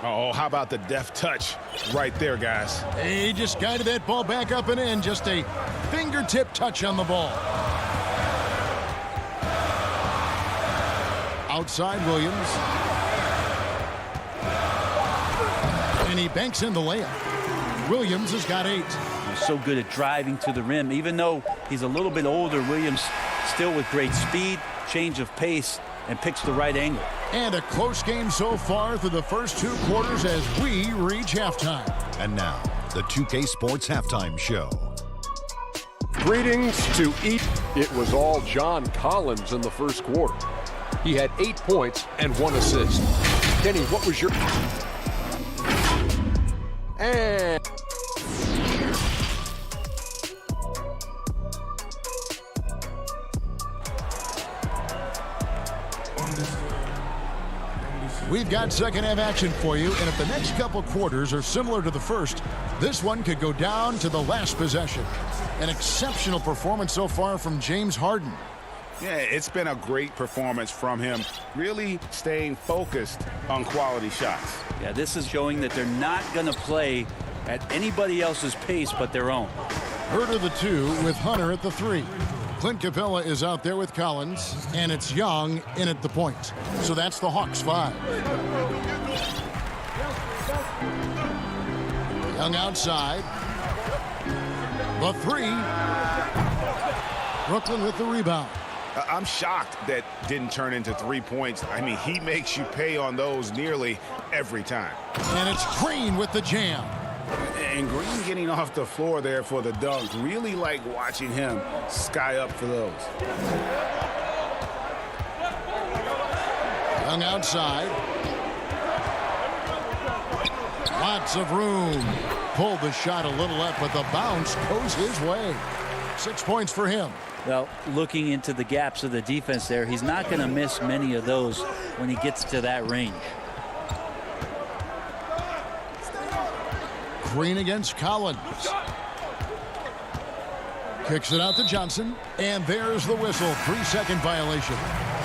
Oh, how about the deft touch right there, guys?
He just guided that ball back up and in. Just a fingertip touch on the ball. Outside Williams. And he banks in the layup. Williams has got 8.
He's so good at driving to the rim. Even though he's a little bit older, Williams still with great speed, change of pace, and picks the right angle.
And a close game so far through the first 2 quarters as we reach halftime.
And now, the 2K Sports Halftime Show.
Greetings to eat. It was all John Collins in the first quarter. He had 8 points and 1 assist. Kenny, what was your... And...
We've got second half action for you, and if the next couple quarters are similar to the first, this one could go down to the last possession. An exceptional performance so far from James Harden.
Yeah, it's been a great performance from him, really staying focused on quality shots.
Yeah, this is showing that they're not going to play at anybody else's pace but their own.
Herter the 2 with Hunter at the 3. Clint Capella is out there with Collins, and it's Young in at the point. So that's the Hawks 5. Young outside. The 3. Brooklyn with the rebound.
I'm shocked that didn't turn into 3 points. I mean, he makes you pay on those nearly every time.
And it's Green with the jam.
And Green getting off the floor there for the dunk. Really like watching him sky up for those.
Young outside. Lots of room. Pulled the shot a little up, but the bounce goes his way. 6 points for him.
Well, looking into the gaps of the defense there, he's not going to miss many of those when he gets to that range.
Green against Collins. Kicks it out to Johnson, and there's the whistle. 3-second violation.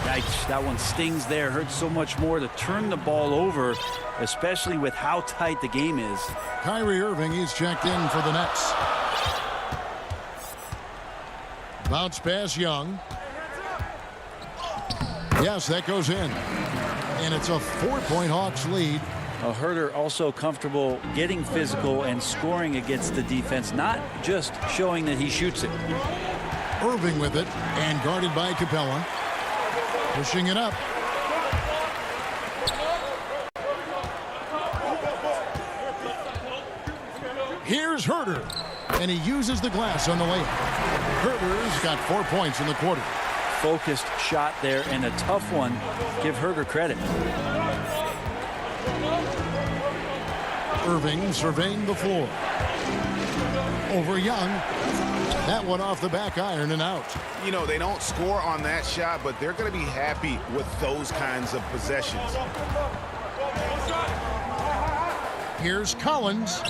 Yikes, that one stings there. Hurts so much more to turn the ball over, especially with how tight the game is.
Kyrie Irving, he's checked in for the Nets. Bounce pass, Young. Yes, that goes in. And it's a 4-point Hawks lead.
Herder also comfortable getting physical and scoring against the defense, not just showing that he shoots it.
Irving with it, and guarded by Capella. Pushing it up. Here's Herder, and he uses the glass on the layup. Herder's got 4 points in the quarter.
Focused shot there, and a tough one. Give Herder credit.
Irving surveying the floor. Over Young. That one off the back iron and out.
You know, they don't score on that shot, but they're going to be happy with those kinds of possessions.
Here's Collins.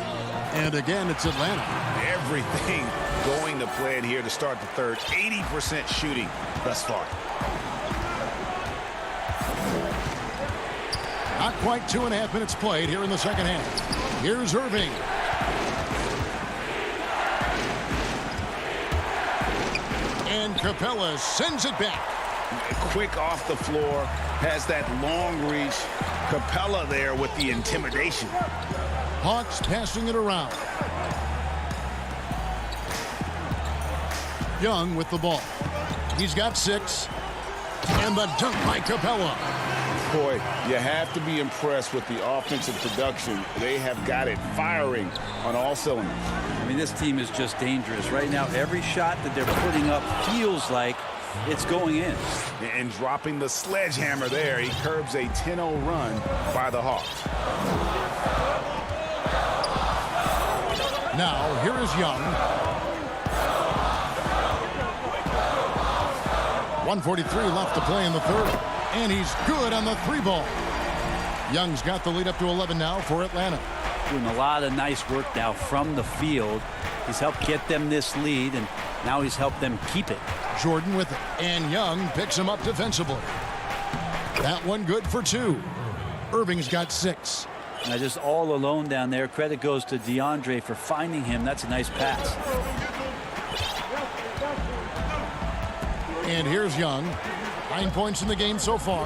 And again, it's Atlanta.
Everything going to plan here to start the third. 80% shooting thus far.
Not quite 2.5 minutes played here in the second half. Here's Irving. And Capella sends it back.
Quick off the floor. Has that long reach. Capella there with the intimidation.
Hawks passing it around. Young with the ball. He's got 6. And the dunk by Capella.
Boy, you have to be impressed with the offensive production. They have got it firing on all cylinders.
I mean, this team is just dangerous. Right now, every shot that they're putting up feels like it's going in.
And dropping the sledgehammer there, he curbs a 10-0 run by the Hawks.
Now, here is Young. 1:43 left to play in the third. And he's good on the 3-ball. Young's got the lead up to 11 now for Atlanta.
Doing a lot of nice work now from the field. He's helped get them this lead, and now he's helped them keep it.
Jordan with it. And Young picks him up defensively. That one good for 2. Irving's got 6.
Now just all alone down there. Credit goes to DeAndre for finding him. That's a nice pass.
And here's Young. 9 points in the game so far.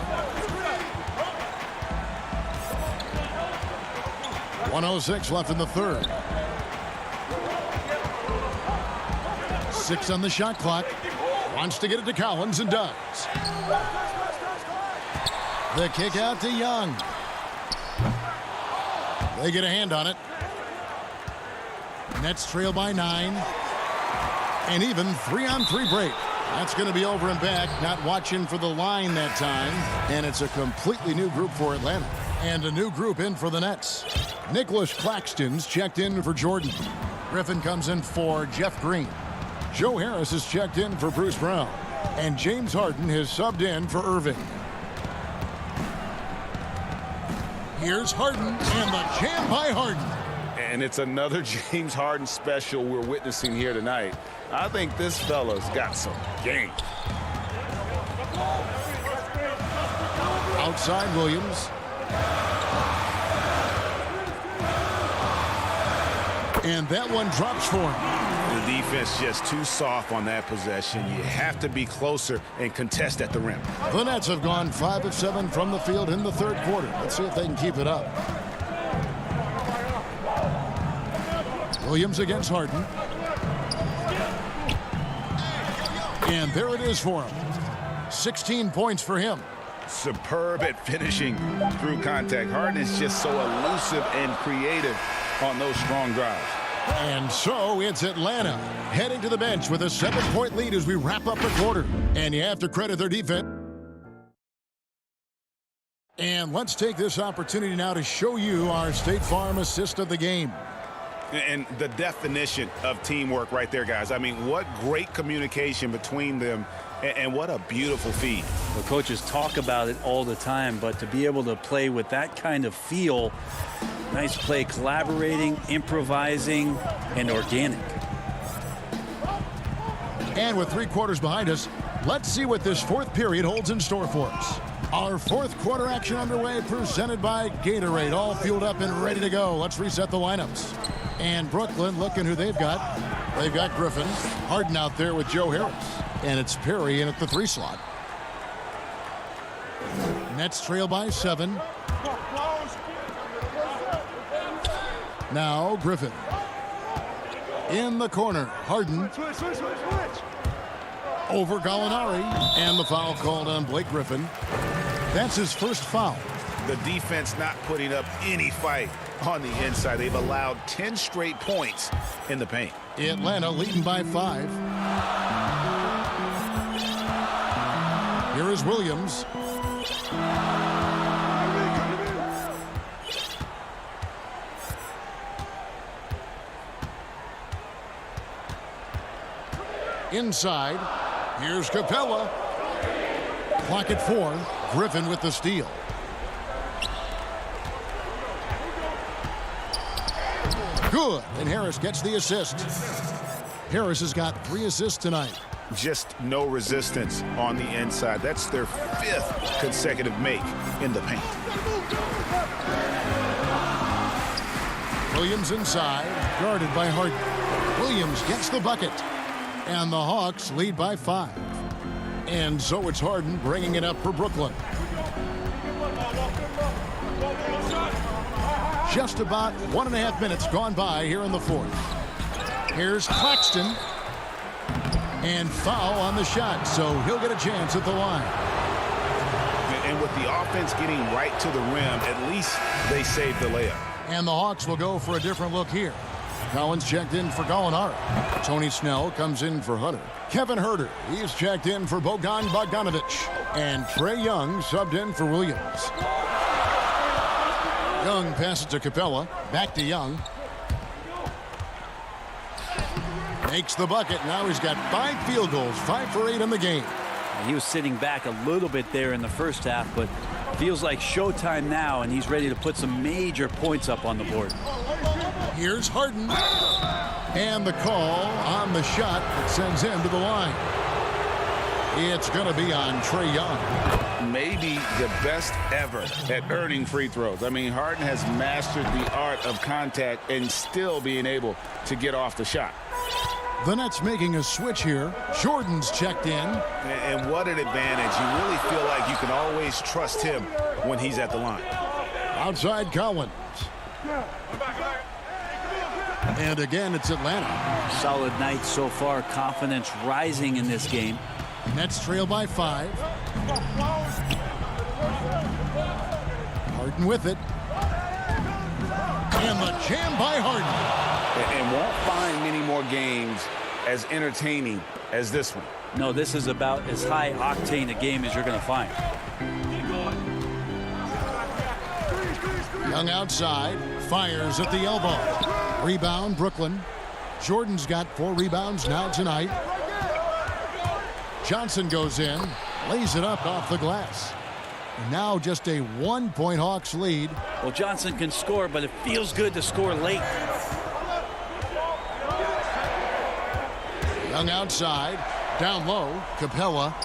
1:06 left in the third. 6 on the shot clock. Wants to get it to Collins and does. The kick out to Young. They get a hand on it. Nets trail by 9. And even 3-on-3 break. That's going to be over and back. Not watching for the line that time. And it's a completely new group for Atlanta. And a new group in for the Nets. Nicholas Claxton's checked in for Jordan. Griffin comes in for Jeff Green. Joe Harris is checked in for Bruce Brown. And James Harden has subbed in for Irving. Here's Harden and the jam by Harden.
And it's another James Harden special we're witnessing here tonight. I think this fella's got some game.
Outside Williams. And that one drops for him.
The defense just too soft on that possession. You have to be closer and contest at the rim.
The Nets have gone 5 of 7 from the field in the third quarter. Let's see if they can keep it up. Williams against Harden. And there it is for him. 16 points for him.
Superb at finishing through contact. Harden is just so elusive and creative on those strong drives.
And so it's Atlanta heading to the bench with a 7-point lead as we wrap up the quarter. And you have to credit their defense. And let's take this opportunity now to show you our State Farm assist of the game.
And the definition of teamwork right there, guys. I mean, what great communication between them, and what a beautiful feed.
The coaches talk about it all the time, but to be able to play with that kind of feel, Nice play, collaborating, improvising, and organic.
And with 3 quarters behind us, let's see what this 4th period holds in store for us. Our 4th quarter action underway, presented by Gatorade, all fueled up and ready to go. Let's reset the lineups. And Brooklyn, looking who they've got. They've got Griffin, Harden out there with Joe Harris, and it's Perry in at the 3 slot. Nets trail by 7. Now Griffin. In the corner, Harden. Over Gallinari, and the foul called on Blake Griffin. That's his first foul.
The defense not putting up any fight on the inside. They've allowed 10 straight points in the paint.
Atlanta leading by 5. Here is Williams. Inside, here's Capella. Clock at 4. Griffin with the steal. Good, and Harris gets the assist. Harris has got 3 assists tonight.
Just no resistance on the inside. That's their 5th consecutive make in the paint.
Williams inside, guarded by Harden. Williams gets the bucket. And the Hawks lead by 5. And so it's Harden bringing it up for Brooklyn. Just about 1.5 minutes gone by here in the 4th. Here's Claxton. And foul on the shot, so he'll get a chance at the line.
And with the offense getting right to the rim, at least they saved the layup.
And the Hawks will go for a different look here. Collins checked in for Gallinari. Tony Snell comes in for Hunter. Kevin Huerter, he's checked in for Bogan Bogdanovic. And Trae Young subbed in for Williams. Young passes to Capella. Back to Young. Makes the bucket. Now he's got 5 field goals, 5 for 8 in the game.
He was sitting back a little bit there in the first half, but feels like showtime now, and he's ready to put some major points up on the board.
Here's Harden. And the call on the shot that sends him to the line. It's going to be on Trae Young.
Maybe the best ever at earning free throws. I mean, Harden has mastered the art of contact and still being able to get off the shot.
The Nets making a switch here. Jordan's checked in.
And what an advantage. You really feel like you can always trust him when he's at the line.
Outside Collins. And again, it's Atlanta.
Solid night so far. Confidence rising in this game.
Nets trail by 5. Harden with it. And the jam by Harden.
And won't find many more games as entertaining as this one.
No, this is about as high octane a game as you're going to find.
Young outside, fires at the elbow. Rebound, Brooklyn. Jordan's got 4 rebounds now tonight. Johnson goes in, lays it up off the glass. And now just a 1-point Hawks lead.
Well, Johnson can score, but it feels good to score late.
Young outside, down low, Capella.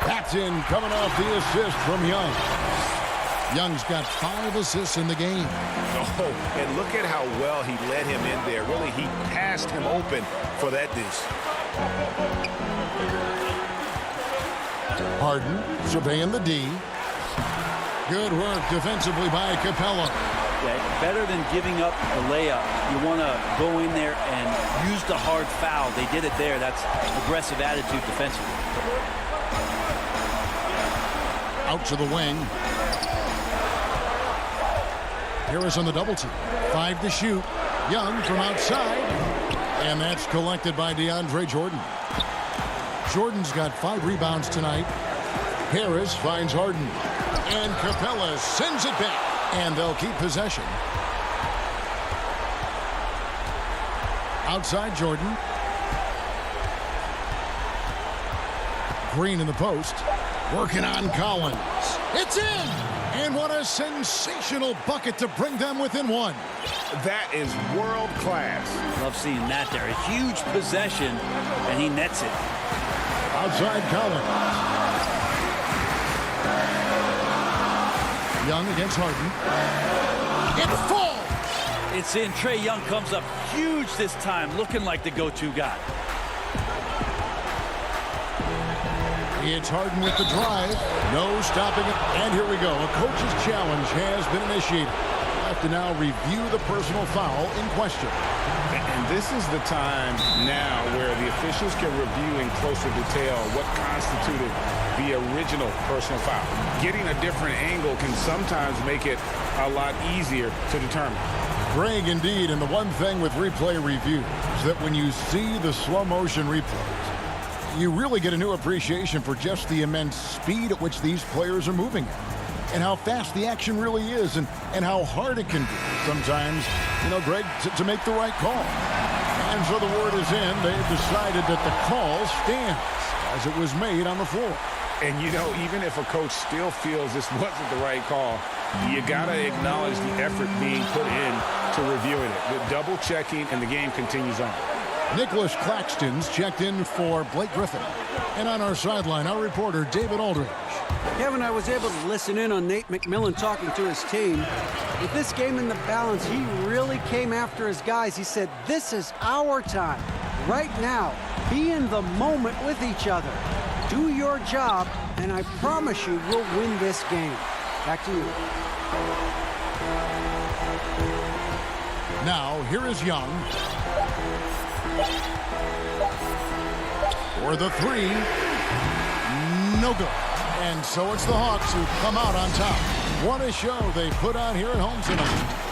That's in, coming off the assist from Young. Young's got 5 assists in the game.
Oh, and look at how well he led him in there. Really, he passed him open for that deuce.
Harden surveying the D. Good work defensively by Capella.
Yeah, better than giving up a layup, you want to go in there and use the hard foul. They did it there. That's aggressive attitude defensively.
Out to the wing. Harris on the double team. 5 to shoot. Young from outside. And that's collected by DeAndre Jordan. Jordan's got 5 rebounds tonight. Harris finds Harden. And Capella sends it back. And they'll keep possession. Outside Jordan. Green in the post. Working on Collins. It's in! And what a sensational bucket to bring them within one.
That is world class.
Love seeing that there. A huge possession, and he nets it.
Outside Collins. Young against Harden. It falls.
It's in. Trae Young comes up huge this time, looking like the go-to guy.
It's Harden with the drive. No stopping it. And here we go. A coach's challenge has been initiated. Have to now review the personal foul in question.
And this is the time now where the officials can review in closer detail what constituted the original personal foul. Getting a different angle can sometimes make it a lot easier to determine.
Greg, indeed, and the one thing with replay review is that when you see the slow motion replays, you really get a new appreciation for just the immense speed at which these players are moving at, and how fast the action really is, and how hard it can be sometimes, Greg, to make the right call. And so the word is in. They've decided that the call stands as it was made on the floor.
And, even if a coach still feels this wasn't the right call, you got to acknowledge the effort being put in to reviewing it. With double checking, and the game continues on.
Nicholas Claxton's checked in for Blake Griffin. And on our sideline, our reporter, David Aldridge.
Kevin, I was able to listen in on Nate McMillan talking to his team. With this game in the balance, he really came after his guys. He said, this is our time. Right now, be in the moment with each other. Do your job, and I promise you we'll win this game. Back to you.
Now, here is Young. For the three. No good. And so it's the Hawks who come out on top. What a show they put on here at home tonight.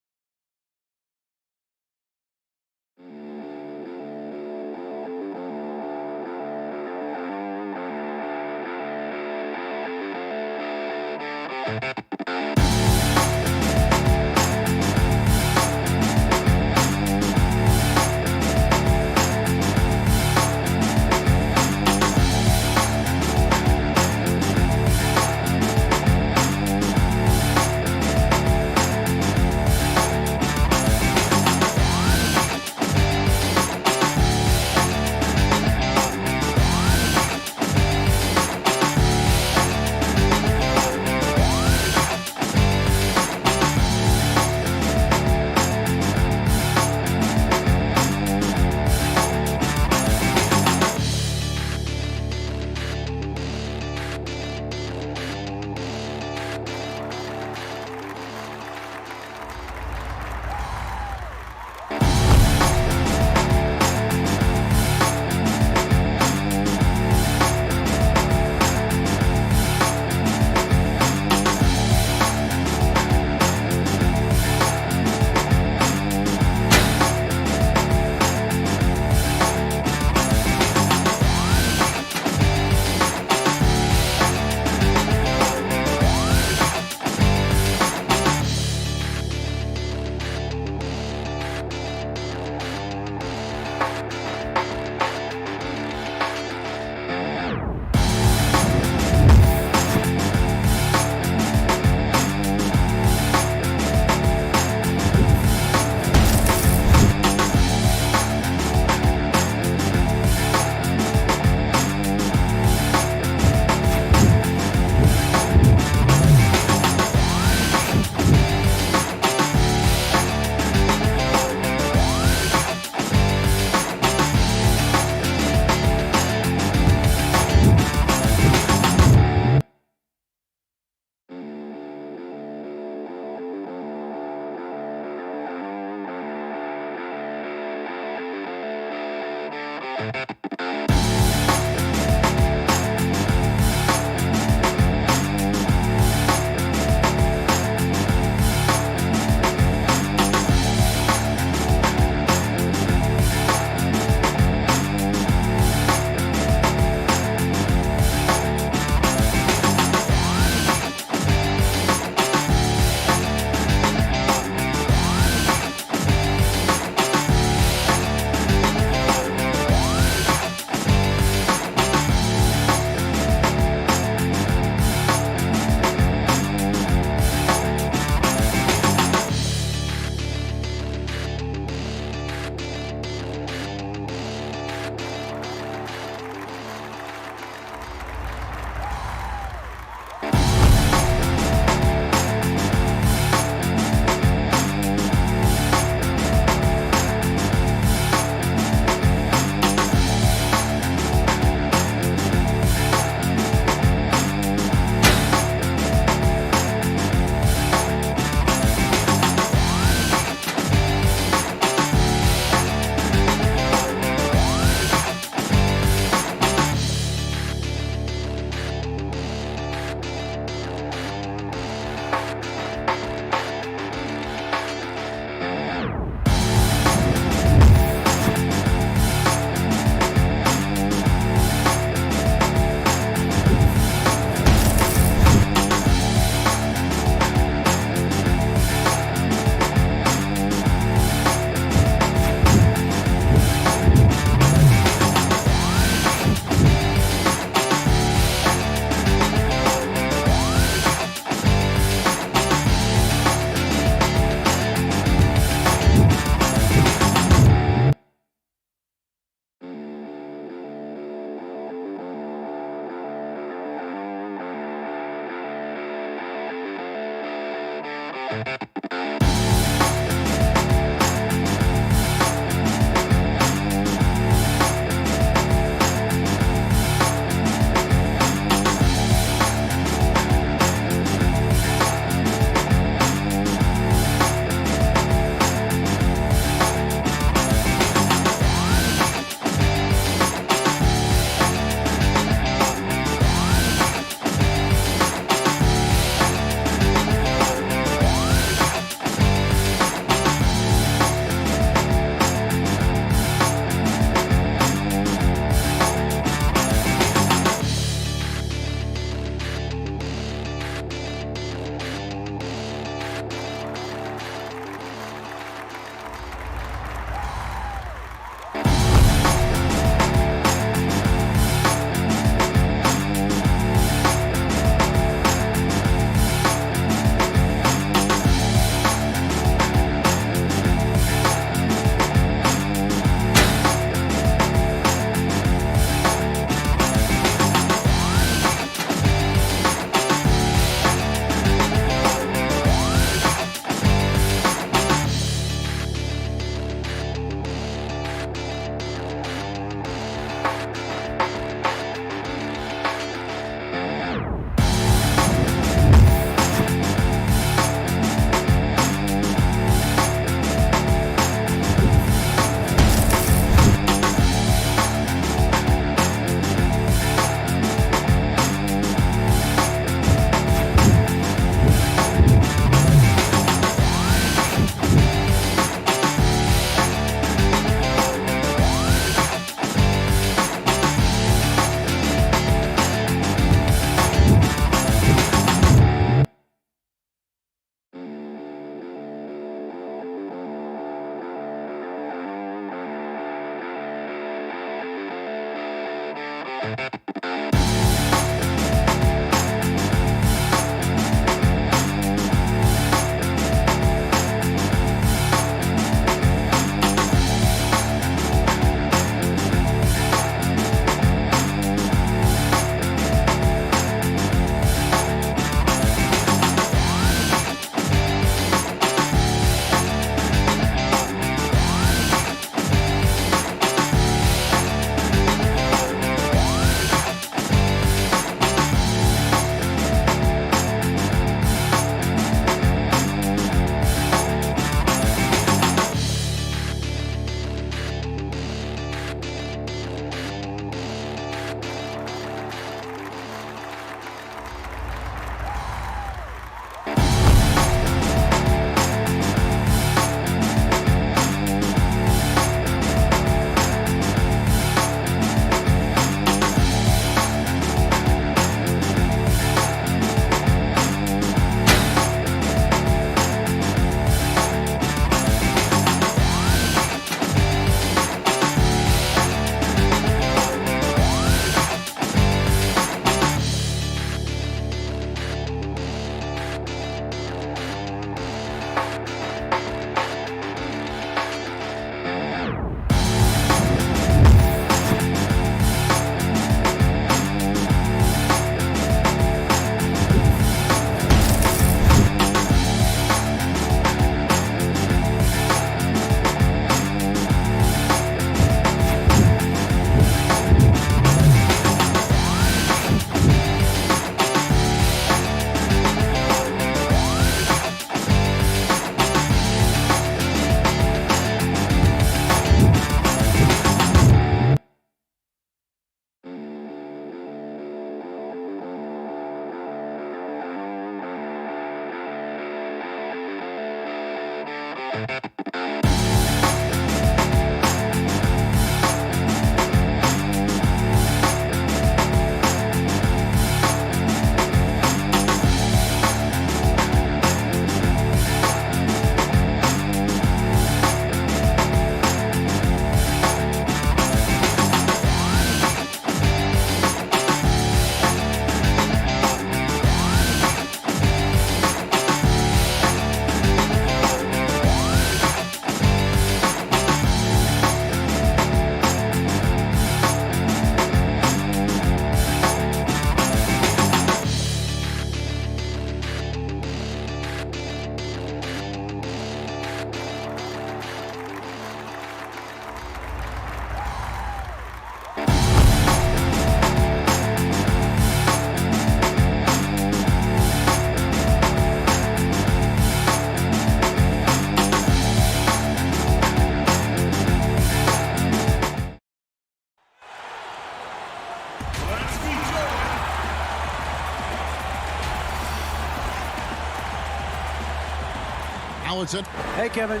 Hey, Kevin.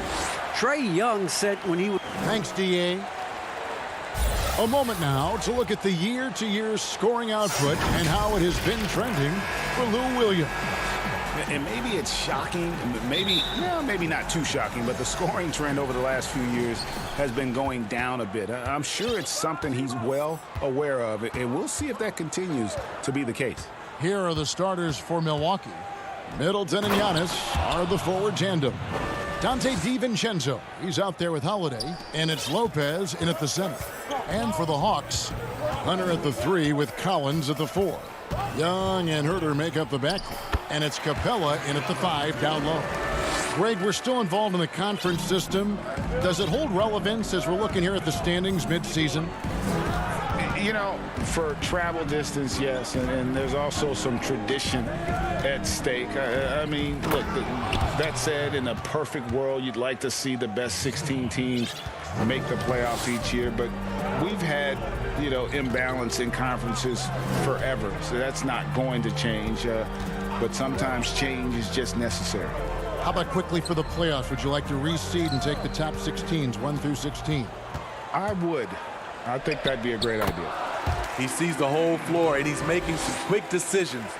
Trae Young said when he was...
Thanks, D.A. A moment now to look at the year-to-year scoring output and how it has been trending for Lou Williams.
And maybe it's shocking, maybe not too shocking, but the scoring trend over the last few years has been going down a bit. I'm sure it's something he's well aware of, and we'll see if that continues to be the case.
Here are the starters for Milwaukee. Middleton and Giannis are the forward tandem. Dante DiVincenzo, he's out there with Holiday, and it's Lopez in at the center. And for the Hawks, Hunter at the 3 with Collins at the 4. Young and Herter make up the backcourt, and it's Capella in at the 5 down low. Greg, we're still involved in the conference system. Does it hold relevance as we're looking here at the standings mid-season?
You know, for travel distance, yes, and there's also some tradition at stake. I mean, look, that said, in a perfect world, you'd like to see the best 16 teams make the playoffs each year, but we've had, you know, imbalance in conferences forever, so that's not going to change, but sometimes change is just necessary.
How about quickly for the playoffs? Would you like to reseed and take the top 16s, 1 through 16?
I would. I think that'd be a great idea.
He sees the whole floor, and he's making some quick decisions.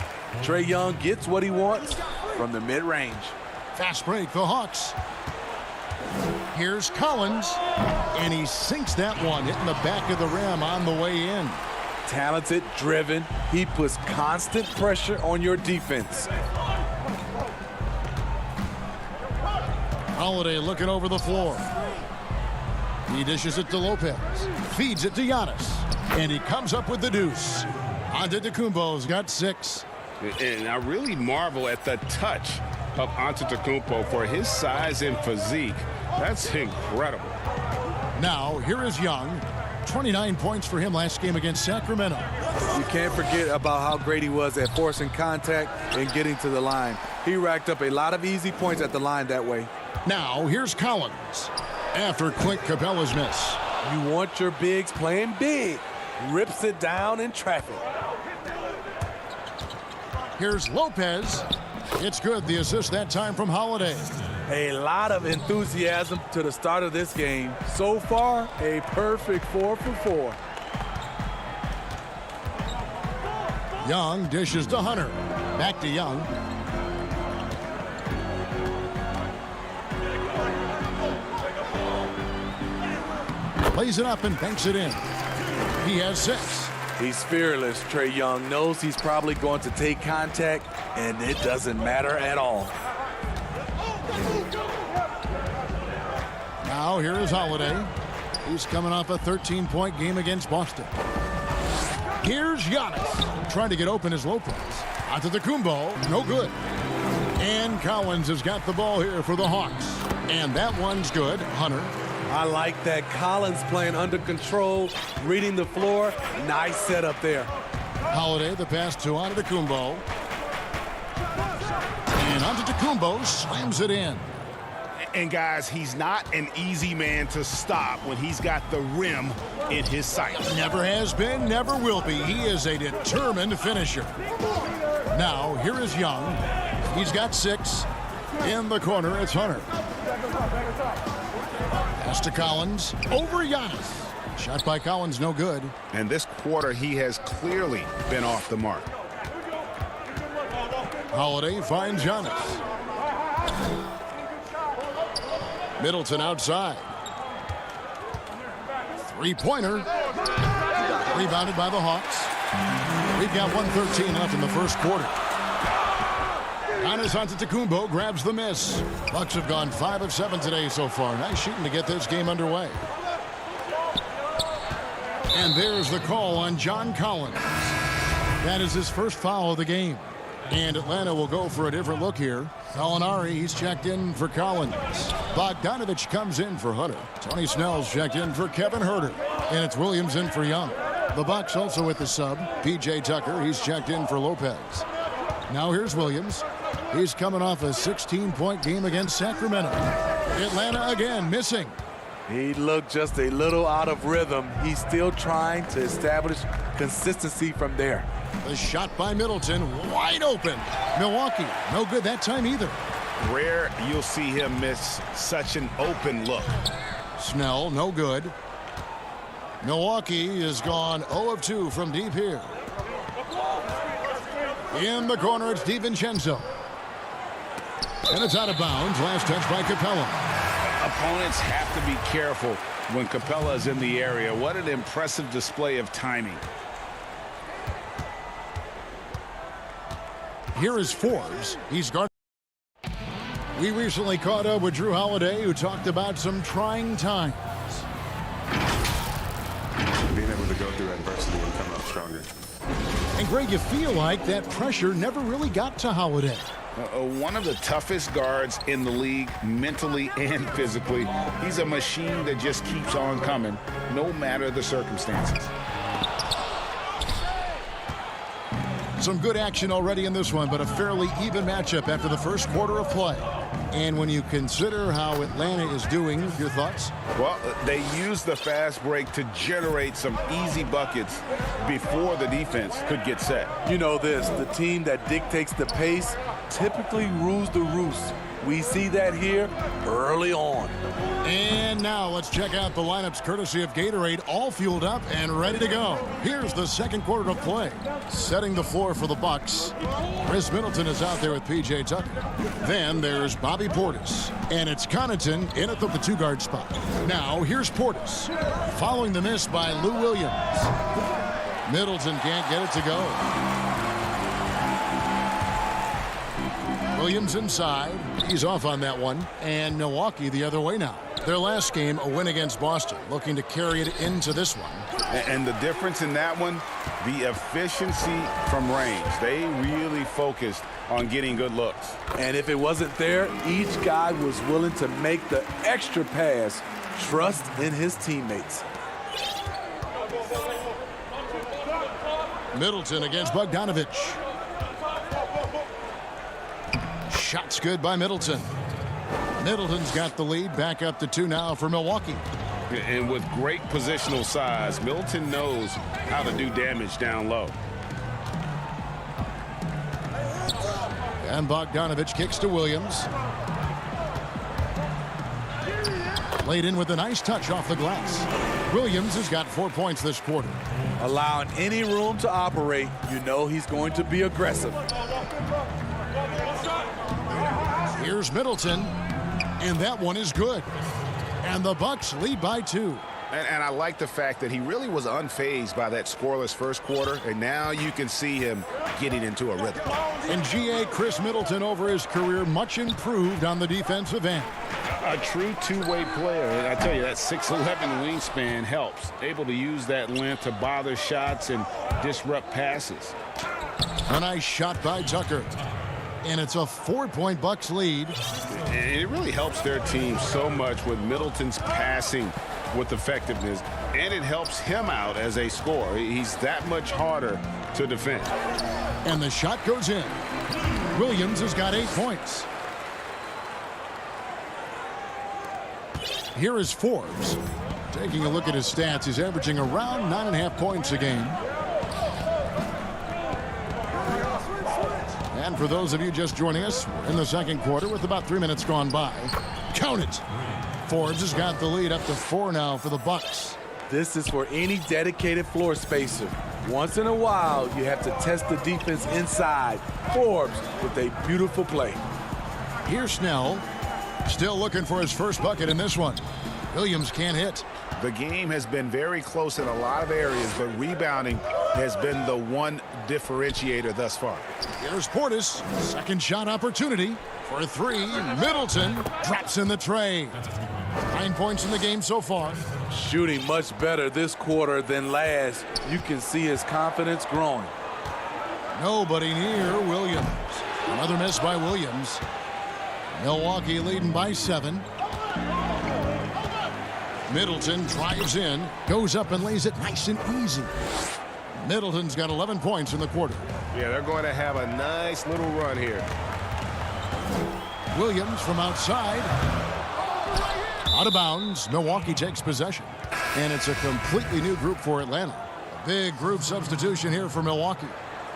Trae Young gets what he wants from the mid-range.
Fast break, the Hawks. Here's Collins, and he sinks that one, hitting the back of the rim on the way in.
talented, driven. He puts constant pressure on your defense.
Holiday looking over the floor. He dishes it to Lopez. Feeds it to Giannis. And he comes up with the deuce. Antetokounmpo's got 6.
And I really marvel at the touch of Antetokounmpo for his size and physique. That's incredible.
Now, here is Young. 29 points for him last game against Sacramento.
You can't forget about how great he was at forcing contact and getting to the line. He racked up a lot of easy points at the line that way.
Now, here's Collins. After Clint Capella's miss.
You want your bigs playing big. Rips it down in traffic.
Here's Lopez. It's good, the assist that time from Holiday.
A lot of enthusiasm to the start of this game. So far, a perfect 4 for 4.
Young dishes to Hunter. Back to Young. Plays it up and banks it in. He has 6.
He's fearless. Trae Young knows he's probably going to take contact, and it doesn't matter at all.
Now here is Holiday. He's coming off a 13-point game against Boston. Here's Giannis. Trying to get open as Lopez. Antetokounmpo, no good. And Collins has got the ball here for the Hawks. And that one's good. Hunter.
I like that. Collins playing under control, reading the floor. Nice setup there.
Holiday, the pass to Antetokounmpo. And Antetokounmpo slams it in.
And guys, he's not an easy man to stop when he's got the rim in his sights.
Never has been, never will be. He is a determined finisher. Now, here is Young. He's got 6. In the corner, it's Hunter. Pass to Collins. Over Giannis. Shot by Collins, no good.
And this quarter, he has clearly been off the mark.
Holiday finds Giannis. Middleton outside. Three-pointer. Rebounded by the Hawks. We've got 1:13 left in the first quarter. Giannis Antetokounmpo grabs the miss. Bucks have gone 5 of 7 today so far. Nice shooting to get this game underway. And there's the call on John Collins. That is his first foul of the game. And Atlanta will go for a different look here. Gallinari, he's checked in for Collins. Bogdanovich comes in for Hunter. Tony Snell's checked in for Kevin Huerter. And it's Williams in for Young. The Bucks also with the sub. P.J. Tucker, he's checked in for Lopez. Now here's Williams. He's coming off a 16-point game against Sacramento. Atlanta again missing.
He looked just a little out of rhythm. He's still trying to establish consistency from there.
The shot by Middleton, wide open. Milwaukee, no good that time either.
Rare you'll see him miss such an open look.
Snell, no good. Milwaukee has gone 0 of 2 from deep here. In the corner, it's DiVincenzo. And it's out of bounds. Last touch by Capella.
Opponents have to be careful when Capella is in the area. What an impressive display of timing.
Here is Forbes. He's guarded. We recently caught up with Drew Holiday, who talked about some trying times.
Being able to go through adversity and come out stronger.
And Greg, you feel like that pressure never really got to Holiday.
One of the toughest guards in the league, mentally and physically. He's a machine that just keeps on coming, no matter the circumstances.
Some good action already in this one, but a fairly even matchup after the first quarter of play. And when you consider how Atlanta is doing, your thoughts?
Well, they used the fast break to generate some easy buckets before the defense could get set.
You know this, the team that dictates the pace typically rules the roost. We see that here early on.
And now let's check out the lineups courtesy of Gatorade, all fueled up and ready to go. Here's the second quarter of play. Setting the floor for the Bucks. Chris Middleton is out there with P.J. Tucker. Then there's Bobby Portis. And it's Connaughton in at the 2-guard spot. Now here's Portis. Following the miss by Lou Williams. Middleton can't get it to go. Williams inside. He's off on that one. And Milwaukee the other way now. Their last game, a win against Boston, looking to carry it into this one.
And the difference in that one, the efficiency from range. They really focused on getting good looks.
And if it wasn't there, each guy was willing to make the extra pass. Trust in his teammates.
Middleton against Bogdanovich. Shots good by Middleton. Middleton's got the lead, back up to 2 now for Milwaukee.
And with great positional size, Middleton knows how to do damage down low.
And Bogdanovich kicks to Williams. Laid in with a nice touch off the glass. Williams has got 4 points this quarter.
Allowing any room to operate, you know he's going to be aggressive.
Here's Middleton, and that one is good. And the Bucks lead by 2.
And I like the fact that he really was unfazed by that scoreless first quarter, and now you can see him getting into a rhythm.
And GA Chris Middleton over his career much improved on the defensive end.
A true two-way player. And I tell you, that 6'11" wingspan helps. Able to use that length to bother shots and disrupt passes.
A nice shot by Tucker. And it's a 4-point Bucks lead.
And it really helps their team so much with Middleton's passing with effectiveness. And it helps him out as a scorer. He's that much harder to defend.
And the shot goes in. Williams has got 8 points. Here is Forbes. Taking a look at his stats, he's averaging around 9.5 points a game. And for those of you just joining us, we're in the second quarter with about 3 minutes gone by. Count it. Forbes has got the lead up to 4 now for the Bucks.
This is for any dedicated floor spacer. Once in a while, you have to test the defense inside. Forbes with a beautiful play.
Here's Snell. Still looking for his first bucket in this one. Williams can't hit.
The game has been very close in a lot of areas, but rebounding has been the one differentiator thus far.
Here's Portis. Second shot opportunity for 3. Middleton drops in the tray. 9 points in the game so far.
Shooting much better this quarter than last. You can see his confidence growing.
Nobody near Williams. Another miss by Williams. Milwaukee leading by 7. Middleton drives in, goes up and lays it nice and easy. Middleton's got 11 points in the quarter.
Yeah, they're going to have a nice little run here.
Williams from outside. Out of bounds. Milwaukee takes possession. And it's a completely new group for Atlanta. A big group substitution here for Milwaukee.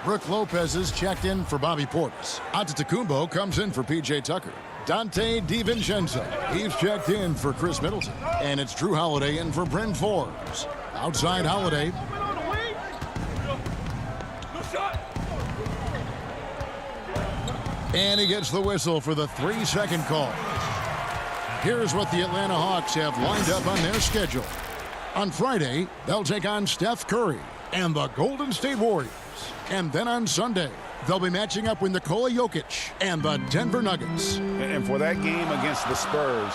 Brook Lopez is checked in for Bobby Portis. Antetokounmpo comes in for P.J. Tucker. Dante DiVincenzo, he's checked in for Chris Middleton. And it's Drew Holiday in for Bryn Forbes. Outside Holiday. And he gets the whistle for the 3-second call. Here's what the Atlanta Hawks have lined up on their schedule. On Friday, they'll take on Steph Curry and the Golden State Warriors. And then on Sunday, they'll be matching up with Nikola Jokic and the Denver Nuggets.
And for that game against the Spurs,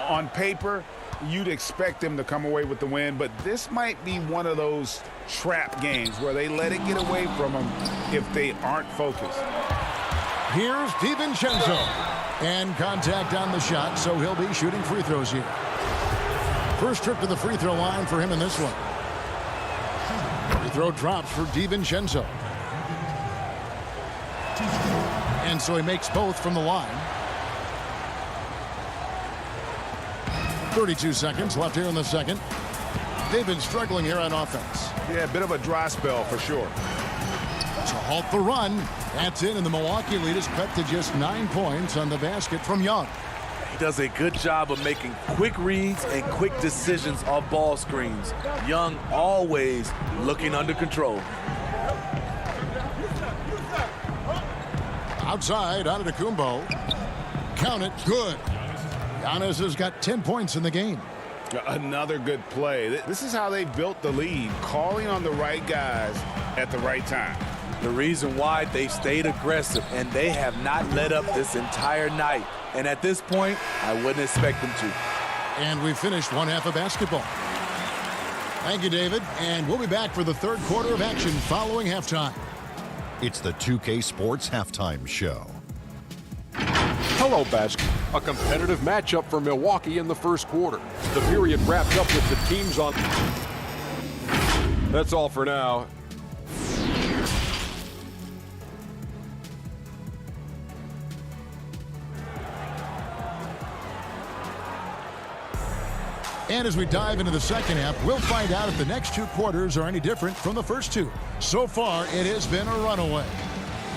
on paper, you'd expect them to come away with the win, but this might be one of those trap games where they let it get away from them if they aren't focused.
Here's DiVincenzo. And contact on the shot, so he'll be shooting free throws here. First trip to the free throw line for him in this one. Free throw drops for DiVincenzo. And so he makes both from the line. 32 seconds left here in the second. They've been struggling here on offense.
Yeah, a bit of a dry spell for sure.
To halt the run, that's in, and the Milwaukee lead is cut to just 9 points on the basket from Young.
He does a good job of making quick reads and quick decisions off ball screens. Young always looking under control.
Outside, Antetokounmpo. Count it, good. Giannis has got 10 points in the game.
Another good play. This is how they built the lead, calling on the right guys at the right time.
The reason why they've stayed aggressive, and they have not let up this entire night. And at this point, I wouldn't expect them to.
And we finished one half of basketball. Thank you, David. And we'll be back for the third quarter of action following halftime.
It's the 2K Sports Halftime Show.
Hello, Basket. A competitive matchup for Milwaukee in the first quarter. The period wrapped up with the teams on. That's all for now.
And as we dive into the second half, we'll find out if the next two quarters are any different from the first two. So far, it has been a runaway.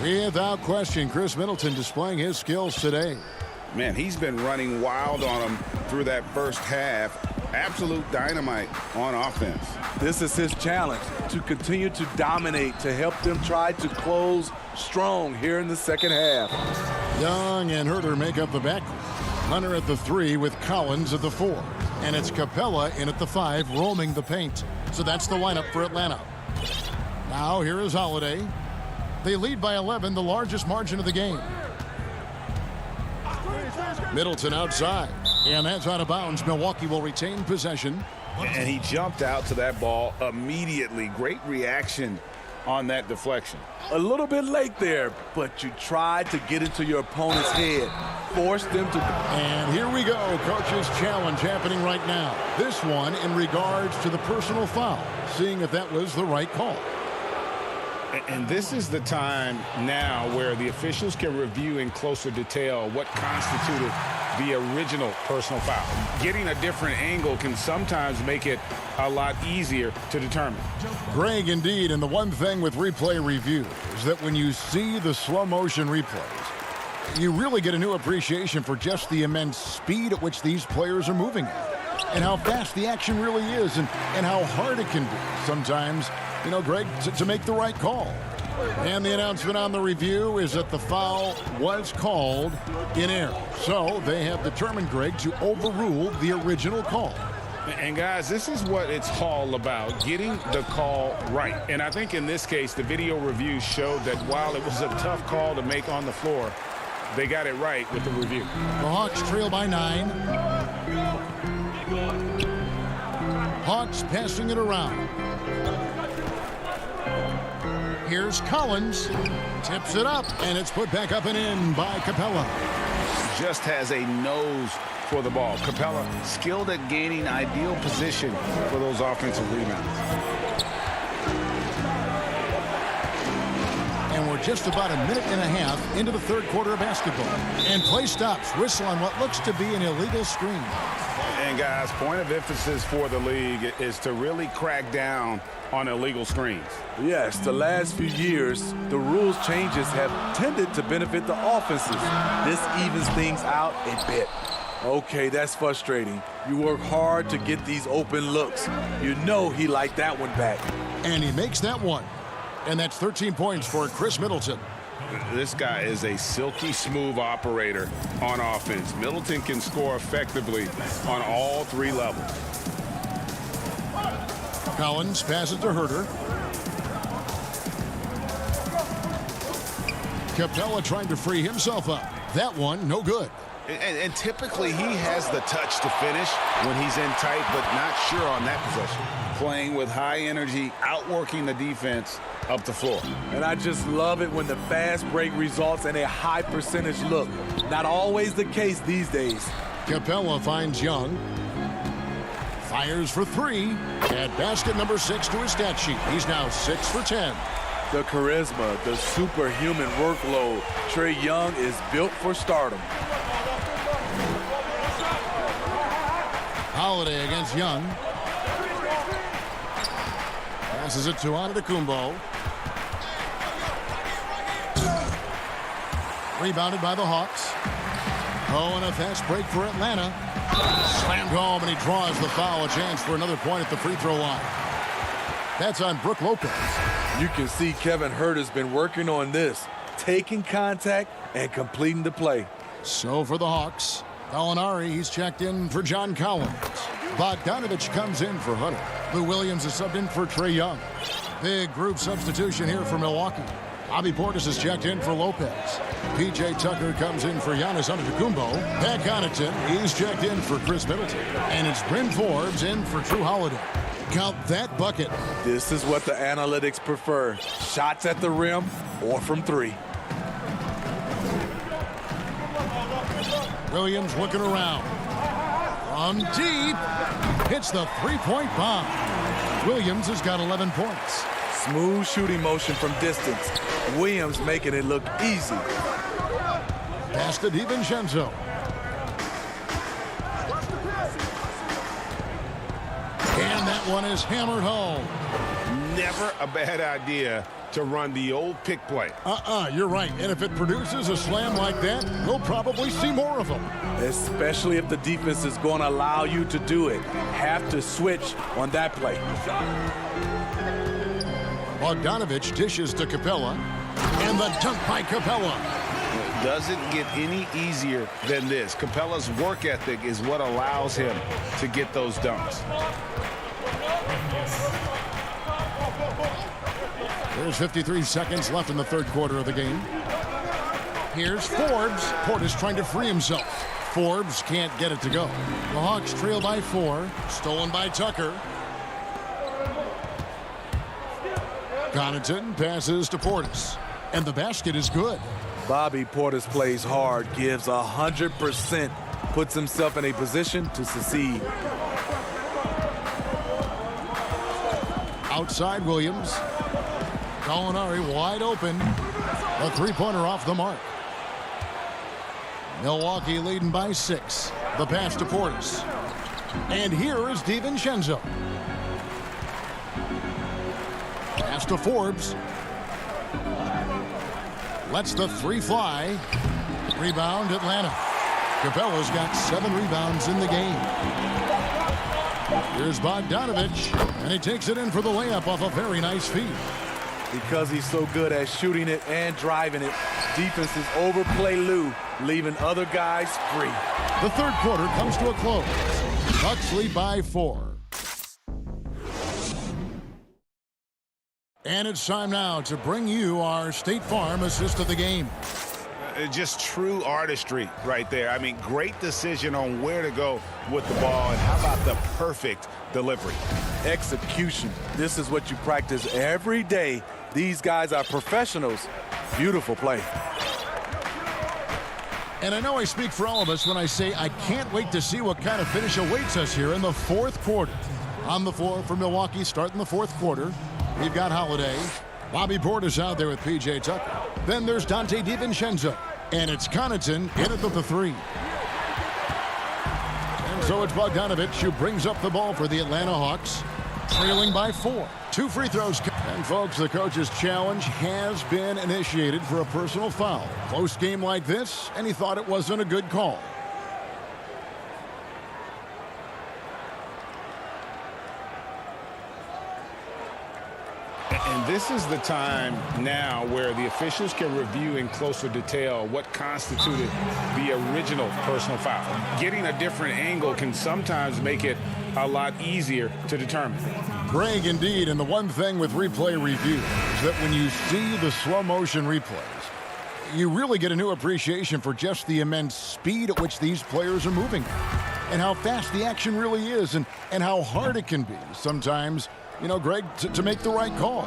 Without question, Chris Middleton displaying his skills today.
Man, he's been running wild on them through that first half. Absolute dynamite on offense.
This is his challenge, to continue to dominate, to help them try to close strong here in the second half.
Young and Herter make up the backcourt. Hunter at the 3 with Collins at the 4. And it's Capella in at the 5, roaming the paint. So that's the lineup for Atlanta. Now here is Holiday. They lead by 11, the largest margin of the game. Middleton outside, and that's out of bounds. Milwaukee will retain possession.
And he jumped out to that ball immediately. Great reaction on that deflection.
A little bit late there, but you tried to get into your opponent's head. Force them to.
And here we go. Coach's challenge happening right now. This one in regards to the personal foul. Seeing if that was the right call.
And this is the time now where the officials can review in closer detail what constituted the original personal foul. Getting a different angle can sometimes make it a lot easier to determine.
Greg, indeed, and the one thing with replay review is that when you see the slow motion replays, you really get a new appreciation for just the immense speed at which these players are moving at, and how fast the action really is, and how hard it can be sometimes, you know, Greg, to make the right call. And the announcement on the review is that the foul was called in error. So they have determined, Greg, to overrule the original call.
And guys, this is what it's all about, getting the call right. And I think in this case, the video review showed that while it was a tough call to make on the floor, they got it right with the review.
The Hawks trail by 9. Hawks passing it around. Here's Collins, tips it up, and it's put back up and in by Capella.
Just has a nose for the ball. Capella skilled at gaining ideal position for those offensive rebounds.
And we're just about a minute and a half into the third quarter of basketball. And play stops, whistle on what looks to be an illegal screen.
And guys, point of emphasis for the league is to really crack down on illegal screens.
Yes, the last few years, the rules changes have tended to benefit the offenses. This evens things out a bit. Okay, that's frustrating. You work hard to get these open looks. You know he liked that one back.
And he makes that one. And that's 13 points for Chris Middleton.
This guy is a silky smooth operator on offense. Middleton can score effectively on all three levels.
Collins passes to Herter. Capella trying to free himself up. That one, no good.
And typically he has the touch to finish when he's in tight, but not sure on that possession. Playing with high energy, outworking the defense up the floor.
And I just love it when the fast break results in a high percentage look. Not always the case these days.
Capella finds Young. Fires for 3. Add basket number 6 to his stat sheet. He's now 6 for 10.
The charisma, the superhuman workload. Trae Young is built for stardom.
Holiday against Young. Passes it to Antetokounmpo. Rebounded by the Hawks. Oh, and a fast break for Atlanta. Slammed home, and he draws the foul. A chance for another point at the free throw line. That's on Brook Lopez.
You can see Kevin Hurt has been working on this, taking contact and completing the play.
So for the Hawks, Gallinari, he's checked in for John Collins. Bogdanovich comes in for Hunter. Lou Williams is subbed in for Trae Young. Big group substitution here for Milwaukee. Bobby Portis is checked in for Lopez. P.J. Tucker comes in for Giannis Antetokounmpo. Pat Connaughton, he's checked in for Chris Middleton. And it's Bryn Forbes in for Drew Holiday. Count that bucket.
This is what the analytics prefer. Shots at the rim or from three.
Williams looking around. From deep. Hits the three-point bomb. Williams has got 11 points.
Smooth shooting motion from distance. Williams making it look easy.
Pass to DiVincenzo. And that one is hammered home.
Never a bad idea to run the old pick play.
You're right. And if it produces a slam like that, we'll probably see more of them.
Especially if the defense is going to allow you to do it. Have to switch on that play.
Bogdanovich dishes to Capella. And the dunk by Capella.
It doesn't get any easier than this. Capella's work ethic is what allows him to get those dunks.
There's 53 seconds left in the third quarter of the game. Here's Forbes. Portis trying to free himself. Forbes can't get it to go. The Hawks trail by 4. Stolen by Tucker. Connaughton passes to Portis. And the basket is good.
Bobby Portis plays hard, gives 100%, puts himself in a position to succeed.
Outside Williams. Gallinari wide open. A three-pointer off the mark. Milwaukee leading by 6. The pass to Portis. And here is DiVincenzo. Pass to Forbes. Lets the three fly. Rebound Atlanta. Capella's got 7 rebounds in the game. Here's Bogdanovich. And he takes it in for the layup off a very nice feed.
Because he's so good at shooting it and driving it, defenses overplay Lou, leaving other guys free.
The third quarter comes to a close. Bucks lead by 4. And it's time now to bring you our State Farm assist of the game.
Just true artistry right there. I mean, great decision on where to go with the ball. And how about the perfect delivery?
Execution. This is what you practice every day. These guys are professionals. Beautiful play.
And I know I speak for all of us when I say I can't wait to see what kind of finish awaits us here in the fourth quarter. On the floor for Milwaukee starting the fourth quarter, we've got Holiday. Bobby Portis out there with P.J. Tucker. Then there's Dante DiVincenzo. And it's Connaughton in at the 3. And so it's Bogdanovich who brings up the ball for the Atlanta Hawks. Trailing by 4. 2 free throws. And folks, the coach's challenge has been initiated for a personal foul. Close game like this, and he thought it wasn't a good call.
And this is the time now where the officials can review in closer detail what constituted the original personal foul. Getting a different angle can sometimes make it a lot easier to determine.
Greg, indeed, and the one thing with replay review is that when you see the slow motion replays, you really get a new appreciation for just the immense speed at which these players are moving and how fast the action really is and how hard it can be sometimes, you know, Greg, to make the right call.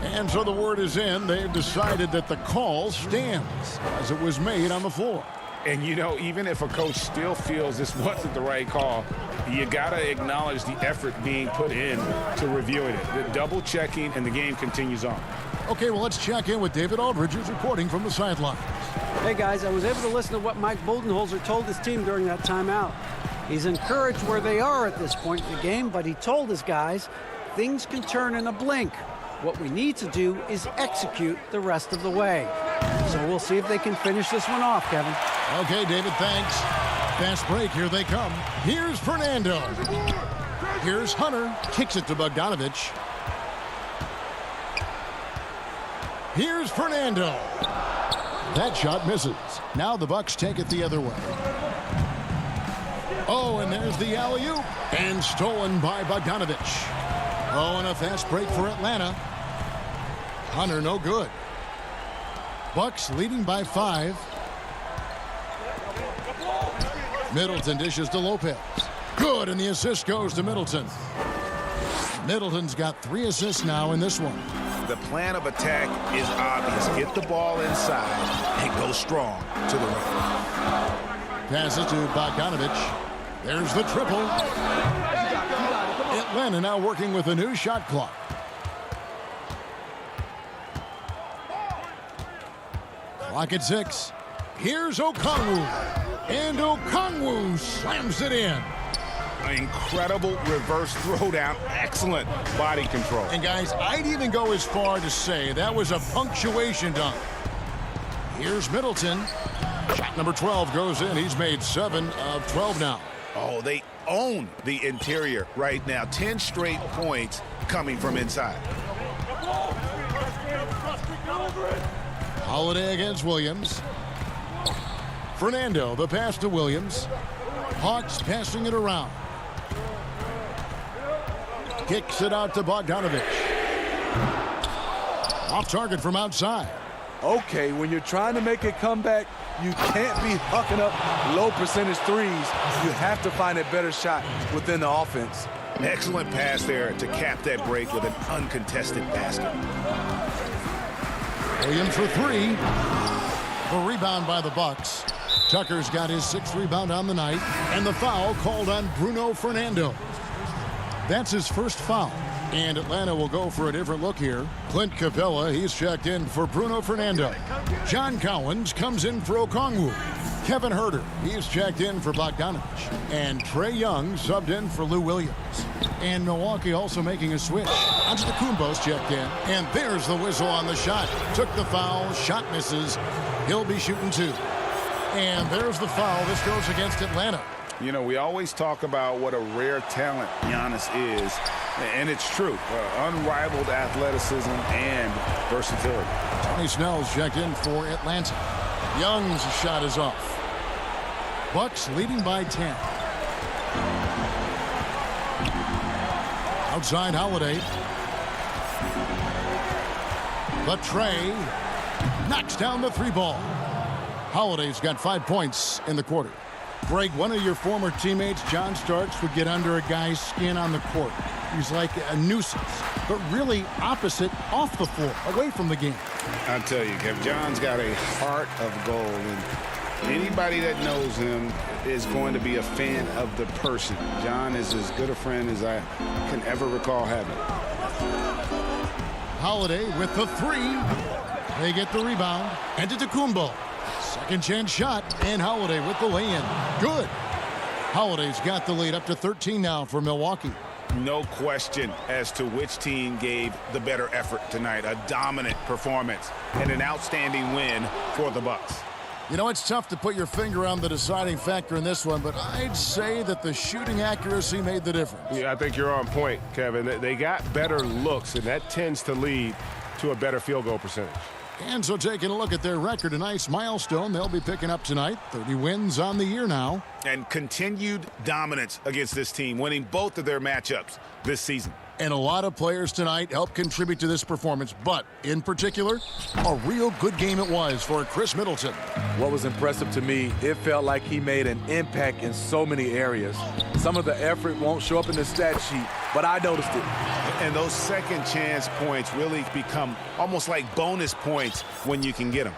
And so the word is in. They've decided that the call stands as it was made on the floor.
And, you know, even if a coach still feels this wasn't the right call, you got to acknowledge the effort being put in to reviewing it. The double checking, and the game continues on.
Okay, well, let's check in with David Aldridge, who's reporting from the sidelines.
Hey, guys, I was able to listen to what Mike Budenholzer told his team during that timeout. He's encouraged where they are at this point in the game, but he told his guys things can turn in a blink. What we need to do is execute the rest of the way. So we'll see if they can finish this one off, Kevin.
Okay, David, thanks. Fast break, here they come. Here's Fernando. Here's Hunter, kicks it to Bogdanovich. Here's Fernando. That shot misses. Now the Bucks take it the other way. Oh, and there's the alley-oop. And stolen by Bogdanovich. Oh, and a fast break for Atlanta. Hunter, no good. Bucks leading by 5. Middleton dishes to Lopez. Good, and the assist goes to Middleton. Middleton's got 3 assists now in this one.
The plan of attack is obvious. Get the ball inside and go strong to the rim.
Passes to Bogdanovich. There's the triple. Atlanta now working with a new shot clock. Clock at 6. Here's Okongwu. And Okongwu slams it in.
Incredible reverse throwdown. Excellent body control.
And guys, I'd even go as far to say that was a punctuation dunk. Here's Middleton. Shot number 12 goes in. He's made 7 of 12 now.
Oh, they own the interior right now. 10 straight points coming from inside.
Holiday against Williams. Fernando, the pass to Williams. Hawks passing it around. Kicks it out to Bogdanovich. Off target from outside.
Okay, when you're trying to make a comeback, you can't be hucking up low percentage threes. You have to find a better shot within the offense.
Excellent pass there to cap that break with an uncontested basket.
Williams for 3. The rebound by the Bucks. Tucker's got his 6th rebound on the night, and the foul called on Bruno Fernando. That's his first foul, and Atlanta will go for a different look here. Clint Capella, he's checked in for Bruno Fernando. John Collins comes in for Okongwu. Kevin Huerter, he's checked in for Bogdanovich. And Trae Young subbed in for Lou Williams. And Milwaukee also making a switch. Antetokounmpo's checked in, and there's the whistle on the shot. Took the foul, shot misses. He'll be shooting 2. And there's the foul. This goes against Atlanta.
You know, we always talk about what a rare talent Giannis is, and it's true. Unrivaled athleticism and versatility.
Tony Snell's checked in for Atlanta. Young's shot is off. Bucks leading by 10. Outside Holiday. But Trae knocks down the 3 ball. Holiday's got 5 points in the quarter. Greg, one of your former teammates, John Starks, would get under a guy's skin on the court. He's like a nuisance, but really opposite off the floor, away from the game.
I tell you, Kevin, John's got a heart of gold, and anybody that knows him is going to be a fan of the person. John is as good a friend as I can ever recall having.
Holiday with the 3. They get the rebound. Antetokounmpo. Second chance shot, and Holiday with the lay-in. Good. Holiday's got the lead up to 13 now for Milwaukee.
No question as to which team gave the better effort tonight. A dominant performance and an outstanding win for the Bucks.
You know, it's tough to put your finger on the deciding factor in this one, but I'd say that the shooting accuracy made the difference.
Yeah, I think you're on point, Kevin. They got better looks, and that tends to lead to a better field goal percentage.
And so taking a look at their record, a nice milestone they'll be picking up tonight. 30 wins on the year now.
And continued dominance against this team, winning both of their matchups this season.
And a lot of players tonight helped contribute to this performance, but in particular, a real good game it was for Chris Middleton.
What was impressive to me, it felt like he made an impact in so many areas. Some of the effort won't show up in the stat sheet, but I noticed it.
And those second chance points really become almost like bonus points when you can get them.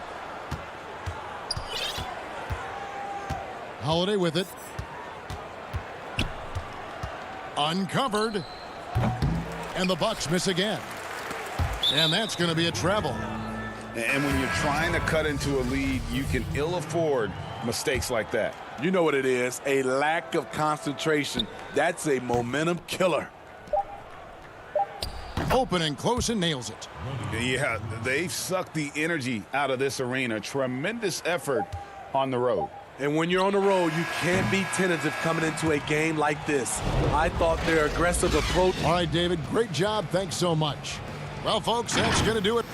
Holiday with it. Uncovered. And the Bucks miss again. And that's going to be a travel.
And when you're trying to cut into a lead, you can ill afford mistakes like that.
You know what it is, a lack of concentration. That's a momentum killer.
Open and close and nails it.
Yeah, they've sucked the energy out of this arena. Tremendous effort on the road.
And when you're on the road, you can't be tentative coming into a game like this. I thought their aggressive approach.
All right, David, great job. Thanks so much. Well, folks, that's going to do it.